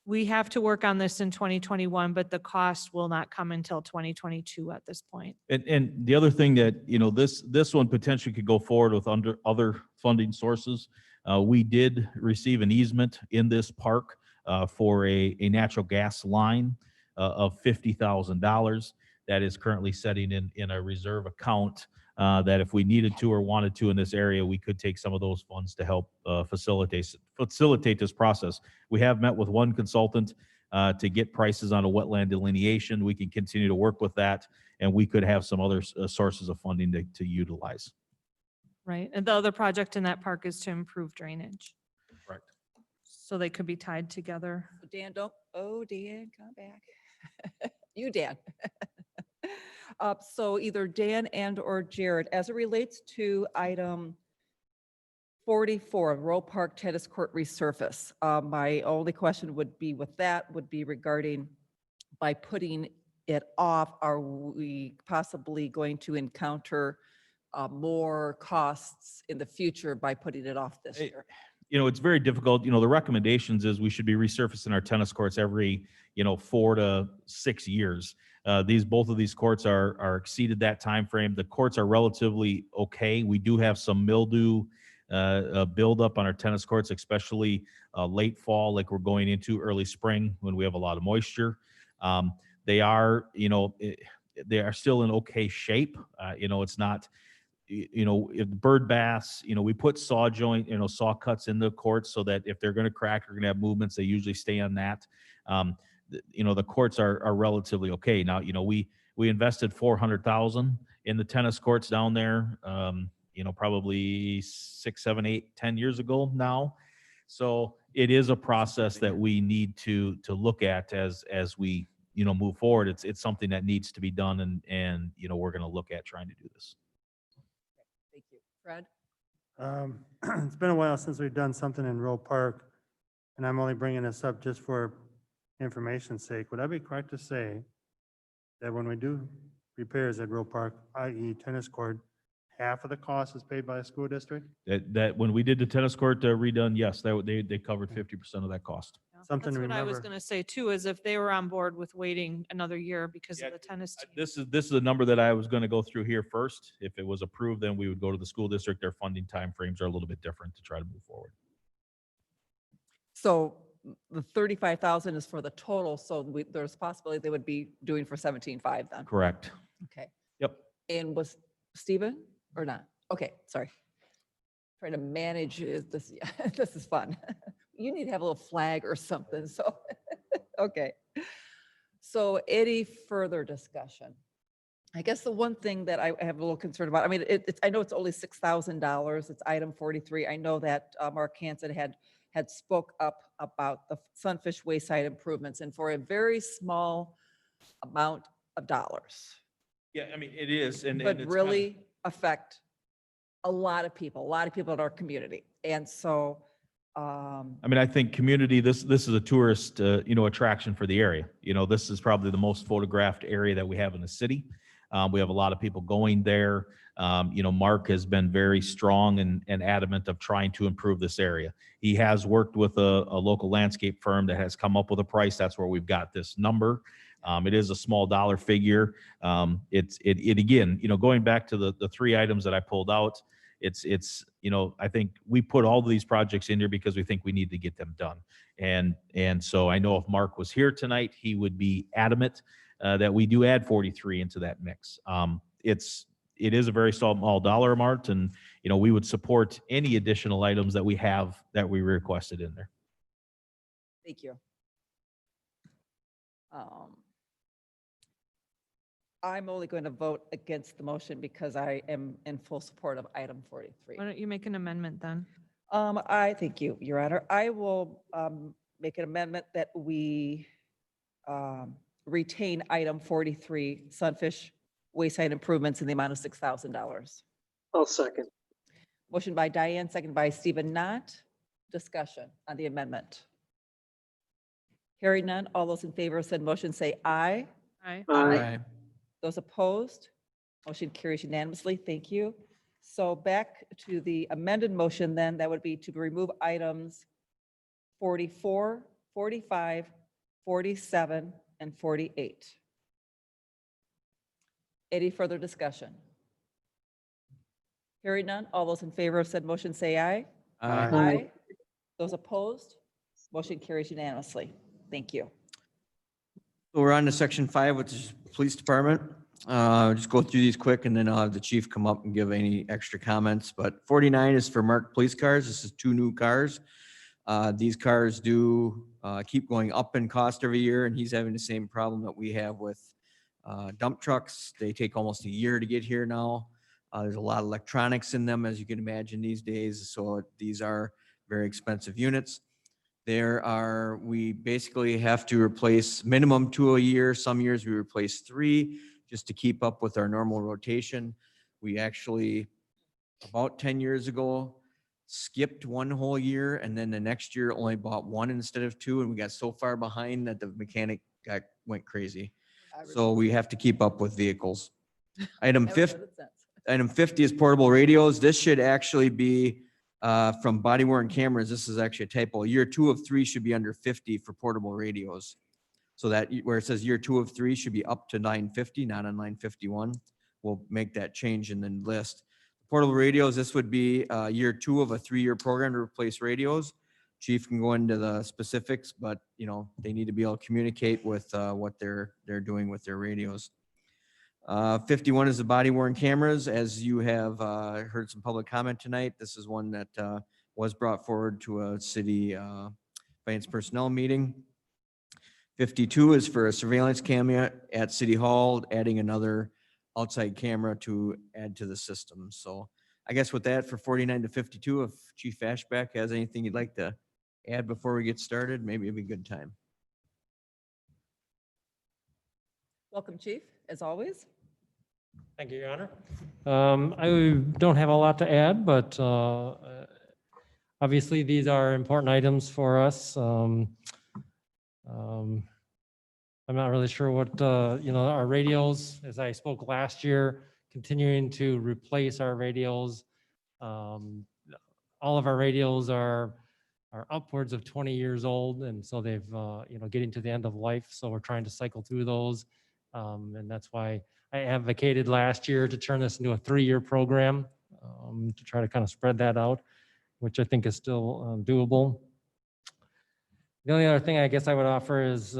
we have to work on this in 2021, but the cost will not come until 2022 at this point. And the other thing that, this one potentially could go forward with under other funding sources. We did receive an easement in this park for a natural gas line of $50,000 that is currently sitting in a reserve account that if we needed to or wanted to in this area, we could take some of those funds to help facilitate this process. We have met with one consultant to get prices on a wetland delineation. We can continue to work with that, and we could have some other sources of funding to utilize. Right. And the other project in that park is to improve drainage. Correct. So they could be tied together. Dan, Dan, come back. You, Dan. So either Dan and or Jared, as it relates to item 44, Royal Park Tennis Court resurface. My only question would be regarding by putting it off, are we possibly going to encounter more costs in the future by putting it off this year? It's very difficult. The recommendations is we should be resurfacing our tennis courts every, 4 to 6 years. Both of these courts are exceeded that time frame. The courts are relatively okay. We do have some mildew buildup on our tennis courts, especially late fall, like we're going into early spring when we have a lot of moisture. They are still in okay shape. It's not, if bird baths, we put saw cuts in the courts so that if they're going to crack or going to have movements, they usually stay on that. The courts are relatively okay. Now, we invested $400,000 in the tennis courts down there, probably 6, 7, 8, 10 years ago now. So it is a process that we need to look at as we, move forward. It's something that needs to be done, and we're going to look at trying to do this. Thank you. Fred? It's been a while since we've done something in Roe Park, and I'm only bringing this up just for information's sake. Would I be correct to say that when we do repairs at Roe Park, i.e. tennis court, half of the cost is paid by the school district? That when we did the tennis court redone, yes, they covered 50% of that cost. Something That's to what I was remember. going to say too, is if they were on board with waiting another year because Yeah, of the tennis team. This is a number that I was going to go through here first. If it was approved, then we would go to the school district. Their funding timeframes are a little bit different to try to move forward. So the 35,000 is for the total, so there's a possibility they would be doing for 17.5 then. Correct. Okay. Yep. And was Stephen or not? Okay, sorry. Trying to manage this. This is fun. You need to have a little flag or something. So, okay. So any further discussion? I guess the one thing that I have a little concern about, I mean, I know it's only $6,000. It's item 43. I know that Mark Hansen had spoke up about the Sunfish Wayside improvements, and for a very small amount of dollars, Yeah, I mean, it is. And but it's really affect a lot of people in our community. And so, I mean, I think community, this is a tourist, attraction for the area. This is probably the most photographed area that we have in the city. We have a lot of people going there. Mark has been very strong and adamant of trying to improve this area. He has worked with a local landscape firm that has come up with a price. That's where we've got this number. It is a small dollar figure. It again, going back to the three items that I pulled out, it's, I think we put all of these projects in here because we think we need to get them done. And so I know if Mark was here tonight, he would be adamant that we do add 43 into that mix. It is a very small dollar amount, and, we would support any additional items that we have that we requested in there. Thank you. I'm only going to vote against the motion because I am in full support of item 43. Why don't you make an amendment then? I thank you, Your Honor. I will make an amendment that we retain item 43, Sunfish Wayside Improvements in the amount of $6,000. I'll second. Motion by Diane, second by Stephen Knott. Discussion on the amendment. Hearing none, all those in favor of said motion say aye. Aye. Aye. Those opposed, motion carries unanimously. Thank you. So back to the amended motion then, that would be to remove items 44, 45, 47, and 48. Any further discussion? Hearing none, all those in favor of said motion say aye. Aye. Those opposed, motion carries unanimously. Thank you. So we're on to section 5, which is police department. Just go through these quick and then I'll have the chief come up and give any extra comments. But 49 is for marked police cars. This is 2 new cars. These cars do keep going up in cost every year, and he's having the same problem that we have with dump trucks. They take almost a year to get here now. There's a lot of electronics in them, as you can imagine these days. So these are very expensive units. We basically have to replace minimum 2 a year. Some years we replace 3 just to keep up with our normal rotation. We actually, about 10 years ago, skipped 1 whole year, and then the next year only bought 1 instead of 2, and we got so far behind that the mechanic went crazy. So we have to keep up with vehicles. Item 50 is portable radios. This should actually be from body worn cameras. This is actually a typo. Year 2 of 3 should be under 50 for portable radios. So that where it says year 2 of 3 should be up to 950, not on 951. We'll make that change in the list. Portable radios, this would be year 2 of a 3-year program to replace radios. Chief can go into the specifics, but they need to be able to communicate with what they're doing with their radios. 51 is the body worn cameras. As you have heard some public comment tonight, this is one that was brought forward to a city finance personnel meeting. 52 is for a surveillance camera at City Hall, adding another outside camera to add to the system. So I guess with that, for 49 to 52, if Chief Ashback has anything you'd like to add before we get started, maybe it'd be a good time. Welcome, Chief, as always. Thank you, Your Honor. I don't have a lot to add, but obviously these are important items for us. I'm not really sure what, our radios, as I spoke last year, continuing to replace our radios. All of our radios are upwards of 20 years old, and so they've, getting to the end of life. So we're trying to cycle through those. And that's why I advocated last year to turn this into a 3-year program, to try to kind of spread that out, which I think is still doable. The only other thing I guess I would offer is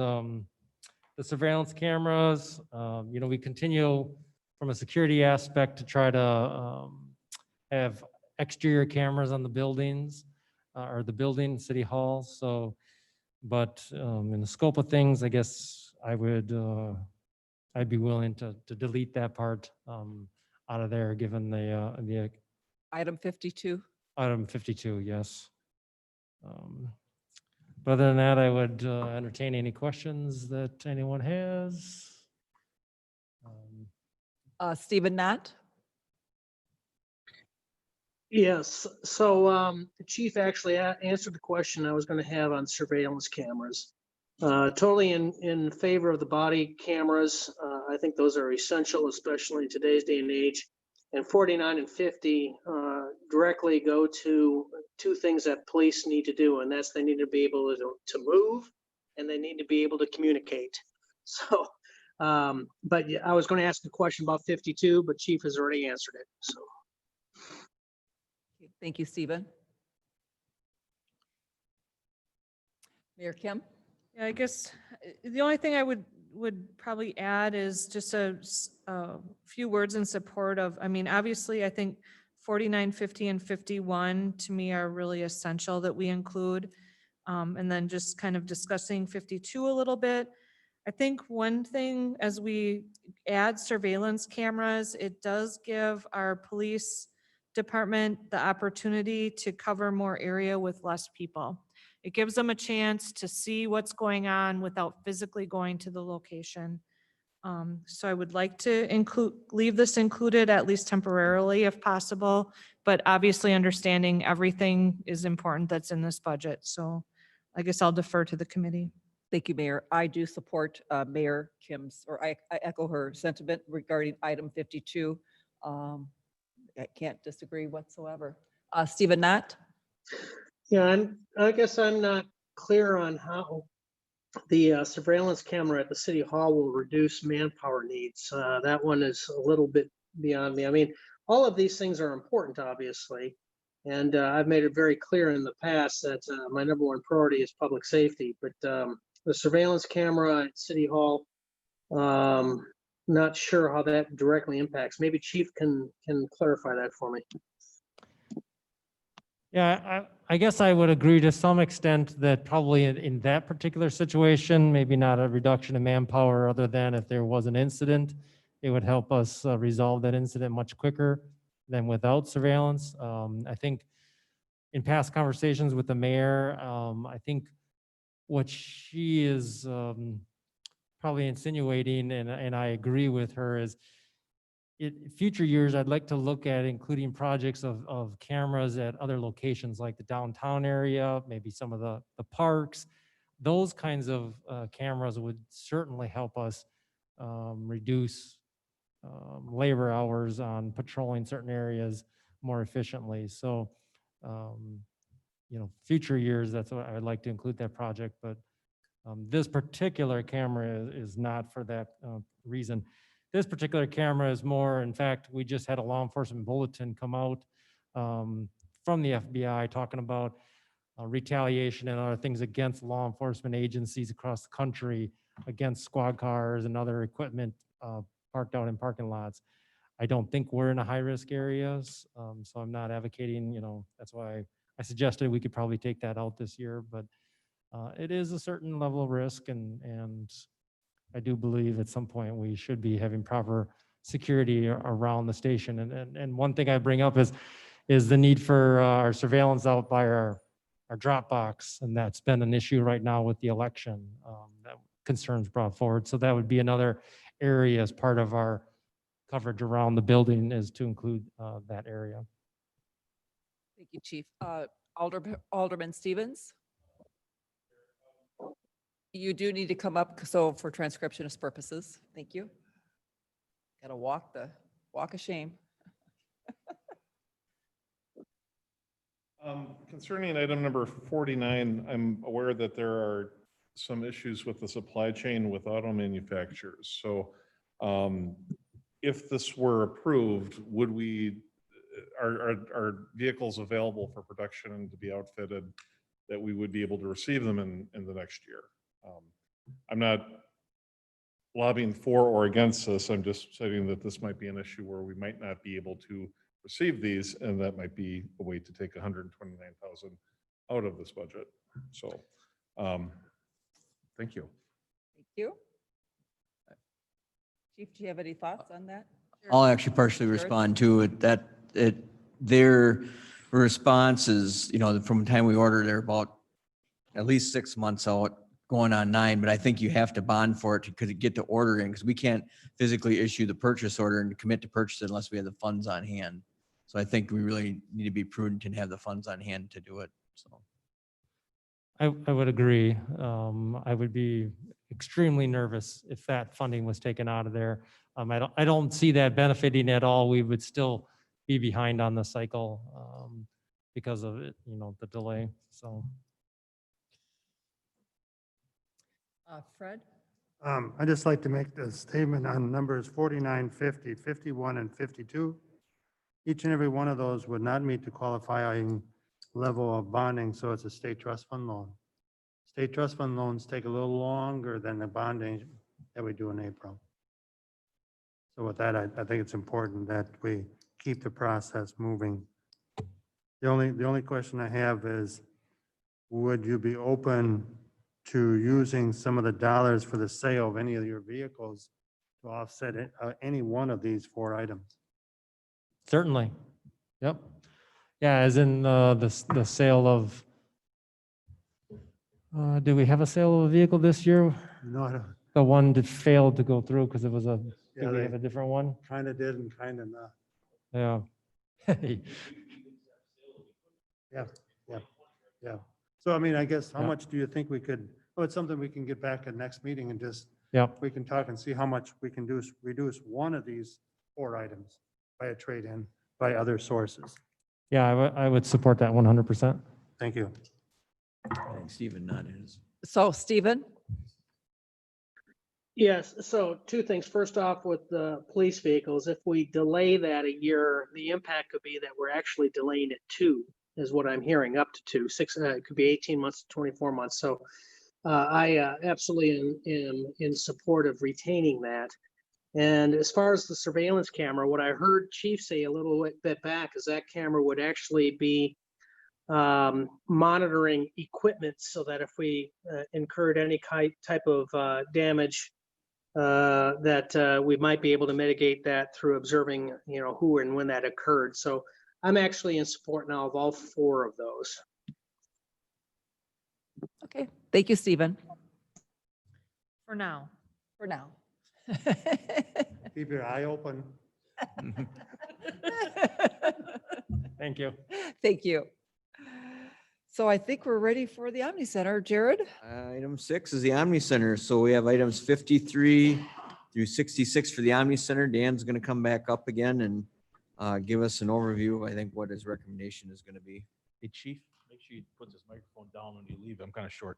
the surveillance cameras. We continue from a security aspect to try to have exterior cameras on the buildings or the building, City Hall. So, but in the scope of things, I guess I would, I'd be willing to delete that part out of there, given the Item 52. item 52, yes. But other than that, I would entertain any questions that anyone has. Stephen Knott. Yes, so the chief actually answered the question I was going to have on surveillance cameras. Totally in favor of the body cameras. I think those are essential, especially in today's day and age. And 49 and 50 directly go to 2 things that police need to do, and that's they need to be able to move, and they need to be able to communicate. So, but yeah, I was going to ask a question about 52, but Chief has already answered it. So, Thank you, Stephen. Mayor Kim? Yeah, I guess the only thing I would probably add is just a few words in support of, I mean, obviously, I think 49, 50, and 51 to me are really essential that we include. And then just kind of discussing 52 a little bit. I think one thing as we add surveillance cameras, it does give our police department the opportunity to cover more area with less people. It gives them a chance to see what's going on without physically going to the location. So I would like to leave this included at least temporarily if possible, but obviously understanding everything is important that's in this budget. So I guess I'll defer to the committee. Thank you, Mayor. I do support Mayor Kim's, or I echo her sentiment regarding item 52. I can't disagree whatsoever. Stephen Knott? yeah, I guess I'm not clear on how the surveillance camera at the city hall will reduce manpower needs. That one is a little bit beyond me. I mean, all of these things are important, obviously. And I've made it very clear in the past that my number one priority is public safety. But the surveillance camera at City Hall, not sure how that directly impacts. Maybe Chief can clarify that for me. Yeah, I guess I would agree to some extent that probably in that particular situation, maybe not a reduction in manpower other than if there was an incident, it would help us resolve that incident much quicker than without surveillance. I think in past conversations with the mayor, I think what she is probably insinuating, and I agree with her, is future years, I'd like to look at including projects of cameras at other locations like the downtown area, maybe some of the parks. Those kinds of cameras would certainly help us reduce labor hours on patrolling certain areas more efficiently. So, future years, that's what I would like to include that project, but this particular camera is not for that reason. This particular camera is more, in fact, we just had a law enforcement bulletin come out from the FBI talking about retaliation and other things against law enforcement agencies across the country, against squad cars and other equipment parked out in parking lots. I don't think we're in a high-risk areas, so I'm not advocating, that's why I suggested we could probably take that out this year, but it is a certain level of risk, and I do believe at some point we should be having proper security around the station. And one thing I bring up is the need for our surveillance out by our drop box, and that's been an issue right now with the election that concerns brought forward. So that would be another area as part of our coverage around the building, is to include that area. Thank you, Chief. Alderman Stevens? You do need to come up, so for transcriptionist purposes, thank you. Got to walk of shame. Concerning item number 49, I'm aware that there are some issues with the supply chain with auto manufacturers. So if this were approved, would are vehicles available for production and to be outfitted that we would be able to receive them in the next year? I'm not lobbying for or against this. I'm just stating that this might be an issue where we might not be able to receive these, and that might be a way to take 129,000 out of this budget. So, thank you. Thank you. Chief, do you have any thoughts on that? I'll actually partially Jared? respond to it. Their response is, from the time we order, they're about at least 6 months out, going on 9, but I think you have to bond for it to get the order in, because we can't physically issue the purchase order and commit to purchase it unless we have the funds on hand. So I think we really need to be prudent and have the funds on hand to do it, so. I would agree. I would be extremely nervous if that funding was taken out of there. I don't see that benefiting at all. We would still be behind on the cycle because of it, the delay. So Fred? I'd just like to make the statement on numbers 49, 50, 51, and 52. Each and every one of those would not meet the qualifying level of bonding, so it's a state trust fund loan. State trust fund loans take a little longer than the bonding that we do in April. So with that, I think it's important that we keep the process moving. The only question I have is, would you be open to using some of the dollars for the sale of any of your vehicles to offset any one of these 4 items? Certainly. Yep. Yeah, as in the sale of, do we have a sale of a vehicle this year? No, I don't. The one that failed to go through because it was a, Yeah, do we they have a different one? kind of did and kind of not. Yeah. Yeah. So I mean, I guess how Yeah. much do you think we could, oh, it's something we can get back at next meeting and just, Yep. we can talk and see how much we can reduce one of these 4 items by a trade-in, by other sources. Yeah, I would support that 100%. Thank you. I think Stephen nodded his. So Stephen? Yes, so 2 things. First off, with the police vehicles, if we delay that a year, the impact could be that we're actually delaying it 2, is what I'm hearing, up to 2. 6, it could be 18 months to 24 months. So I absolutely am in support of retaining that. And as far as the surveillance camera, what I heard Chief say a little bit back is that camera would actually be monitoring equipment so that if we incurred any type of damage, that we might be able to mitigate that through observing, who and when that occurred. So I'm actually in support now of all 4 of those. Okay, thank you, Stephen, For now. for now. Keep your eye open. Thank you. Thank you. So I think we're ready for the Omni Center. Jared? Item 6 is the Omni Center. So we have items 53 through 66 for the Omni Center. Dan's going to come back up again and give us an overview of, I think, what his recommendation is going to be. Hey, Chief, make sure you put this microphone down when you leave. I'm kind of short.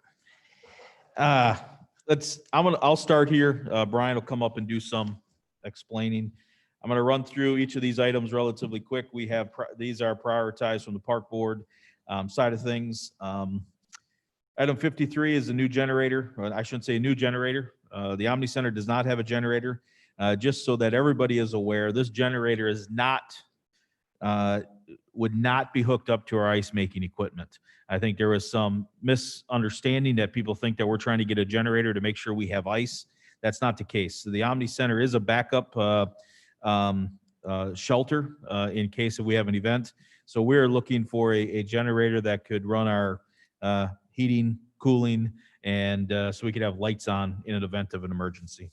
I'll start here. Brian will come up and do some explaining. I'm going to run through each of these items relatively quick. These are prioritized from the park board side of things. Item 53 is a new generator, or I shouldn't say a new generator. The Omni Center does not have a generator. Just so that everybody is aware, this generator is would not be hooked up to our ice making equipment. I think there was some misunderstanding that people think that we're trying to get a generator to make sure we have ice. That's not the case. So the Omni Center is a backup shelter in case if we have an event. So we're looking for a generator that could run our heating, cooling, and so we could have lights on in an event of an emergency.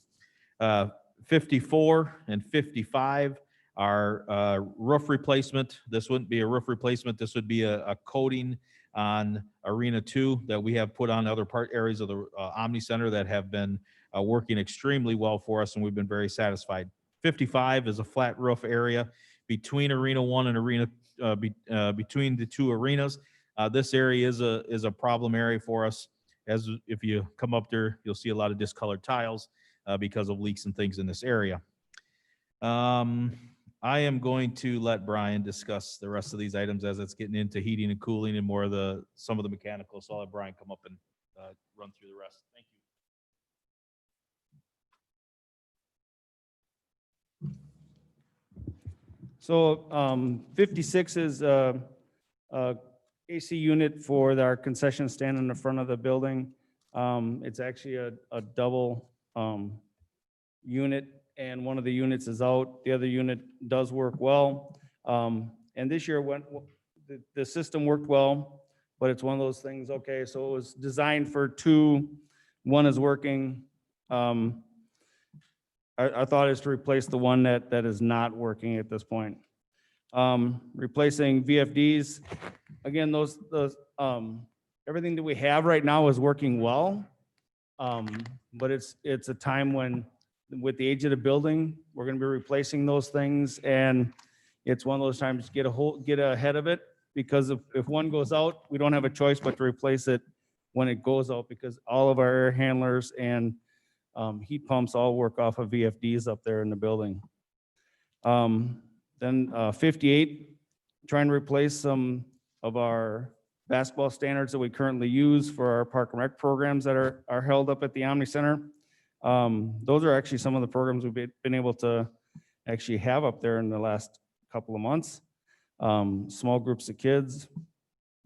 54 and 55 are roof replacement. This wouldn't be a roof replacement. This would be a coating on Arena 2 that we have put on other areas of the Omni Center that have been working extremely well for us, and we've been very satisfied. 55 is a flat roof area between Arena 1 and Arena between the 2 arenas. This area is a problem area for us. As if you come up there, you'll see a lot of discolored tiles because of leaks and things in this area. I am going to let Brian discuss the rest of these items as it's getting into heating and cooling and more of some of the mechanical. So I'll let Brian come up and run through the rest. Thank you. So 56 is a AC unit for our concession stand in the front of the building. It's actually a double unit, and one of the units is out. The other unit does work well. And this year the system worked well, but it's one of those things, okay, so it was designed for 2, 1 is working. Our thought is to replace the one that is not working at this point. Replacing VFDs, again, those everything that we have right now is working well. But it's a time when, with the age of the building, we're going to be replacing those things, and it's one of those times to get ahead of it, because if one goes out, we don't have a choice but to replace it when it goes out, because all of our air handlers and heat pumps all work off of VFDs up there in the building. Then 58, trying to replace some of our basketball standards that we currently use for our park and rec programs that are held up at the Omni Center. Those are actually some of the programs we've been able to actually have up there in the last couple of months. Small groups of kids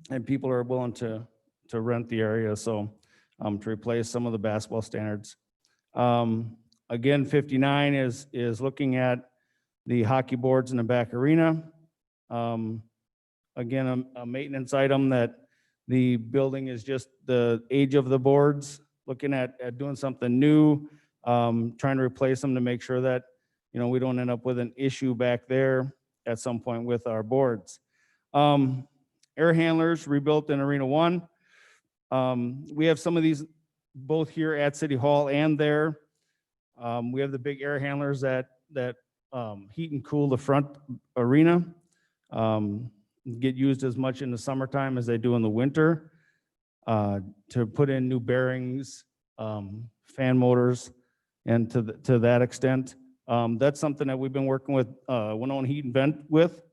and people are willing to rent the area. So to replace some of the basketball standards. Again, 59 is looking at the hockey boards in the back arena. Again, a maintenance item that the building is just the age of the boards, looking at doing something new, trying to replace them to make sure that, you know, we don't end up with an issue back there at some point with our boards. Air handlers rebuilt in Arena 1. We have some of these both here at City Hall and there. We have the big air handlers that heat and cool the front arena. Get used as much in the summertime as they do in the winter. To put in new bearings, fan motors, and to that extent. That's something that we've been working with Winona Heat and Vent with,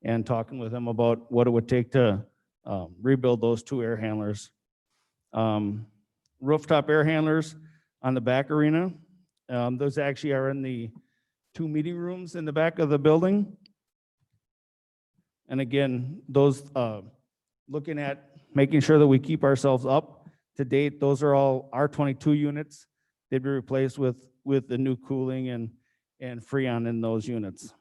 and talking with them about what it would take to rebuild those two air handlers. Rooftop air handlers on the back arena. Those actually are in the 2 meeting rooms in the back of the building. And again, those looking at making sure that we keep ourselves up to date. Those are all R22 units. They'd be replaced with the new cooling and Freon in those units.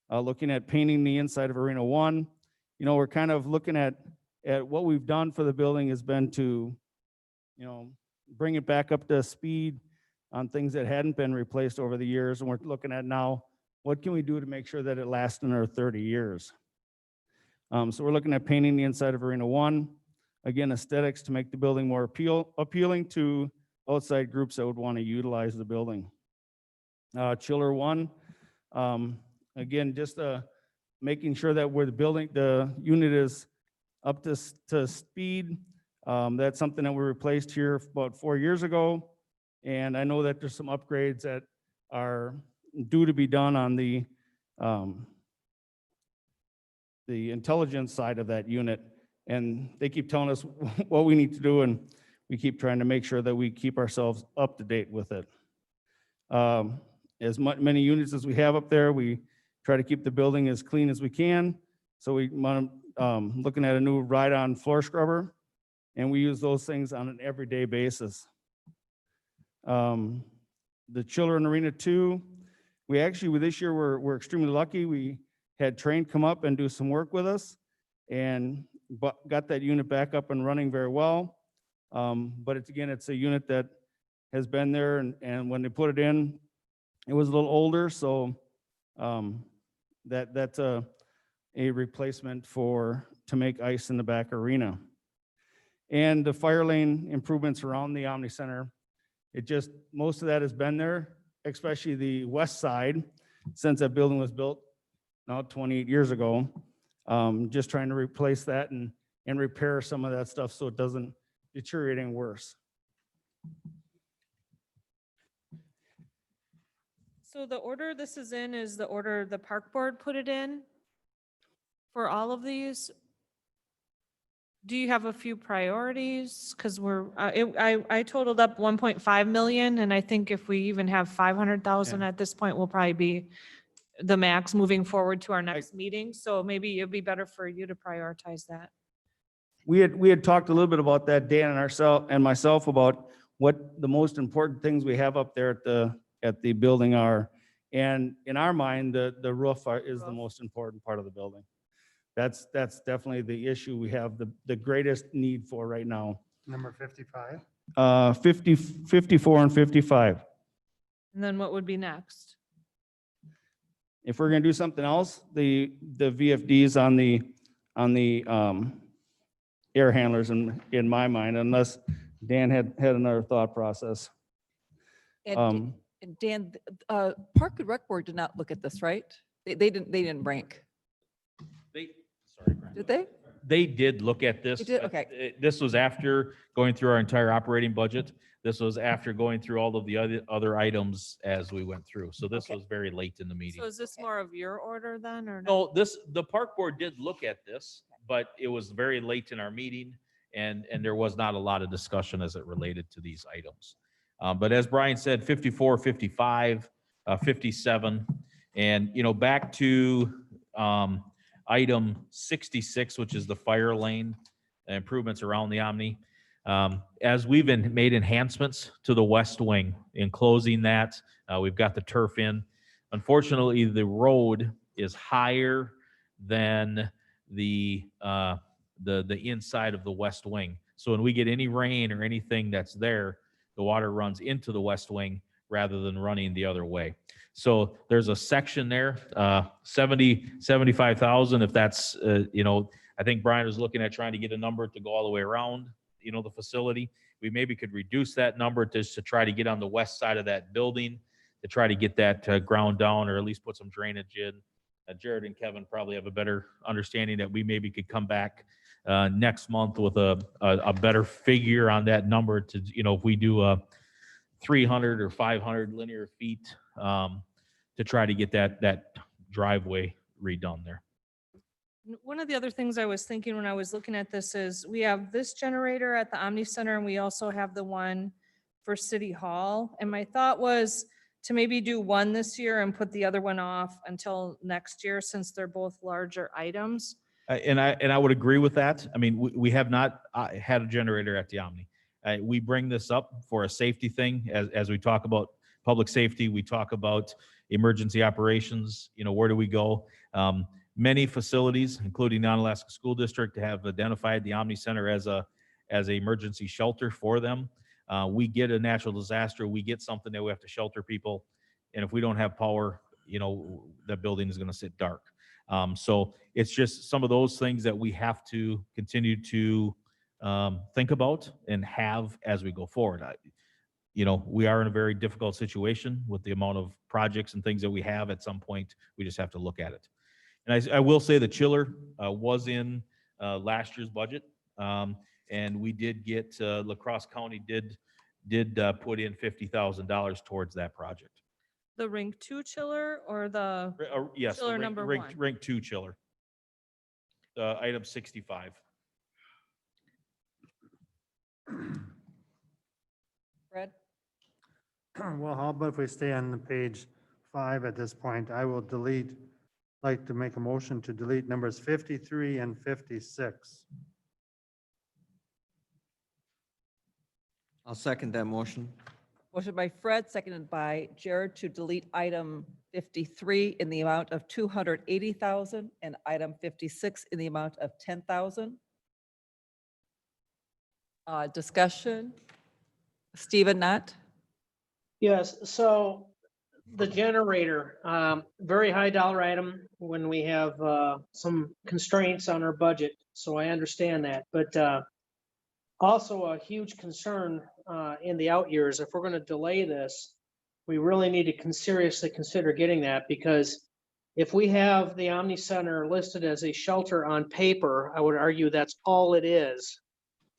Looking at painting the inside of Arena 1, you know, we're kind of looking at what we've done for the building has been to, you know, bring it back up to speed on things that hadn't been replaced over the years. And we're looking at now, what can we do to make sure that it lasts another 30 years? So we're looking at painting the inside of Arena 1. Again, aesthetics to make the building more appealing to outside groups that would want to utilize the building. Chiller 1, again, just making sure that where the unit is up to speed. That's something that we replaced here about 4 years ago. And I know that there's some upgrades that are due to be done on the intelligence side of that unit. And they keep telling us what we need to do, and we keep trying to make sure that we keep ourselves up to date with it. As many units as we have up there, we try to keep the building as clean as we can. So we want looking at a new ride-on floor scrubber, and we use those things on an everyday basis. The chiller in Arena 2, we actually, with this year, we're extremely lucky. We had Train come up and do some work with us, and got that unit back up and running very well. But it's a unit that has been there, and when they put it in, it was a little older, so that's a replacement to make ice in the back arena. And the fire lane improvements around the Omni Center, most of that has been there, especially the west side, since that building was built now 28 years ago. Just trying to replace that and repair some of that stuff so it doesn't deteriorate any worse. So the order this is in is the order the park board put it in for all of these. Do you have a few priorities? Because I totaled up 1.5 million, and I think if we even have 500,000 at this point, we'll probably be the max moving forward to our next meeting. So maybe it'd be better for you to prioritize that. We had talked a little bit about that, Dan and myself, about what the most important things we have up there at the building are. And in our mind, the roof is the most important part of the building. That's definitely the issue we have the greatest need for right now. Number 55. 54 and 55. And then what would be next? If we're gonna do something else, the VFDs on the air handlers in my mind, unless Dan had another thought process. And Dan, Park and Rec Board did not look at this, right? They didn't rank, did they? They did look at this. They did? but, Okay. This was after going through our entire operating budget. This was after going through all of the other items as we went through. So this Okay. was very late in the meeting. So is this more of your order then, or? no? No, the park board did look at this, but it was very late in our meeting and there was not a lot of discussion as it related to these items. But as Brian said, 54, 55, 57, and, you know, back to, item 66, which is the fire lane improvements around the Omni. As we've made enhancements to the west wing, in closing that, we've got the turf in. Unfortunately, the road is higher than the inside of the west wing. So when we get any rain or anything that's there, the water runs into the west wing rather than running the other way. So there's a section there, 75,000, if that's, you know, I think Brian was looking at trying to get a number to go all the way around, you know, the facility. We maybe could reduce that number just to try to get on the west side of that building, to try to get that ground down, or at least put some drainage in. Jared and Kevin probably have a better understanding that we maybe could come back next month with a better figure on that number to, you know, if we do a 300 or 500 linear feet to try to get that driveway redone there. One of the other things I was thinking when I was looking at this is we have this generator at the Omni Center and we also have the one for City Hall. And my thought was to maybe do one this year and put the other one off until next year, since they're both larger items. And I would agree with that. I mean, we have not had a generator at the Omni. We bring this up for a safety thing. As we talk about public safety, we talk about emergency operations, you know, where do we go? Many facilities, including Non-Alaska School District, have identified the Omni Center as a emergency shelter for them. We get a natural disaster, we get something that we have to shelter people. And if we don't have power, you know, the building is going to sit dark. So it's just some of those things that we have to continue to think about and have as we go forward. You know, we are in a very difficult situation with the amount of projects and things that we have. At some point, we just have to look at it. And I will say the chiller was in last year's budget. And we did get, La Crosse County did put in $50,000 towards that project. The Rink 2 chiller or the, Yes, the Chiller number one. Rink 2 chiller. Item 65. Fred? Well, how about if we stay on the page 5 at this point? I will like to make a motion to delete numbers 53 and 56. I'll second that motion. Motion by Fred, seconded by Jared to delete item 53 in the amount of 280,000 and item 56 in the amount of 10,000. Discussion. Stephen Knott? Yes, so the generator, very high dollar item when we have some constraints on our budget, so I understand that. But also a huge concern in the out years, if we're going to delay this, we really need to seriously consider getting that, because if we have the Omni Center listed as a shelter on paper, I would argue that's all it is.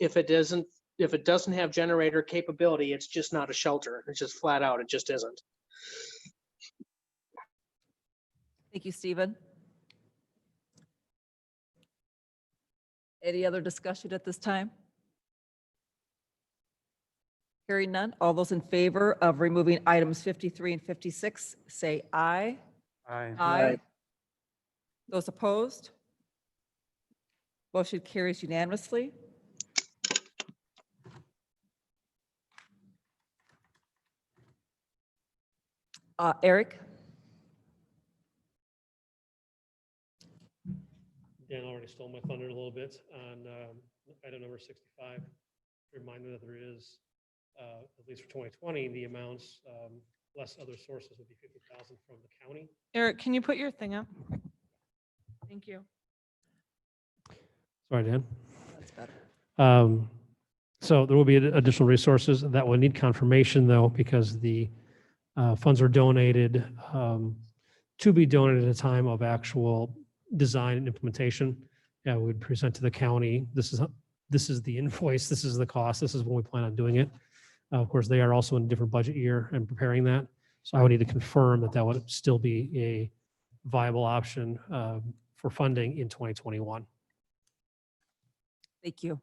If it doesn't have generator capability, it's just not a shelter. It's just flat out, it just isn't. Thank you, Stephen. Any other discussion at this time? Hearing none. All those in favor of removing items 53 and 56, say aye. Aye. Aye. Those opposed? Motion carries unanimously. Eric? Dan already stole my thunder a little bit on item number 65. Reminder that there is, at least for 2020, the amounts, less other sources would be 50,000 from the county. Eric, can you put your thing up? Thank you. Sorry, Dan. That's better. So there will be additional resources that will need confirmation though, because the funds are donated to be donated at a time of actual design and implementation. Yeah, we would present to the county. This is the invoice. This is the cost. This is when we plan on doing it. Of course, they are also in a different budget year and preparing that. So I would need to confirm that that would still be a viable option for funding in 2021. Thank you.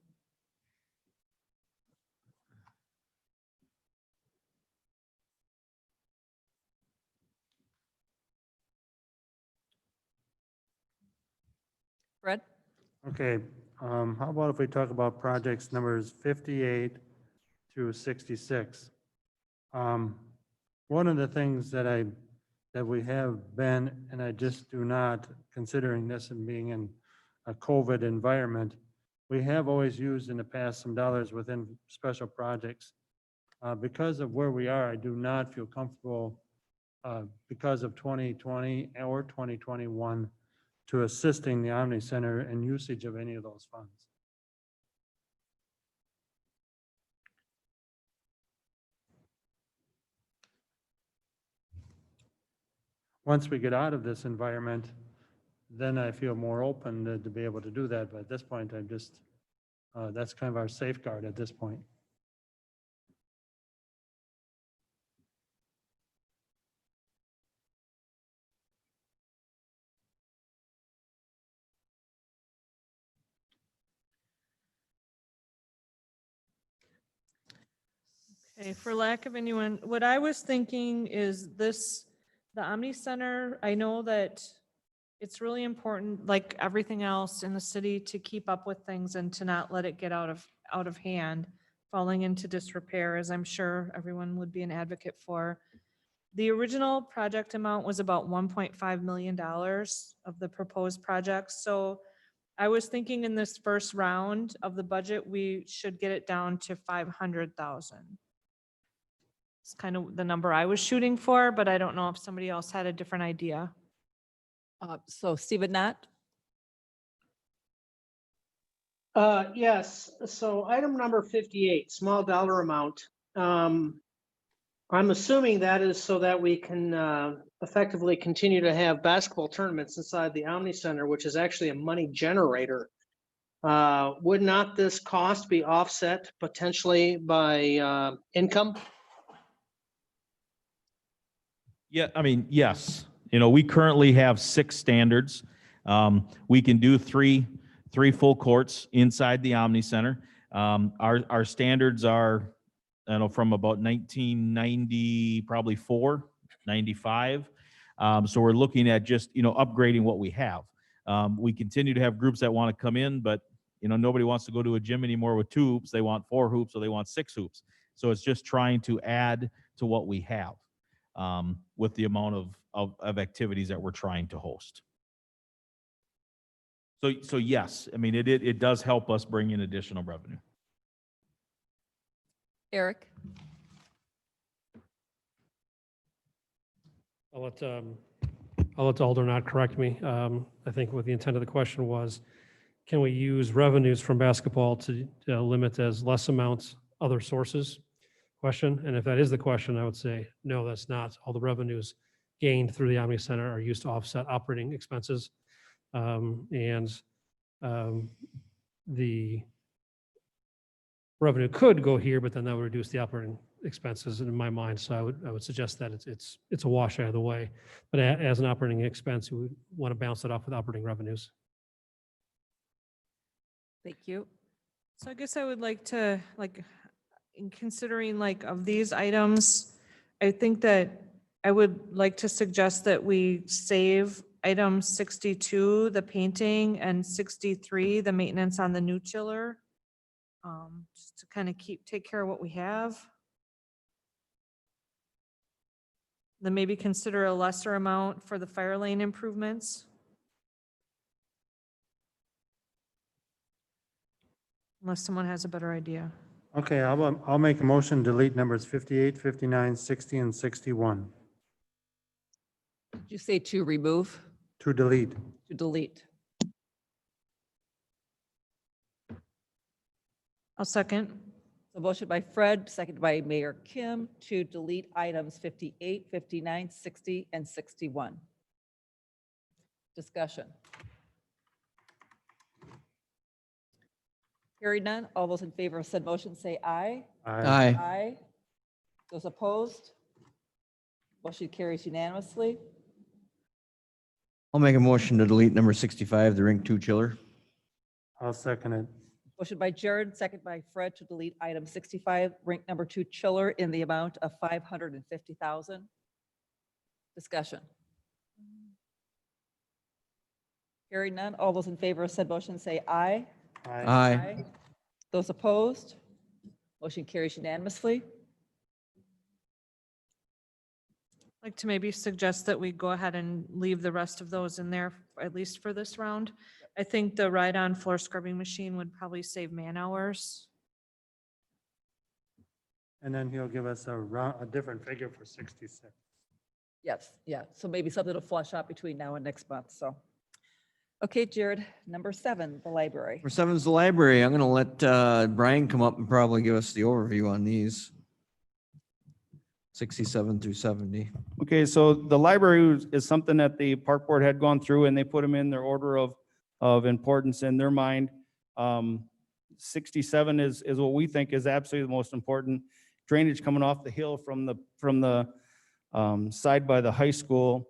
Fred? Okay, how about if we talk about projects numbers 58 through 66? One of the things that we have been, and I just do not, considering this and being in a COVID environment, we have always used in the past some dollars within special projects. Because of where we are, I do not feel comfortable because of 2020 or 2021 to assisting the Omni Center in usage of any of those funds. Once we get out of this environment, then I feel more open to be able to do that. But at this point, I'm just, that's kind of our safeguard at this point. Okay, for lack of anyone, what I was thinking is this, the Omni Center, I know that it's really important, like everything else in the city, to keep up with things and to not let it get out of hand, falling into disrepair, as I'm sure everyone would be an advocate for. The original project amount was about $1.5 million of the proposed projects. So I was thinking in this first round of the budget, we should get it down to 500,000. It's kind of the number I was shooting for, but I don't know if somebody else had a different idea. So Stephen Knott? Yes, so item number 58, small dollar amount. I'm assuming that is so that we can effectively continue to have basketball tournaments inside the Omni Center, which is actually a money generator. Would not this cost be offset potentially by income? Yeah, I mean, yes. We currently have 6 standards. We can do three full courts inside the Omni Center. Our standards are, from about 1990, probably 95. So we're looking at just, upgrading what we have. We continue to have groups that want to come in, but, nobody wants to go to a gym anymore with 2 hoops. They want 4 hoops or they want 6 hoops. So it's just trying to add to what we have with the amount of activities that we're trying to host. So yes, I mean, it does help us bring in additional revenue. Eric? I'll let Alder not correct me. I think what the intent of the question was, can we use revenues from basketball to limit as less amounts other sources? Question. And if that is the question, I would say, no, that's not. All the revenues gained through the Omni Center are used to offset operating expenses. The revenue could go here, but then that would reduce the operating expenses in my mind. So I would suggest that it's a wash either way. But as an operating expense, we would want to bounce it off with operating revenues. Thank you. So I guess I would like to, in considering of these items, I think that I would like to suggest that we save item 62, the painting, and 63, the maintenance on the new chiller. Just to kind of take care of what we have. Then maybe consider a lesser amount for the fire lane improvements. Unless someone has a better idea. Okay, I'll make a motion, delete numbers 58, 59, 60, and 61. Did you say to remove? To delete. To delete? I'll second. So motion by Fred, seconded by Mayor Kim to delete items 58, 59, 60, and 61. Discussion. Hearing none, all those in favor of said motion say aye. Aye. Aye. Those opposed? Motion carries unanimously. I'll make a motion to delete number 65, the Rink 2 chiller. I'll second it. Motion by Jared, second by Fred to delete item 65, rink number 2 chiller in the amount of 550,000. Discussion. Hearing none, all those in favor of said motion say aye. Aye. Those opposed? Motion carries unanimously. I'd like to maybe suggest that we go ahead and leave the rest of those in there, at least for this round. I think the ride-on floor scrubbing machine would probably save man hours. And then he'll give us a different figure for 66. Yes, yeah, so maybe something to flush out between now and next month, so. Okay, Jared, number 7, the library. Number 7 is the library. I'm going to let Brian come up and probably give us the overview on these. 67 through 70. Okay, so the library is something that the park board had gone through and they put them in their order of importance in their mind. 67 is what we think is absolutely the most important. Drainage coming off the hill from the side by the high school.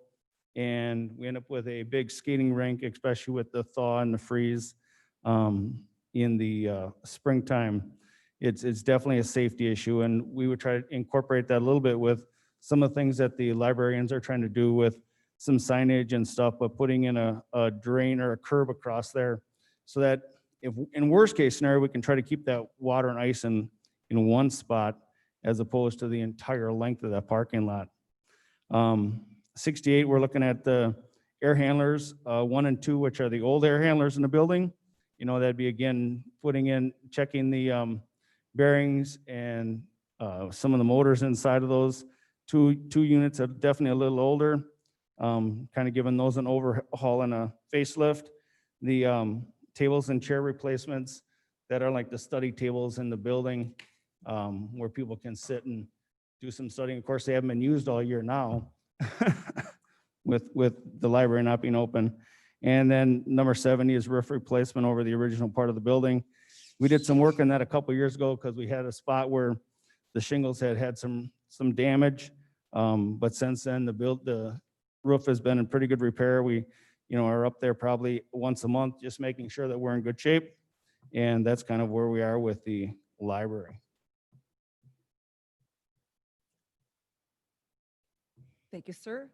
And we end up with a big skating rink, especially with the thaw and the freeze in the springtime. It's definitely a safety issue, and we would try to incorporate that a little bit with some of the things that the librarians are trying to do with some signage and stuff, but putting in a drain or a curb across there so that if, in worst case scenario, we can try to keep that water and ice in one spot as opposed to the entire length of that parking lot. 68, we're looking at the air handlers, 1 and 2, which are the old air handlers in the building. You know, that'd be again, checking the bearings and some of the motors inside of those. Two units are definitely a little older, kind of giving those an overhaul and a facelift. The tables and chair replacements that are like the study tables in the building where people can sit and do some studying. Of course, they haven't been used all year now with the library not being open. And then number 70 is roof replacement over the original part of the building. We did some work on that a couple of years ago because we had a spot where the shingles had some damage. But since then, the roof has been in pretty good repair. We, are up there probably once a month, just making sure that we're in good shape. And that's kind of where we are with the library. Thank you, sir.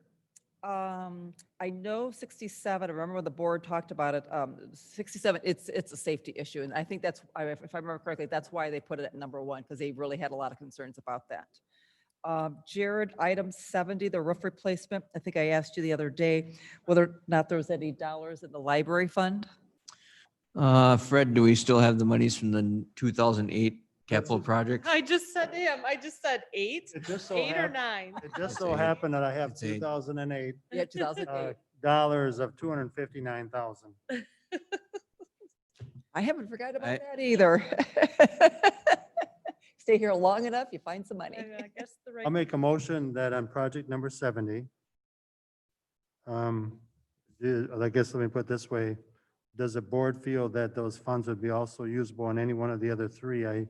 I know 67, I remember when the board talked about it, 67, it's a safety issue. And I think that's, if I remember correctly, that's why they put it at number 1, because they really had a lot of concerns about that. Jared, item 70, the roof replacement. I think I asked you the other day whether or not there was any dollars in the library fund. Fred, do we still have the monies from the 2008 capital projects? I just said 8, It just so 8 or hap- 9. It just It's so eight. happened that I have It's eight. 2008 Yeah, 2008. dollars of 259,000. I haven't forgotten I- about that either. Stay here long enough, you find some money. I guess the right. I'll make a motion that on project number 70, I guess let me put it this way, does the board feel that those funds would be also usable on any one of the other 3?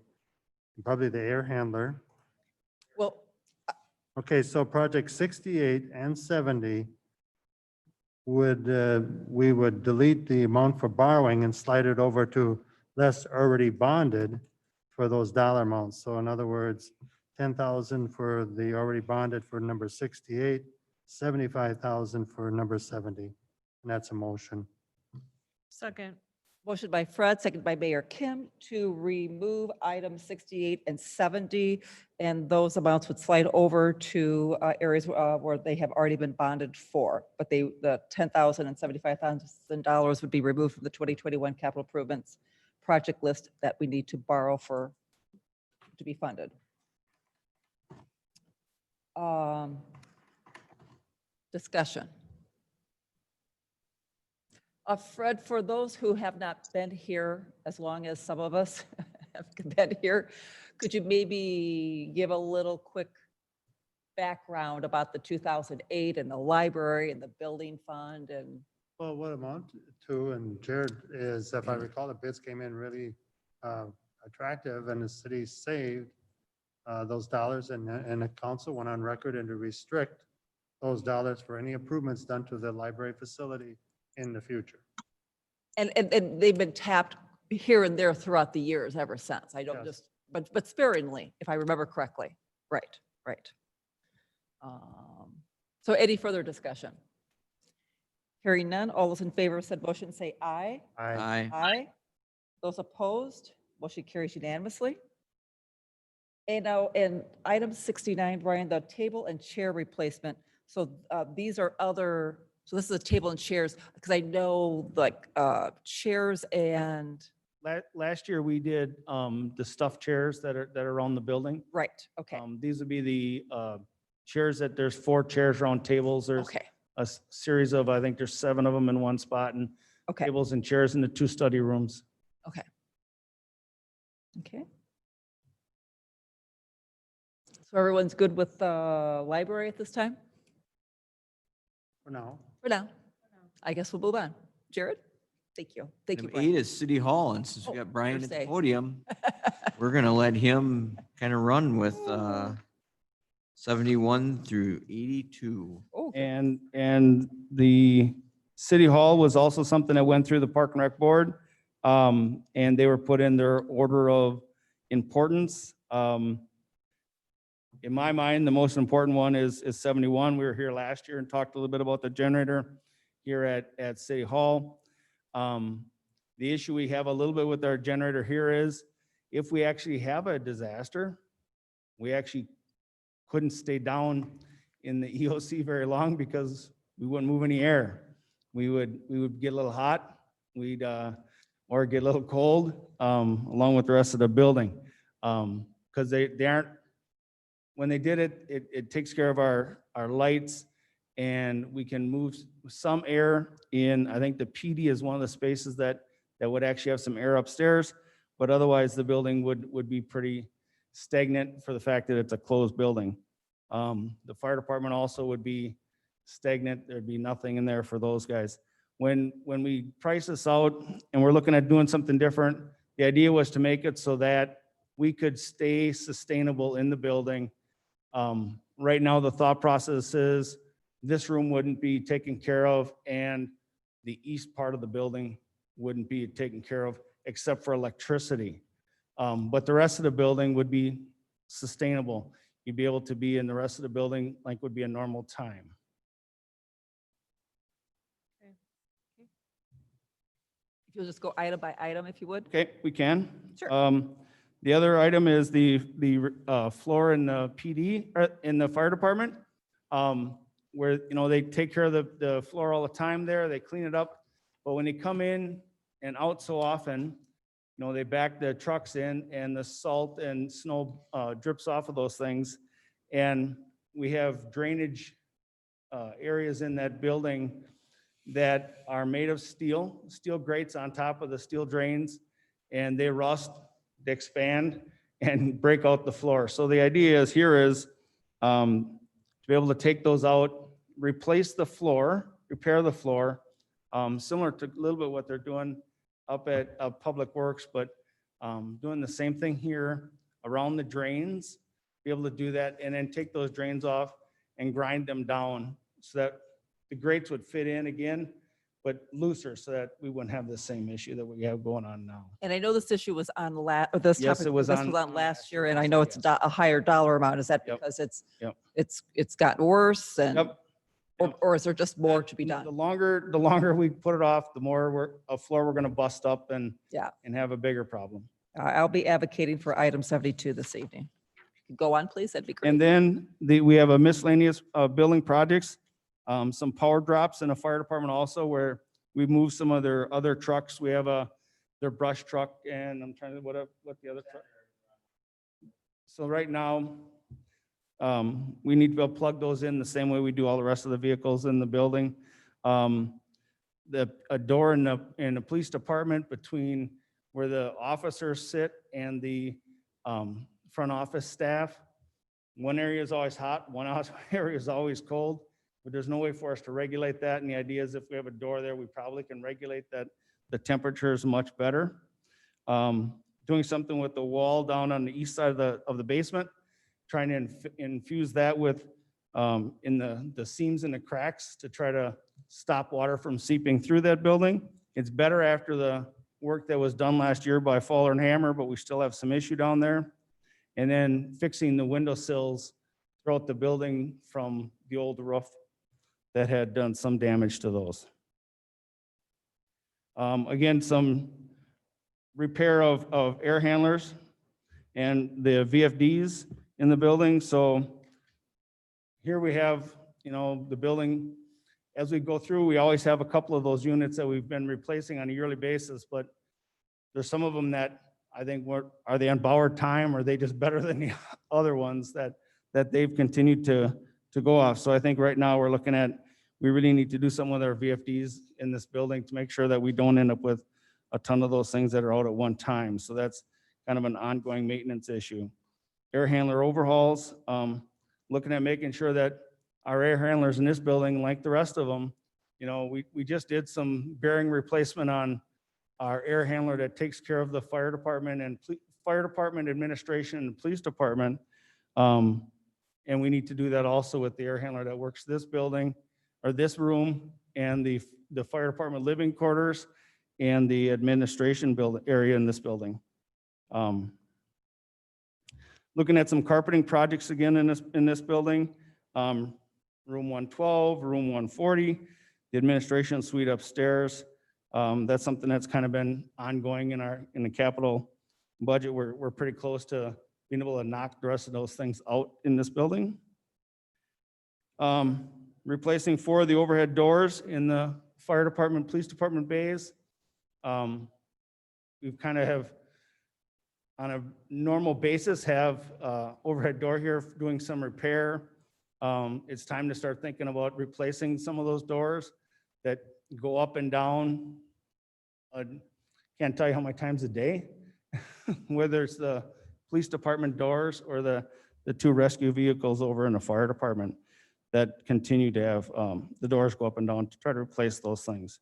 Probably the air handler. Well, Okay, so project 68 and 70 we would delete the amount for borrowing and slide it over to less already bonded for those dollar amounts. So in other words, 10,000 for the already bonded for number 68, 75,000 for number 70. And that's a motion. Second. motion by Fred, second by Mayor Kim to remove items 68 and 70. And those amounts would slide over to areas where they have already been bonded for. But the $10,000 and $75,000 would be removed from the 2021 capital improvements project list that we need to borrow to be funded. Discussion. Fred, for those who have not been here as long as some of us have been here, could you maybe give a little quick background about the 2008 and the library and the building fund and? Well, what amount to, and Jared, is if I recall, the bids came in really attractive and the city saved those dollars, and the council went on record and to restrict those dollars for any improvements done to the library facility in the future. And they've been tapped here and there throughout the years ever since. I don't Yes. just, but sparingly, if I remember correctly. Right, right. So any further discussion? Hearing none, all those in favor of said motion say aye. I, Aye. Those opposed, motion carries unanimously. And now in item 69, Brian, the table and chair replacement. So these are other, so this is a table and chairs, because I know like chairs and, Last year, we did the stuffed chairs that are around the building. right, okay, These would be the chairs that, there's 4 chairs around tables. There's okay, a series of, I think there's 7 of them in one spot, and okay, tables and chairs in the 2 study rooms. okay. Okay. So everyone's good with the library at this time? for now. For now. I guess we'll move on. Jared? Thank you. Thank you, Item Brian. 8 is City Hall, and since we Oh, got Brian at the Thursday. podium, we're gonna let him kind of run with 71 through 82. Oh, good. And the city hall was also something that went through the Park and Rec Board. And they were put in their order of importance. In my mind, the most important one is 71. We were here last year and talked a little bit about the generator here at City Hall. The issue we have a little bit with our generator here is if we actually have a disaster, we actually couldn't stay down in the EOC very long because we wouldn't move any air. We would get a little hot, or get a little cold, along with the rest of the building. Because they aren't, when they did it, it takes care of our lights, and we can move some air in. I think the PD is one of the spaces that would actually have some air upstairs, but otherwise the building would be pretty stagnant for the fact that it's a closed building. The fire department also would be stagnant. There'd be nothing in there for those guys. When we price this out and we're looking at doing something different, the idea was to make it so that we could stay sustainable in the building. Right now, the thought process is this room wouldn't be taken care of and the east part of the building wouldn't be taken care of except for electricity. But the rest of the building would be sustainable. You'd be able to be in the rest of the building like would be a normal time. If you'll just go item by item, if you would. Okay, we can. Sure. The other item is the floor in the PD, in the fire department, where, they take care of the floor all the time there, they clean it up. But when they come in and out so often, they back the trucks in and the salt and snow drips off of those things. And we have drainage areas in that building that are made of steel grates on top of the steel drains, and they rust, they expand and break out the floor. So the idea is to be able to take those out, replace the floor, repair the floor, similar to a little bit what they're doing up at Public Works, but doing the same thing here around the drains, be able to do that, and then take those drains off and grind them down so that the grates would fit in again, but looser, so that we wouldn't have the same issue that we have going on now. And I know this issue was on this Yes, topic, it was this on- was on last year, and I know it's Yes. a higher dollar amount. Is that Yep. because Yep. it's gotten worse and, Yep. or is there just more to be The done? longer we put it off, the more a floor we're gonna bust up and have a bigger problem. I'll be advocating for item 72 this evening. Go on, please. That'd be great. And then we have a miscellaneous building projects, some power drops in the fire department also, where we moved some of their other trucks. We have their brush truck, and I'm trying to, what the other truck? So right now, we need to plug those in the same way we do all the rest of the vehicles in the building. A door in the police department between where the officers sit and the front office staff. One area is always hot, one area is always cold, but there's no way for us to regulate that. And the idea is if we have a door there, we probably can regulate that. The temperature is much better. Doing something with the wall down on the east side of the basement. trying to infuse that with, in the seams and the cracks to try to stop water from seeping through that building. It's better after the work that was done last year by Fowler and Hammer, but we still have some issue down there. And then fixing the windowsills throughout the building from the old roof that had done some damage to those. Again, some repair of air handlers and the VFDs in the building. So here we have, the building. As we go through, we always have a couple of those units that we've been replacing on a yearly basis, but there's some of them that I think are they on borrowed time, or are they just better than the other ones that they've continued to go off? So I think right now we're looking at, we really need to do something with our VFDs in this building to make sure that we don't end up with a ton of those things that are out at one time. So that's kind of an ongoing maintenance issue. Air handler overhauls, looking at making sure that our air handlers in this building, like the rest of them, we just did some bearing replacement on our air handler that takes care of the fire department and fire department administration and the police department. And we need to do that also with the air handler that works this building or this room and the fire department living quarters and the administration area in this building. Looking at some carpeting projects again in this building. Room 112, room 140, the administration suite upstairs. That's something that's kind of been ongoing in the capital budget. We're pretty close to being able to knock the rest of those things out in this building. Replacing 4 of the overhead doors in the fire department, police department bays. We've kind of have, on a normal basis, have overhead door here doing some repair. It's time to start thinking about replacing some of those doors that go up and down. Can't tell you how many times a day, whether it's the police department doors or the 2 rescue vehicles over in the fire department that continue to have the doors go up and down to try to replace those things.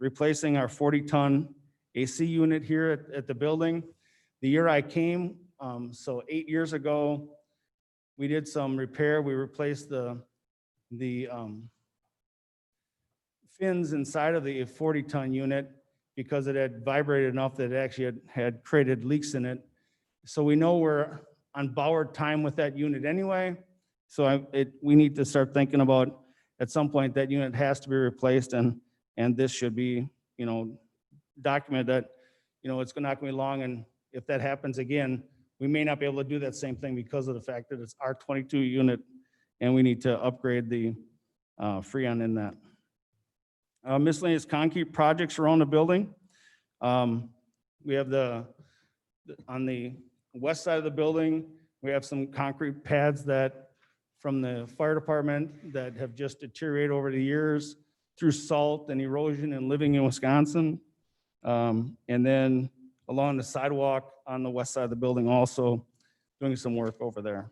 Replacing our 40-ton AC unit here at the building. The year I came, so 8 years ago, we did some repair. We replaced the fins inside of the 40-ton unit because it had vibrated enough that it actually had created leaks in it. So we know we're on borrowed time with that unit anyway. So we need to start thinking about, at some point, that unit has to be replaced, and this should be, documented that, it's not going to be long, and if that happens again, we may not be able to do that same thing because of the fact that it's our 22 unit, and we need to upgrade the Freon in that. Miscellaneous concrete projects around the building. We have on the west side of the building, we have some concrete pads that from the fire department that have just deteriorated over the years through salt and erosion and living in Wisconsin. And then along the sidewalk on the west side of the building, also doing some work over there.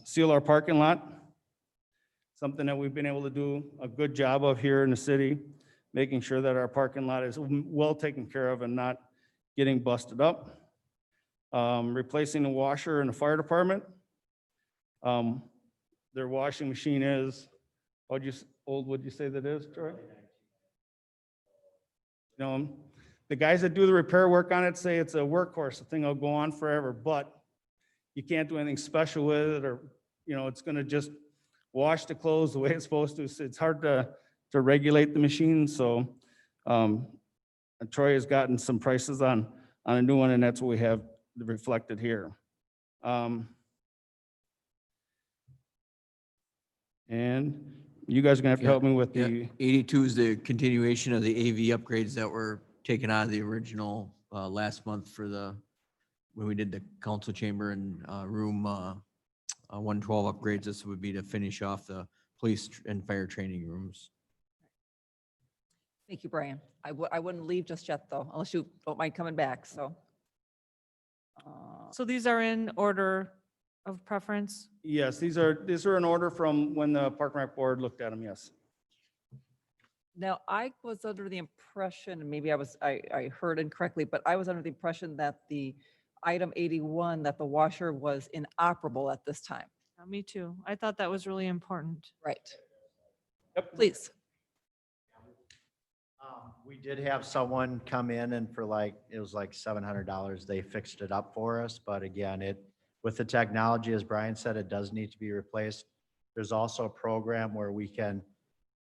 Seal our parking lot. Something that we've been able to do a good job of here in the city, making sure that our parking lot is well taken care of and not getting busted up. Replacing the washer in the fire department. Their washing machine is, would you say that is, Troy? The guys that do the repair work on it say it's a workhorse, the thing will go on forever, but you can't do anything special with it, or, it's gonna just wash the clothes the way it's supposed to. So it's hard to regulate the machine, so Troy has gotten some prices on a new one, and that's what we have reflected here. And you guys are gonna have to help me with Yeah, the, 82 is the continuation of the AV upgrades that were taken out of the original last month when we did the council chamber and room 112 upgrades. This would be to finish off the police and fire training rooms. Thank you, Brian. I wouldn't leave just yet, though, unless you don't mind coming back, so. So these are in order of preference? yes, these are in order from when the Park and Rec Board looked at them, yes. Now, I was under the impression, and maybe I heard incorrectly, but I was under the impression that the item 81 that the washer was inoperable at this time. Me too. I thought that was really important. Right. Please. We did have someone come in and for like, it was like $700, they fixed it up for us, but again, with the technology, as Brian said, it does need to be replaced. There's also a program where we can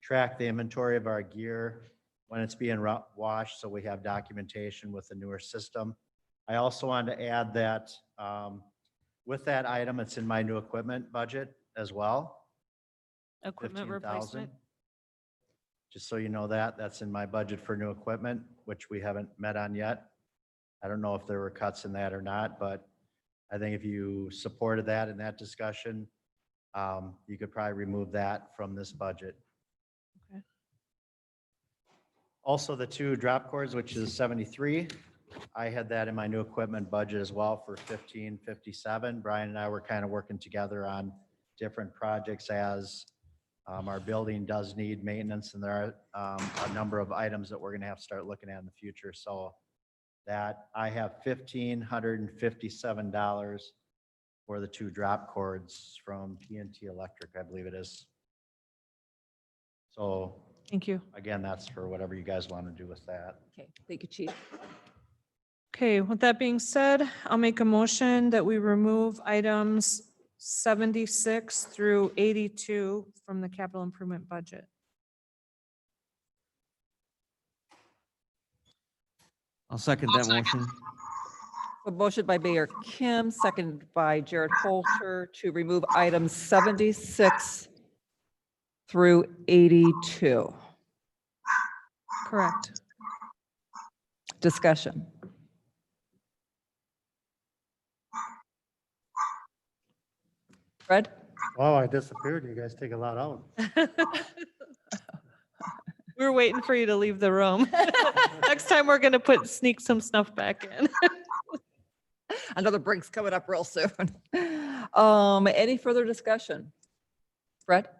track the inventory of our gear when it's being washed, so we have documentation with the newer system. I also wanted to add that with that item, it's in my new equipment budget as well. Equipment 15,000. replacement. Just so you know that, that's in my budget for new equipment, which we haven't met on yet. I don't know if there were cuts in that or not, but I think if you supported that in that discussion, you could probably remove that from this budget. Okay. Also, the 2 drop cords, which is 73, I had that in my new equipment budget as well for 1557. Brian and I were kind of working together on different projects as our building does need maintenance, and there are a number of items that we're going to have to start looking at in the future. So that I have $1,557 for the 2 drop cords from PNT Electric, I believe it is. So Thank you. again, that's for whatever you guys want to do with that. Okay, thank you, Chief. Okay, with that being said, I'll make a motion that we remove items 76 through 82 from the capital improvement budget. I'll second that motion. A motion by Mayor Kim, seconded by Jared Holter to remove items 76 through 82. Correct. Discussion. Fred? Oh, I disappeared. You guys take a lot out. We were waiting for you to leave the room. Next time, we're going to sneak some stuff back in. Another break's coming up real soon. Any further discussion? Fred?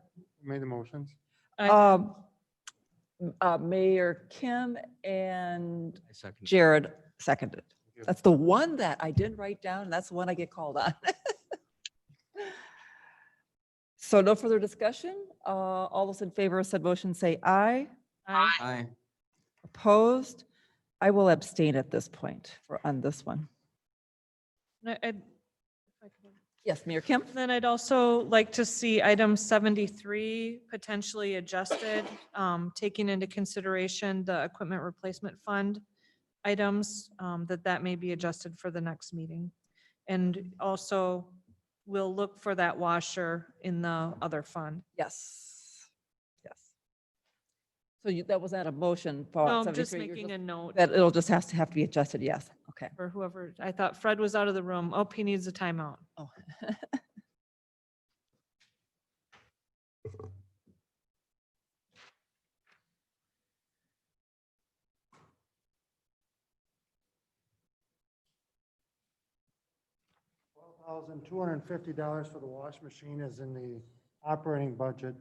Made the motions. Mayor Kim and I second. Jared seconded. you. That's the one that I didn't write down, and that's the one I get called on. So no further discussion. All those in favor of said motion say aye. Aye. Aye. Opposed? I will abstain at this point on this one. Yes, Mayor Kim? Then I'd also like to see item 73 potentially adjusted, taking into consideration the equipment replacement fund items, that may be adjusted for the next meeting. And also, we'll look for that washer in the other fund. Yes. Yes. So that was not a motion for No, I'm just 73. You're making a note That it'll just have to be adjusted, yes. Okay. for whoever, I thought Fred was out of the room. Oh, he needs a timeout. Oh. $12,250 for the wash machine is in the operating budget.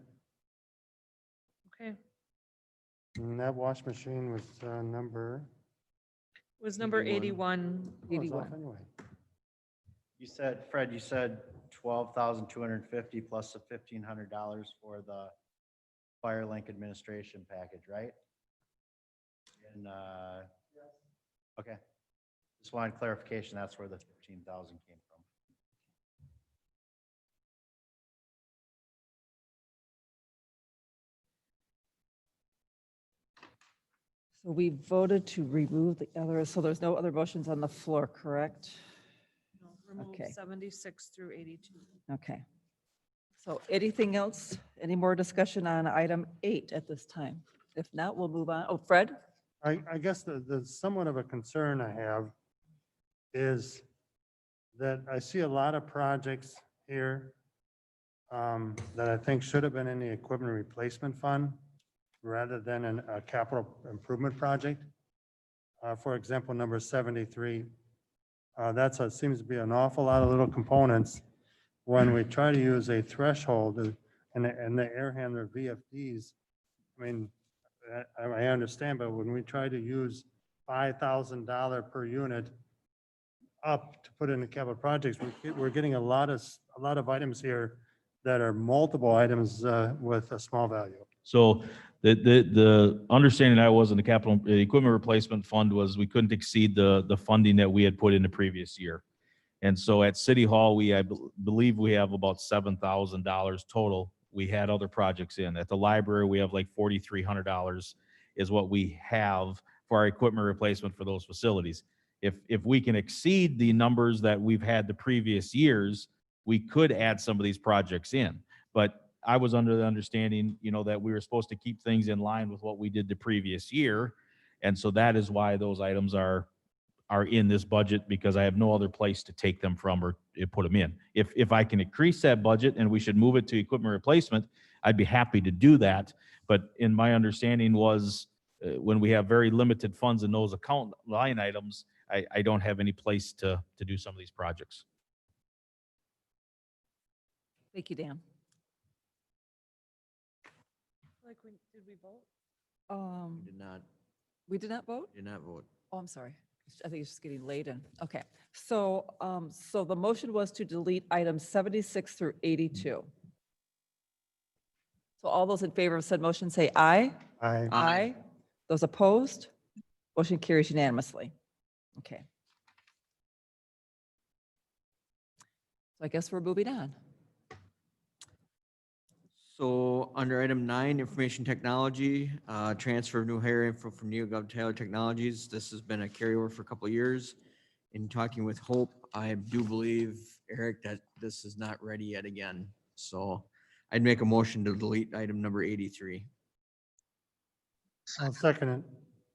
Okay, And that wash machine was number. it was number 81. 81. oh, it's off Anyway, You said, Fred, you said 12,250 plus the $1,500 for the Firelink administration package, right? And, okay. Just wanted clarification. That's where the 15,000 came from. So we voted to remove the other, so there's no other motions on the floor, correct? No, remove Okay. 76 through 82. Okay. So anything else? Any more discussion on item 8 at this time? If not, we'll move on. Oh, Fred? I guess the somewhat of a concern I have is that I see a lot of projects here that I think should have been in the equipment replacement fund rather than in a capital improvement project. For example, number 73, seems to be an awful lot of little components. When we try to use a threshold and the air handler VFDs, I mean, I understand, but when we try to use $5,000 per unit up to put into capital projects, we're getting a lot of items here that are multiple items with a small value. So the understanding I was in the capital equipment replacement fund was we couldn't exceed the funding that we had put in the previous year. And so at City Hall, I believe we have about $7,000 total. We had other projects in. At the library, we have like $4,300 is what we have for our equipment replacement for those facilities. If we can exceed the numbers that we've had the previous years, we could add some of these projects in. But I was under the understanding, that we were supposed to keep things in line with what we did the previous year. And so that is why those items are in this budget, because I have no other place to take them from or put them in. If I can increase that budget and we should move it to equipment replacement, I'd be happy to do that. But in my understanding was when we have very limited funds in those account line items, I don't have any place to do some of these projects. Thank you, Dan. Did we vote? Did not, We did not vote? did not vote. Oh, I'm sorry. I think it's just getting late in. Okay. So, so the motion was to delete items 76 through 82. So all those in favor of said motion say aye. I, Aye. Those opposed? Motion carries unanimously. Okay. So I guess we're moving on. So under item 9, information technology, transfer of new hire info from NeoGov Tyler Technologies. This has been a carryover for a couple of years. In talking with Hope, I do believe, Eric, that this is not ready yet again. So I'd make a motion to delete item number 83. I'll second it.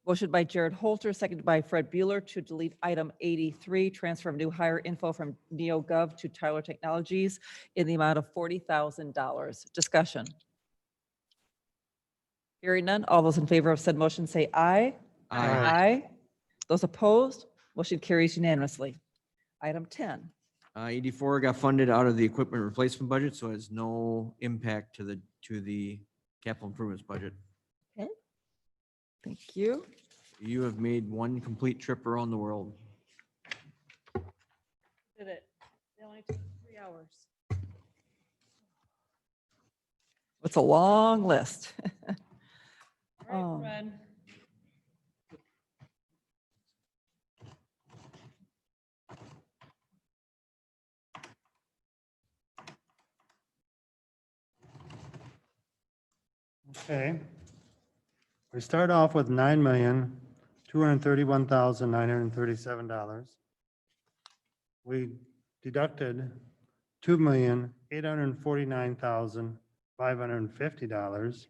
Motion by Jared Holter, seconded by Fred Bueller to delete item 83, transfer of new hire info from NeoGov to Tyler Technologies in the amount of $40,000. Discussion. Hearing none, all those in favor of said motion say aye. Aye. Those opposed, motion carries unanimously. Item 10. 84 got funded out of the equipment replacement budget, so it has no impact to the capital improvements budget. Okay. Thank you. You have made one complete trip around the world. Did it. It only took 3 hours. It's a long list. All Oh. right, Fred. Okay. We start off with $9,231,937. We deducted $2,849,550.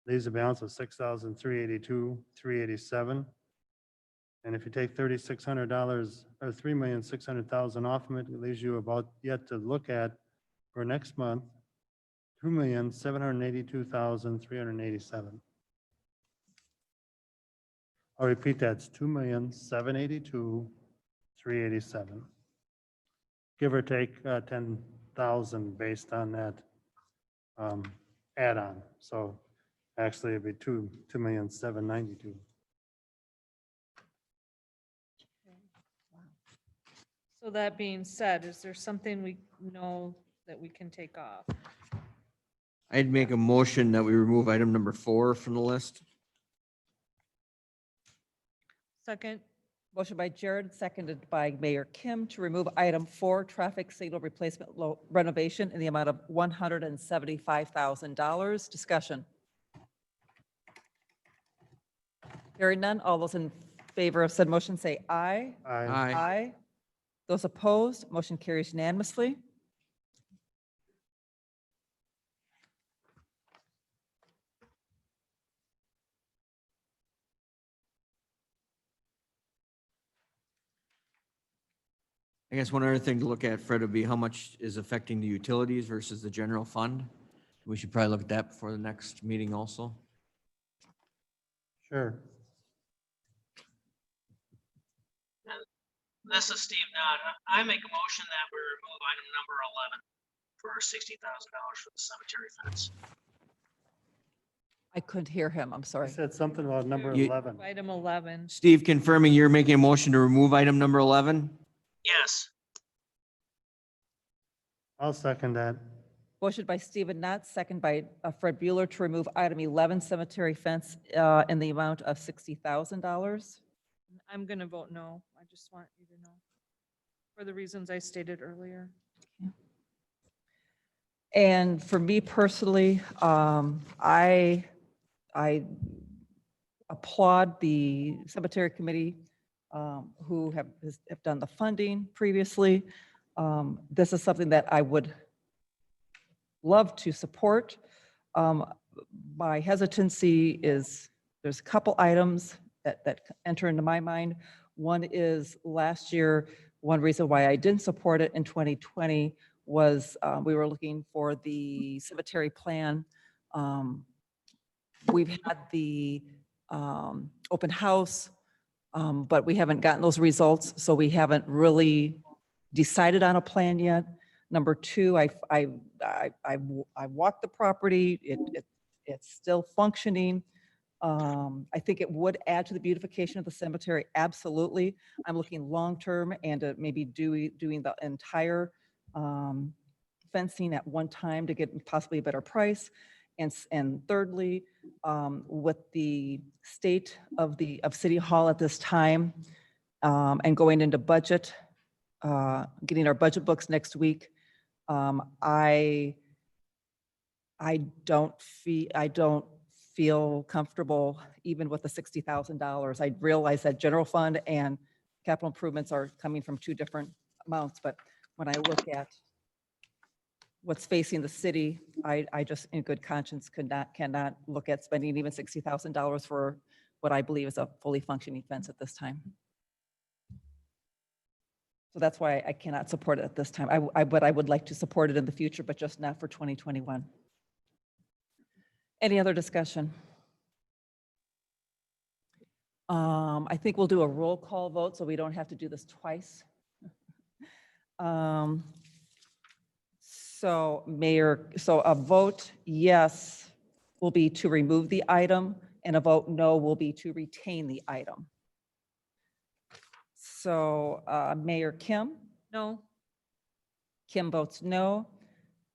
Leaves a balance of $6,382,387. And if you take $3,600 or $3,600,000 off of it, it leaves you about yet to look at for next month, $2,782,387. I'll repeat that, it's $2,782,387. Give or take 10,000 based on that add-on. So actually it'd be $2,792,000. So that being said, is there something we know that we can take off? I'd make a motion that we remove item number 4 from the list. Second, Motion by Jared, seconded by Mayor Kim to remove item 4, traffic signal replacement renovation in the amount of $175,000. Discussion. Hearing none, all those in favor of said motion say aye. Aye. Those opposed, motion carries unanimously. I guess one other thing to look at, Fred, would be how much is affecting the utilities versus the general fund. We should probably look at that before the next meeting also. Sure. This is Steve Dodd. I make a motion that we remove item number 11 for $60,000 for the cemetery fence. I couldn't hear him, I'm I sorry. said something about number You- 11. item 11. Steve, confirming you're making a motion to remove item number 11? Yes. I'll second that. Motion by Stephen Knott, second by Fred Bueller to remove item 11, cemetery fence in the amount of $60,000. I'm going to vote no. I just want you to know. For the reasons I stated earlier. And for me personally, I applaud the cemetery committee who have done the funding previously. This is something that I would love to support. My hesitancy is, there's a couple items that enter into my mind. One is last year, one reason why I didn't support it in 2020 was we were looking for the cemetery plan. We've had the open house, but we haven't gotten those results, so we haven't really decided on a plan yet. Number two, I walked the property. It's still functioning. I think it would add to the beautification of the cemetery. Absolutely. I'm looking long-term and maybe doing the entire fencing at one time to get possibly a better price. And thirdly, with the state of City Hall at this time and going into budget, getting our budget books next week, I don't feel comfortable even with the $60,000. I realize that general fund and capital improvements are coming from two different amounts, but when I look at what's facing the city, I just in good conscience cannot look at spending even $60,000 for what I believe is a fully functioning fence at this time. So that's why I cannot support it at this time. But I would like to support it in the future, but just not for 2021. Any other discussion? I think we'll do a roll call vote so we don't have to do this twice. So Mayor, so a vote yes will be to remove the item and a vote no will be to retain the item. So Mayor Kim? No. Kim votes no.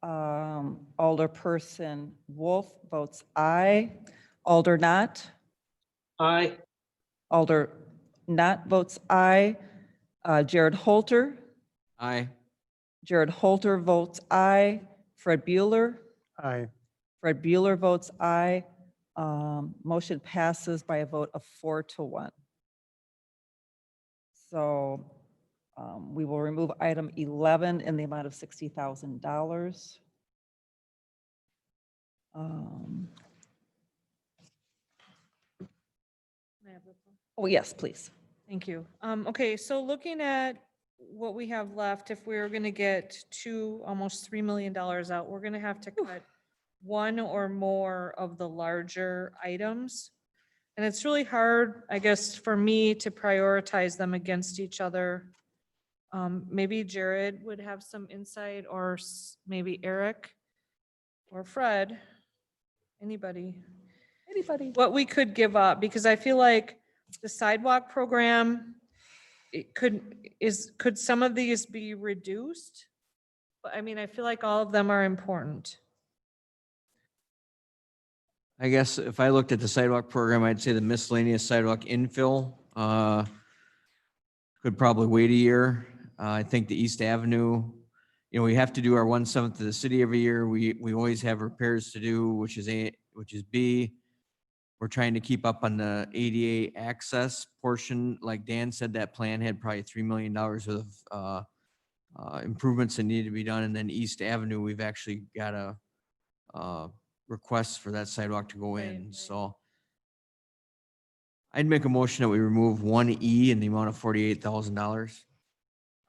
Alderperson Wolf votes aye. Alder Not? Aye. Alder Not votes aye. Jared Holter? Aye. Jared Holter votes aye. Fred Bueller? Aye. Fred Bueller votes aye. Motion passes by a vote of 4-1. So we will remove item 11 in the amount of $60,000. Oh, yes, please. Thank you. Okay, so looking at what we have left, if we're going to get almost $3 million out, we're going to have to cut one or more of the larger items. And it's really hard, I guess, for me to prioritize them against each other. Maybe Jared would have some insight, or maybe Eric or Fred, anybody. Anybody? What we could give up, because I feel like the sidewalk program, could some of these be reduced? But I mean, I feel like all of them are important. I guess if I looked at the sidewalk program, I'd say the miscellaneous sidewalk infill could probably wait a year. I think the East Avenue, we have to do our 1/7 of the city every year. We always have repairs to do, which is B. We're trying to keep up on the ADA access portion. Like Dan said, that plan had probably $3 million worth of improvements that needed to be done. And then East Avenue, we've actually got a request for that sidewalk to go in. Right. So I'd make a motion that we remove 1E in the amount of $48,000.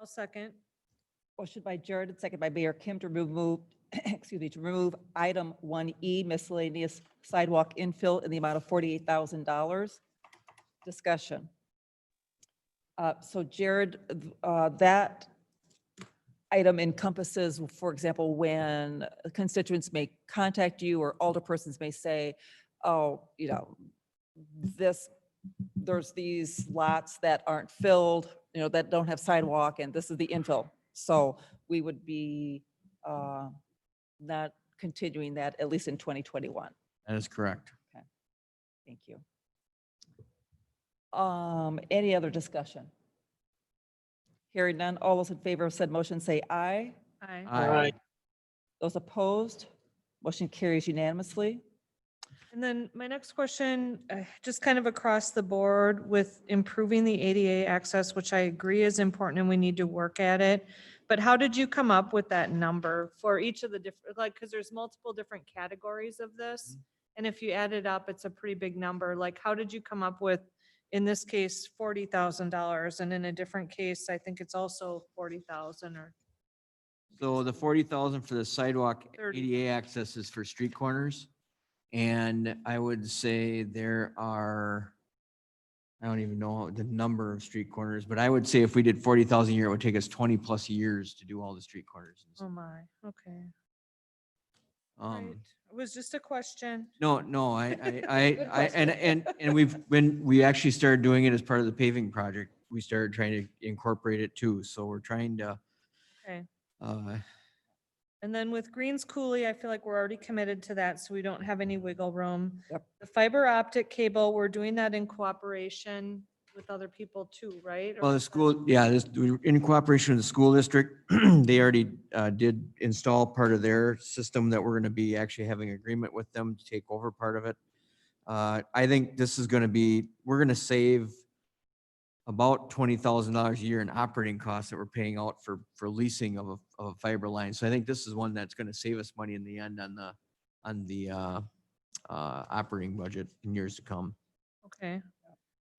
I'll second. Motion by Jared and second by Mayor Kim to remove, to remove item 1E, miscellaneous sidewalk infill in the amount of $48,000. Discussion. So Jared, that item encompasses, for example, when constituents may contact you or alderpersons may say, oh, this there's these lots that aren't filled, that don't have sidewalk, and this is the infill. So we would be not continuing that, at least in 2021. That is correct. Thank you. Any other discussion? Hearing none, all those in favor of said motion say aye. Aye. Aye. Those opposed, motion carries unanimously. And then my next question, just kind of across the board with improving the ADA access, which I agree is important and we need to work at it. But how did you come up with that number for each of the different, like, because there's multiple different categories of this? And if you add it up, it's a pretty big number. Like, how did you come up with, in this case, $40,000? And in a different case, I think it's also 40,000 or. So the 40,000 for the sidewalk 30. ADA access is for street corners. And I would say there are, I don't even know the number of street corners, but I would say if we did 40,000 a year, it would take us 20+ years to do all the street corners. Oh my, okay. Um, Right. It was just a question. No, Good and we actually started doing it as part of the paving project. We started trying to incorporate it too. So we're trying to, Okay. uh, And then with Greens Coulee, I feel like we're already committed to that, so we don't have any wiggle room. Yep. The fiber optic cable, we're doing that in cooperation with other people too, right? Or well, the is that- school, yeah, this, in cooperation with the school district, they already did install part of their system that we're going to be actually having agreement with them to take over part of it. I think this is going to be, we're going to save about $20,000 a year in operating costs that we're paying out for leasing of a fiber line. So I think this is one that's going to save us money in the end on the operating budget in years to come. Okay,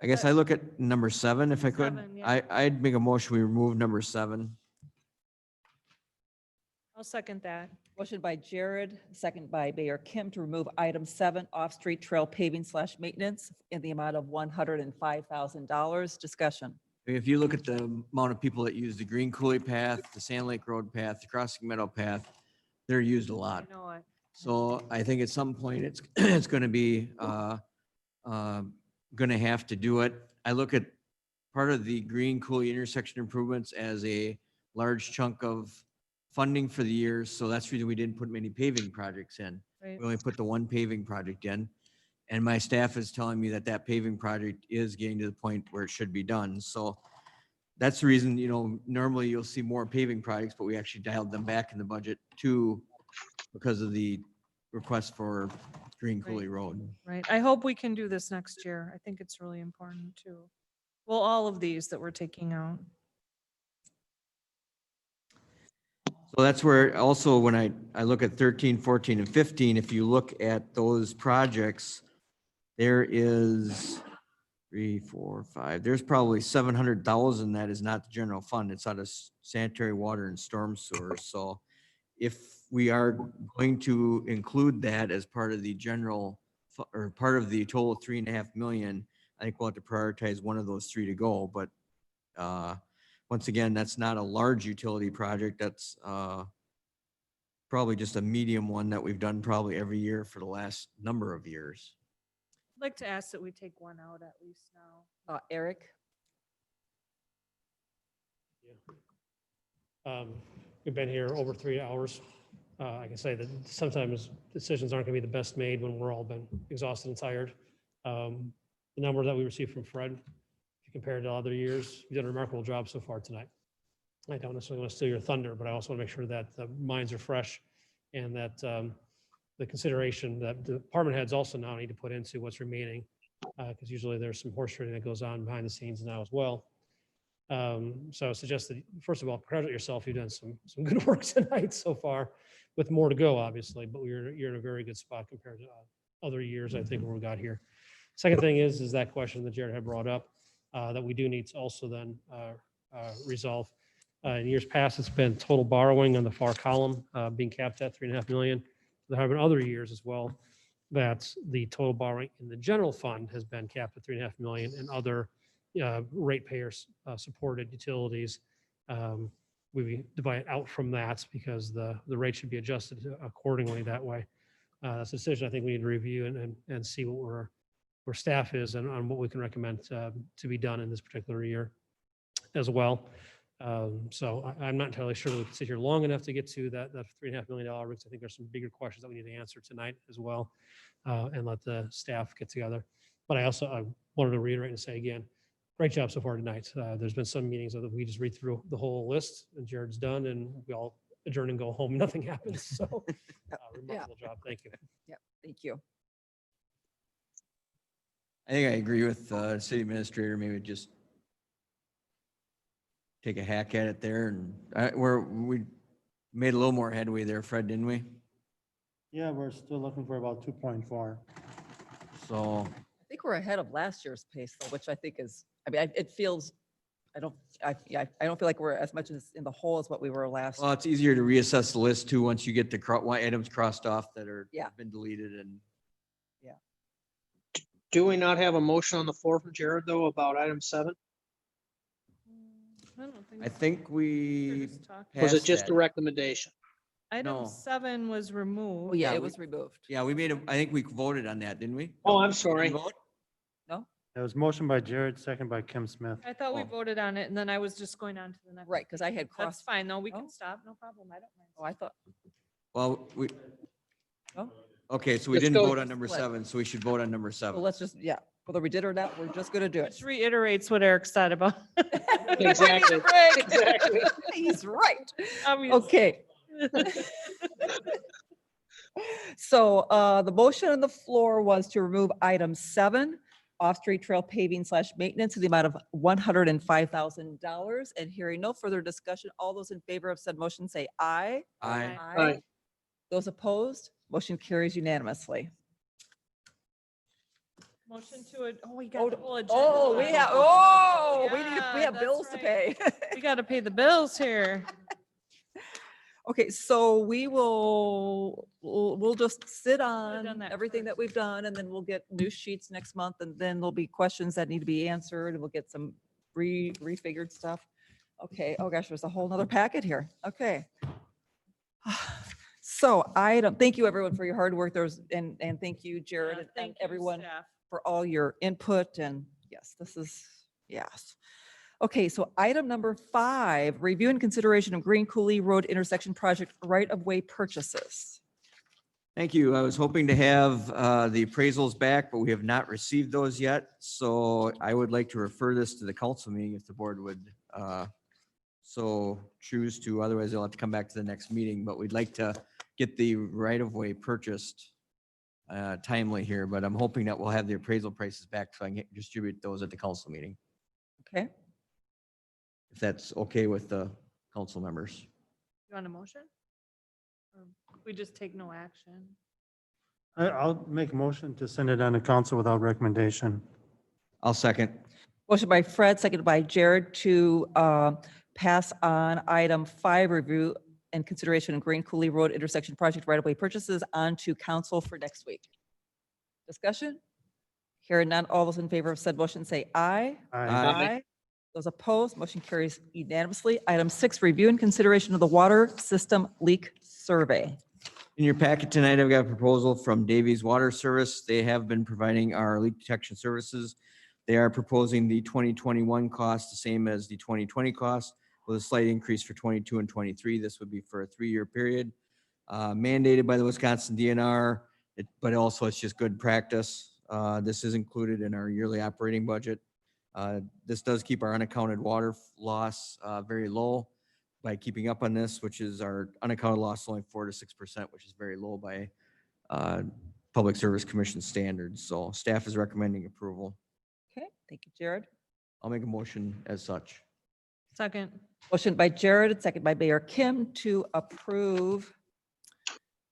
I guess I look at number 7, if I could. 7, yeah. I'd make a motion, we remove number 7. I'll second that. Motion by Jared, second by Mayor Kim to remove item 7, off-street trail paving / maintenance in the amount of $105,000. Discussion. If you look at the amount of people that use the Green Coulee path, the Sand Lake Road path, the Crossing Meadow path, they're used a lot. I know it. So I think at some point it's, it's going to be, going to have to do it. I look at part of the Green Coulee intersection improvements as a large chunk of funding for the years. So that's the reason we didn't put many paving projects in. Right. We only put the one paving project in. And my staff is telling me that that paving project is getting to the point where it should be done. So that's the reason, normally you'll see more paving projects, but we actually dialed them back in the budget too because of the request for Green Coulee Road. Right. I hope we can do this next year. I think it's really important too. Well, all of these that we're taking out. So that's where also when I look at 13, 14, and 15, if you look at those projects, there is 3, 4, 5, there's probably 700,000 that is not the general fund. It's out of sanitary water and storm sewer. So if we are going to include that as part of the general or part of the total 3.5 million, I think we'll have to prioritize one of those 3 to go. But once again, that's not a large utility project. That's probably just a medium one that we've done probably every year for the last number of years. I'd like to ask that we take one out at least now. Eric? We've been here over 3 hours. I can say that sometimes decisions aren't going to be the best made when we're all been exhausted and tired. The number that we received from Fred, if you compare it to other years, you've done a remarkable job so far tonight. I don't necessarily want to steal your thunder, but I also want to make sure that the minds are fresh and that the consideration that the department heads also now need to put into what's remaining, because usually there's some horse trading that goes on behind the scenes now as well. So I suggest that, first of all, credit yourself. You've done some good work tonight so far, with more to go, obviously, but you're in a very good spot compared to other years, I think, when we got here. Second thing is that question that Jared had brought up, that we do need to also then resolve. In years past, it's been total borrowing on the far column, being capped at 3.5 million. There have been other years as well that the total borrowing in the general fund has been capped at 3.5 million, and other ratepayers supported utilities. We divide out from that because the rate should be adjusted accordingly that way. That's a decision I think we need to review and see what we're where staff is and on what we can recommend to be done in this particular year as well. So I'm not entirely sure that we can sit here long enough to get to that $3.5 million, because I think there's some bigger questions that we need to answer tonight as well, and let the staff get together. But I wanted to reiterate and say again, great job so far tonight. There's been some meetings that we just read through the whole list and Jared's done and we all adjourn and go home. Nothing happens. So remarkable job. Thank you. Thank you. I think I agree with city administrator, maybe just take a hack at it there, and we made a little more headway there, Fred, didn't we? Yeah, we're still looking for about 2.4. So, I think we're ahead of last year's pace, though, which I think is, I mean, it feels, I don't feel like we're as much as in the hole as what we were last. well, it's easier to reassess the list too, once you get the items crossed off that are Yeah. been deleted and. Do we not have a motion on the floor from Jared, though, about item 7? I don't think I so. think We're we. just talking. Was it passed just that. a recommendation? Item No. 7 was removed. Oh, yeah, Yeah, it we- was removed. Yeah, I think we voted on that, didn't we? Oh, I'm Did sorry. we vote? No? It was motion by Jared, second by Kim Smith. I thought we Oh. voted on it and then I was just going on to the next. Right, because I had That's crossed. fine. No, we Oh. can stop. No problem. I don't mind. Oh, I thought, Well, no? okay, so we Let's didn't go. vote on number Split. 7, so we should vote on number Well, 7. let's just, yeah, whether we did or not, we're just gonna do it. Which reiterates what Eric said about. Exactly. He's right. Exactly. He's right. Obviously. Okay. So the motion on the floor was to remove item 7, off-street trail paving / maintenance in the amount of $105,000. And hearing no further discussion, all those in favor of said motion say aye. Aye. Aye. Those opposed, motion carries unanimously. Motion to, oh, we got the whole agenda. Oh, we left. have, oh, we Yeah, have that's bills to right. pay. We got to pay the bills here. Okay, so we'll just sit done on that everything that first. we've done, and then we'll get new sheets next month, and then there'll be questions that need to be answered, and we'll get some refigured stuff. Okay, oh gosh, there's a whole nother packet here. Okay. So thank you everyone for your hard work. And thank you, Jared, Yeah, and thank you, everyone staff. for all your input, and yes, yes. Okay, so item number 5, review and consideration of Green Coulee Road intersection project right-of-way purchases. Thank you. I was hoping to have the appraisals back, but we have not received those yet. So I would like to refer this to the council meeting if the board would so choose to. Otherwise, they'll have to come back to the next meeting. But we'd like to get the right-of-way purchased timely here. But I'm hoping that we'll have the appraisal prices back so I can distribute those at the council meeting, Okay, if that's okay with the council members. You want a motion? Or we just take no action? I'll make a motion to send it on to council without recommendation. I'll second. motion by Fred, seconded by Jared to pass on item 5, review and consideration of Green Coulee Road intersection project right-of-way purchases on to council for next week. Discussion? Hearing none, all those in favor of said motion say aye. Aye. Those opposed, motion carries unanimously. Item 6, review and consideration of the water system leak survey. In your packet tonight, I've got a proposal from Davies Water Service. They have been providing our leak detection services. They are proposing the 2021 cost, the same as the 2020 cost, with a slight increase for 22 and 23. This would be for a 3-year period, mandated by the Wisconsin DNR, but also it's just good practice. This is included in our yearly operating budget. This does keep our unaccounted water loss very low by keeping up on this, which is our unaccounted loss only 4 to 6%, which is very low by Public Service Commission standards. So staff is recommending approval. Okay, thank you, Jared. I'll make a motion as such. Second. Motion by Jared, second by Mayor Kim to approve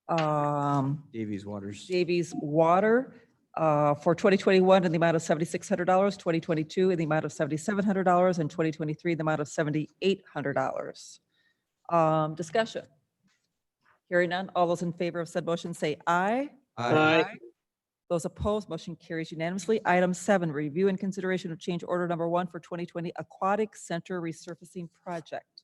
Davies Waters. Davies Water for 2021 in the amount of $7,600, 2022 in the amount of $7,700, and 2023 in the amount of $7,800. Discussion. Hearing none, all those in favor of said motion say aye. Aye. Those opposed, motion carries unanimously. Item 7, review and consideration of change order number 1 for 2020 Aquatic Center resurfacing project.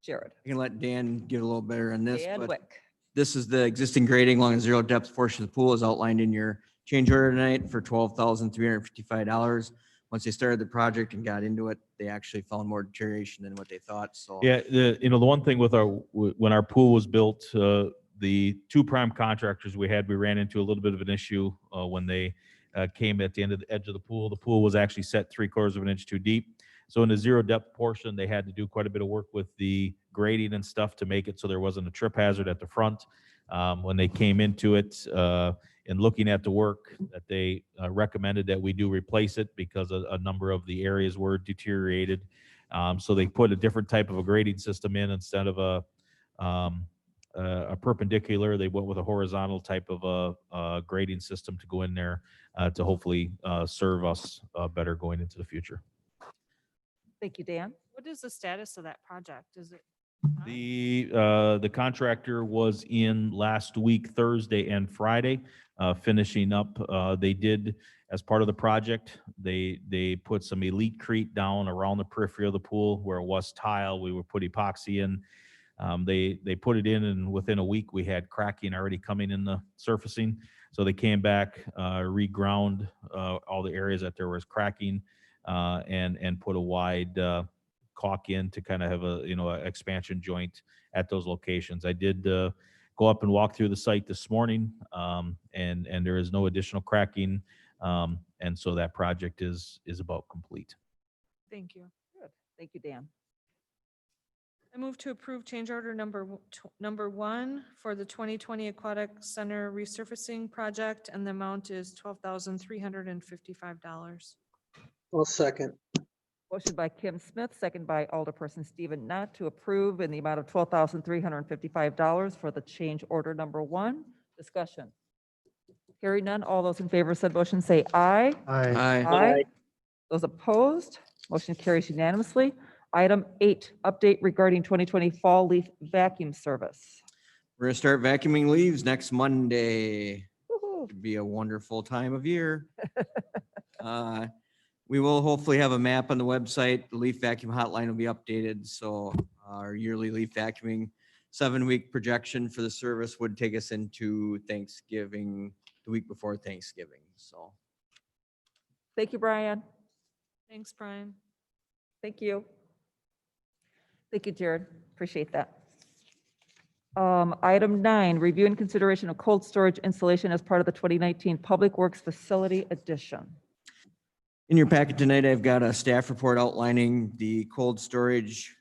Jared. I can let Dan get a little better on this, Dan but Wick. this is the existing grading along the zero depth portion of the pool as outlined in your change order tonight for $12,355. Once they started the project and got into it, they actually found more deterioration than what they thought, so. Yeah, the one thing with when our pool was built, the two prime contractors we ran into a little bit of an issue when they came at the edge of the pool. The pool was actually set 3/4 of an inch too deep. So in the zero depth portion, they had to do quite a bit of work with the grading and stuff to make it so there wasn't a trip hazard at the front. When they came into it, and looking at the work, that they recommended that we do replace it because a number of the areas were deteriorated. So they put a different type of a grading system in instead of a perpendicular. They went with a horizontal type of a grading system to go in there to hopefully serve us better going into the future. Thank you, Dan. What is the status of that project? Is it? The contractor was in last week, Thursday and Friday, finishing up. They did, as part of the project, they put some Elitecrete down around the periphery of the pool where it was tile. We would put epoxy in. They put it in, and within a week we had cracking already coming in the surfacing. So they came back, reground all the areas that there was cracking, and put a wide caulk in to kind of have a expansion joint at those locations. I did go up and walk through the site this morning, and there is no additional cracking, and so that project is about complete. Thank you. Good. Thank you, Dan. I move to approve change order number 1 for the 2020 Aquatic Center resurfacing project, and the amount is $12,355. I'll second. Motion by Kim Smith, second by Alderperson Stephen Knott to approve in the amount of $12,355 for the change order number 1. Discussion. Hearing none, all those in favor of said motion say aye. Aye. Aye. Those opposed, motion carries unanimously. Item 8, update regarding 2020 fall leaf vacuum service. We're gonna start vacuuming leaves next Monday. Woo-hoo. It'd be a wonderful time of year. We will hopefully have a map on the website. The leaf vacuum hotline will be updated, so our yearly leaf vacuuming 7-week projection for the service would take us into Thanksgiving, the week before Thanksgiving, so. Thank you, Brian. Thanks, Brian. Thank you. Thank you, Jared. Appreciate that. Item 9, review and consideration of cold storage installation as part of the 2019 Public Works Facility Addition. In your packet tonight, I've got a staff report outlining the cold storage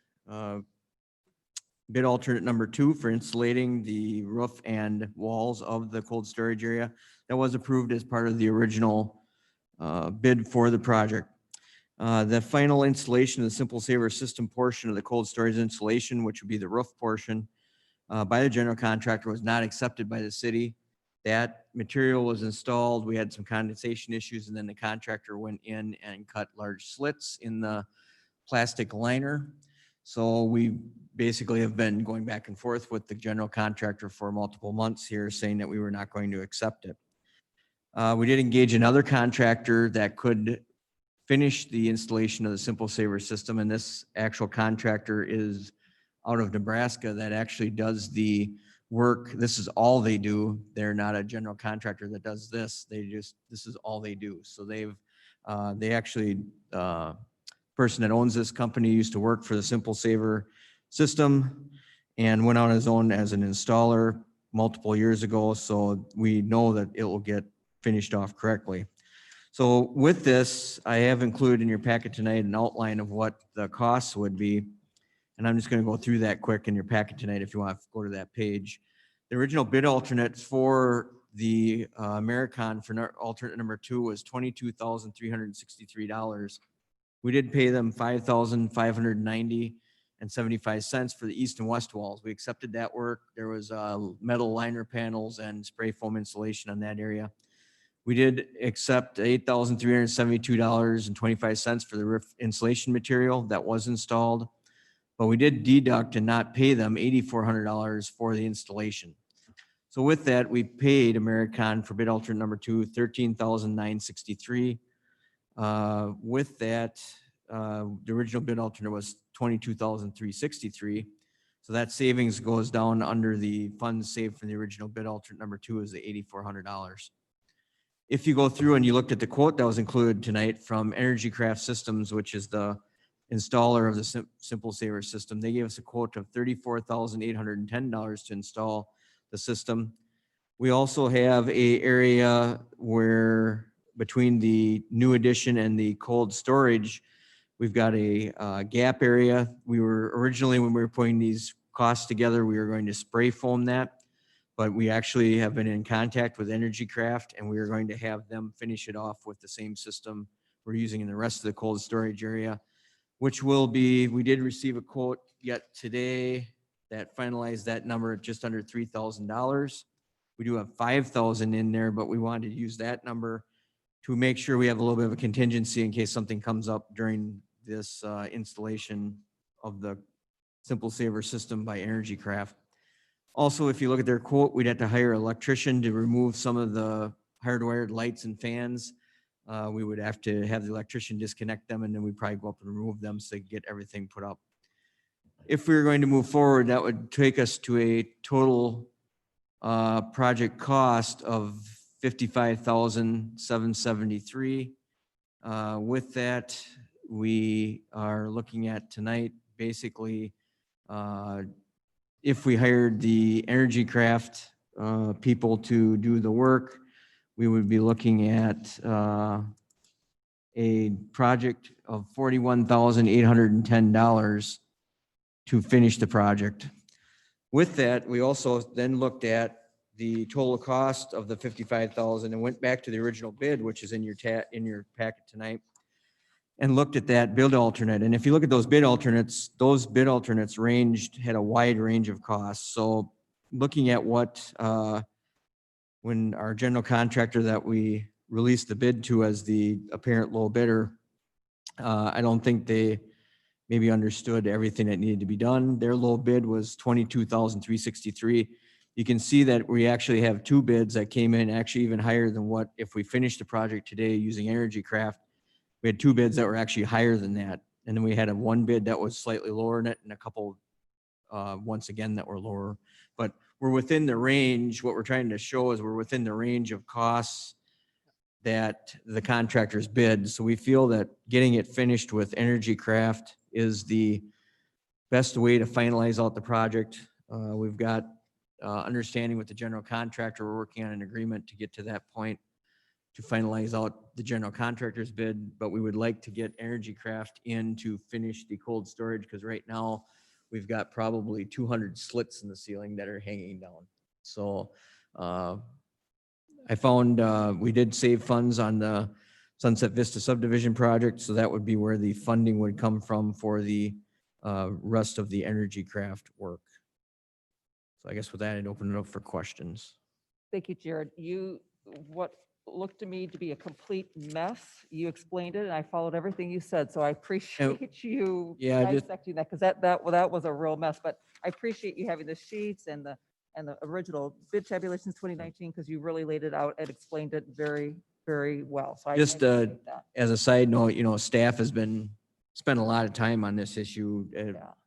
bid alternate number 2 for insulating the roof and walls of the cold storage area. That was approved as part of the original bid for the project. The final installation of the Simple Saver system portion of the cold storage installation, which would be the roof portion, by the general contractor, was not accepted by the city. That material was installed. We had some condensation issues, and then the contractor went in and cut large slits in the plastic liner. So we basically have been going back and forth with the general contractor for multiple months here, saying that we were not going to accept it. We did engage another contractor that could finish the installation of the Simple Saver system, and this actual contractor is out of Nebraska that actually does the work. This is all they do. They're not a general contractor that does this. This is all they do. So they actually, person that owns this company used to work for the Simple Saver system and went on his own as an installer multiple years ago. So we know that it will get finished off correctly. So with this, I have included in your packet tonight an outline of what the costs would be. And I'm just going to go through that quick in your packet tonight if you want to go to that page. The original bid alternate for the Americon for alternate number 2 was $22,363. We did pay them $5,590.75 for the east and west walls. We accepted that work. There was metal liner panels and spray foam insulation on that area. We did accept $8,372.25 for the roof insulation material that was installed, but we did deduct and not pay them $8,400 for the installation. So with that, we paid Americon for bid alternate number 2, $13,963. With that, the original bid alternate was $22,363. So that savings goes down under the funds saved from the original bid alternate number 2 is the $8,400. If you go through and you looked at the quote that was included tonight from Energy Craft Systems, which is the installer of the Simple Saver system, they gave us a quote of $34,810 to install the system. We also have a area where between the new addition and the cold storage, we've got a gap area. We were originally, when we were putting these costs together, we were going to spray foam that, but we actually have been in contact with Energy Craft, and we are going to have them finish it off with the same system we're using in the rest of the cold storage area, which will be, we did receive a quote yet today that finalized that number at just under $3,000. We do have 5,000 in there, but we wanted to use that number to make sure we have a little bit of a contingency in case something comes up during this installation of the Simple Saver system by Energy Craft. Also, if you look at their quote, we'd have to hire an electrician to remove some of the hardwired lights and fans. We would have to have the electrician disconnect them, and then we'd probably go up and remove them so they get everything put up. If we were going to move forward, that would take us to a total project cost of $55,773. With that, we are looking at tonight, basically, if we hired the Energy Craft people to do the work, we would be looking at a project of $41,810 to finish the project. With that, we also then looked at the total cost of the $55,000 and went back to the original bid, which is in your packet tonight, and looked at that bid alternate. And if you look at those bid alternates had a wide range of costs. So looking at what, when our general contractor that we released the bid to as the apparent low bidder, I don't think they maybe understood everything that needed to be done. Their low bid was $22,363. You can see that we actually have two bids that came in actually even higher than what, if we finished the project today using Energy Craft, we had two bids that were actually higher than that. And then we had one bid that was slightly lower in it and a couple, once again, that were lower. But we're within the range. What we're trying to show is we're within the range of costs that the contractors bid. So we feel that getting it finished with Energy Craft is the best way to finalize out the project. We've got understanding with the general contractor. We're working on an agreement to get to that point to finalize out the general contractor's bid, but we would like to get Energy Craft in to finish the cold storage, because right now we've got probably 200 slits in the ceiling that are hanging down. So I found we did save funds on the Sunset Vista subdivision project, so that would be where the funding would come from for the rest of the Energy Craft work. So I guess with that, I'd open it up for questions. Thank you, Jared. What looked to me to be a complete mess, you explained it, and I followed everything you said, so I appreciate you dissecting that, because that was a real mess, but I appreciate you having the sheets and the original bid tabulations 2019, because you really laid it out and explained it very, very well. So I Just appreciate that. as a side note, staff has spent a lot of time on this issue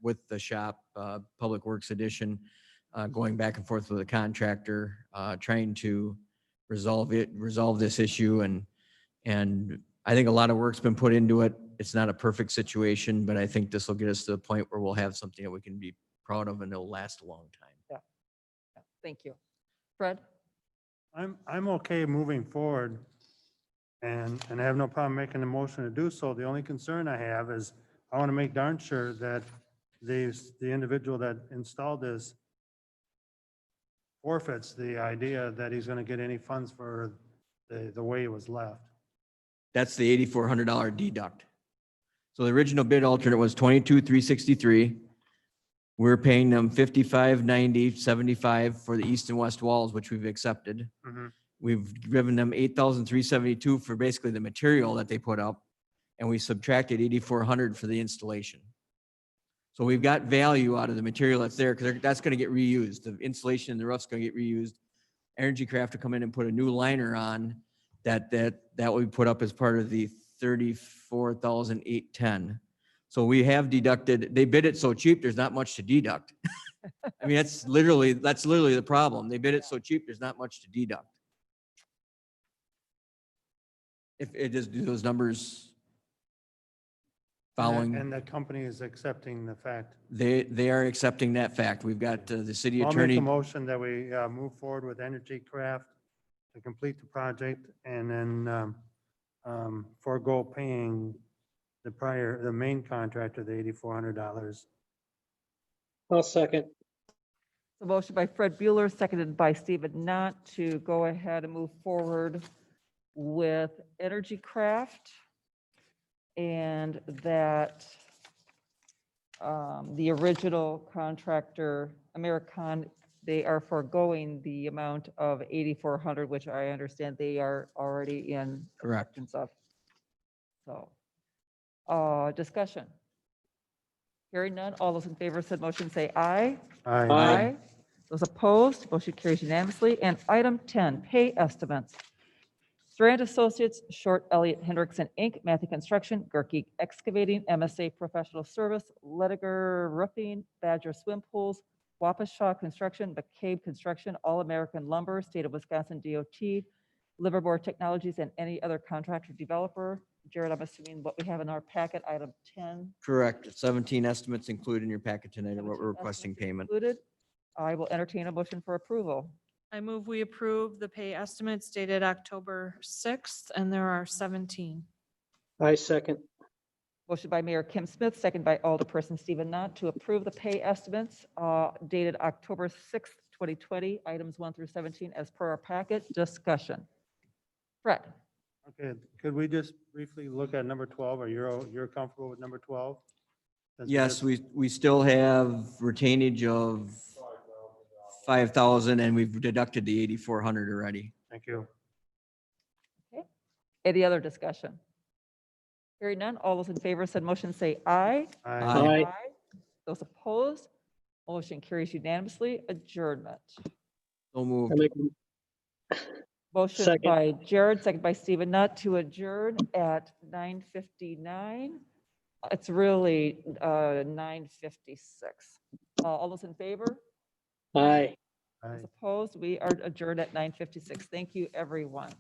with the shop, Public Works Edition, going back and forth with the contractor, trying to resolve this issue. And I think a lot of work's been put into it. It's not a perfect situation, but I think this will get us to the point where we'll have something that we can be proud of and it'll last a long time. Yeah. Thank you. Fred? I'm okay moving forward and I have no problem making a motion to do so. The only concern I have is I want to make darn sure that the individual that installed this forfeits the idea that he's going to get any funds for the way it was left. That's the $8,400 deduct. So the original bid alternate was $22,363. We're paying them $55,90.75 for the east and west walls, which we've accepted. Mhm. We've given them $8,372 for basically the material that they put up, and we subtracted $8,400 for the installation. So we've got value out of the material that's there, because that's going to get reused. The insulation in the roof's going to get reused. Energy Craft to come in and put a new liner on that will be put up as part of the $34,810. So we have deducted. They bid it so cheap, there's not much to deduct. I mean, that's literally the problem. They bid it so cheap, there's not much to deduct. If it is, do those numbers And following, the company is accepting the fact. they are accepting that fact. We've got the city I'll make attorney. a motion that we move forward with Energy Craft to complete the project and then forego paying the main contractor, the $8,400. I'll second. The motion by Fred Bueller, seconded by Stephen Knott to go ahead and move forward with Energy Craft. And that the original contractor, Americon, they are foregoing the amount of 8,400, which I understand they are already in Correct. acceptance of. So, discussion. Hearing none, all those in favor of said motion say aye. Aye. Those opposed, motion carries unanimously. And item 10, pay estimates. Strand Associates, Short Elliott Hendrickson, Inc., Matthew Construction, Gerke Excavating, MSA Professional Service, Lediger Roofing, Badger Swim Pools, Waukesha Construction, McCabe Construction, All American Lumber, State of Wisconsin DOT, Livermore Technologies, and any other contractor developer. Jared, I'm assuming what we have in our packet, item 10. Correct. 17 estimates included in your packet tonight are what 17 we're requesting estimates payment. Included. I will entertain a motion for approval. I move we approve the pay estimates dated October 6th, and there are 17. I second. Motion by Mayor Kim Smith, second by Alderperson Stephen Knott to approve the pay estimates dated October 6th, 2020, items 1 through 17 as per our packet. Discussion. Fred? Okay, could we just briefly look at number 12? Or you're comfortable with number 12? Since Yes, that's- we still have retainage of 5,000 and we've deducted the 8,400 already. Thank you. Any other discussion? Hearing none, all those in favor of said motion say aye. Aye. Aye. Those opposed, motion carries unanimously. Adjournment. So I moved. make, Motion Second. by Jared, second by Stephen Nutt to adjourn at 9:59. It's really 9:56. All those in favor? aye. Aye. Those opposed? We are adjourned at 9:56. Thank you, everyone.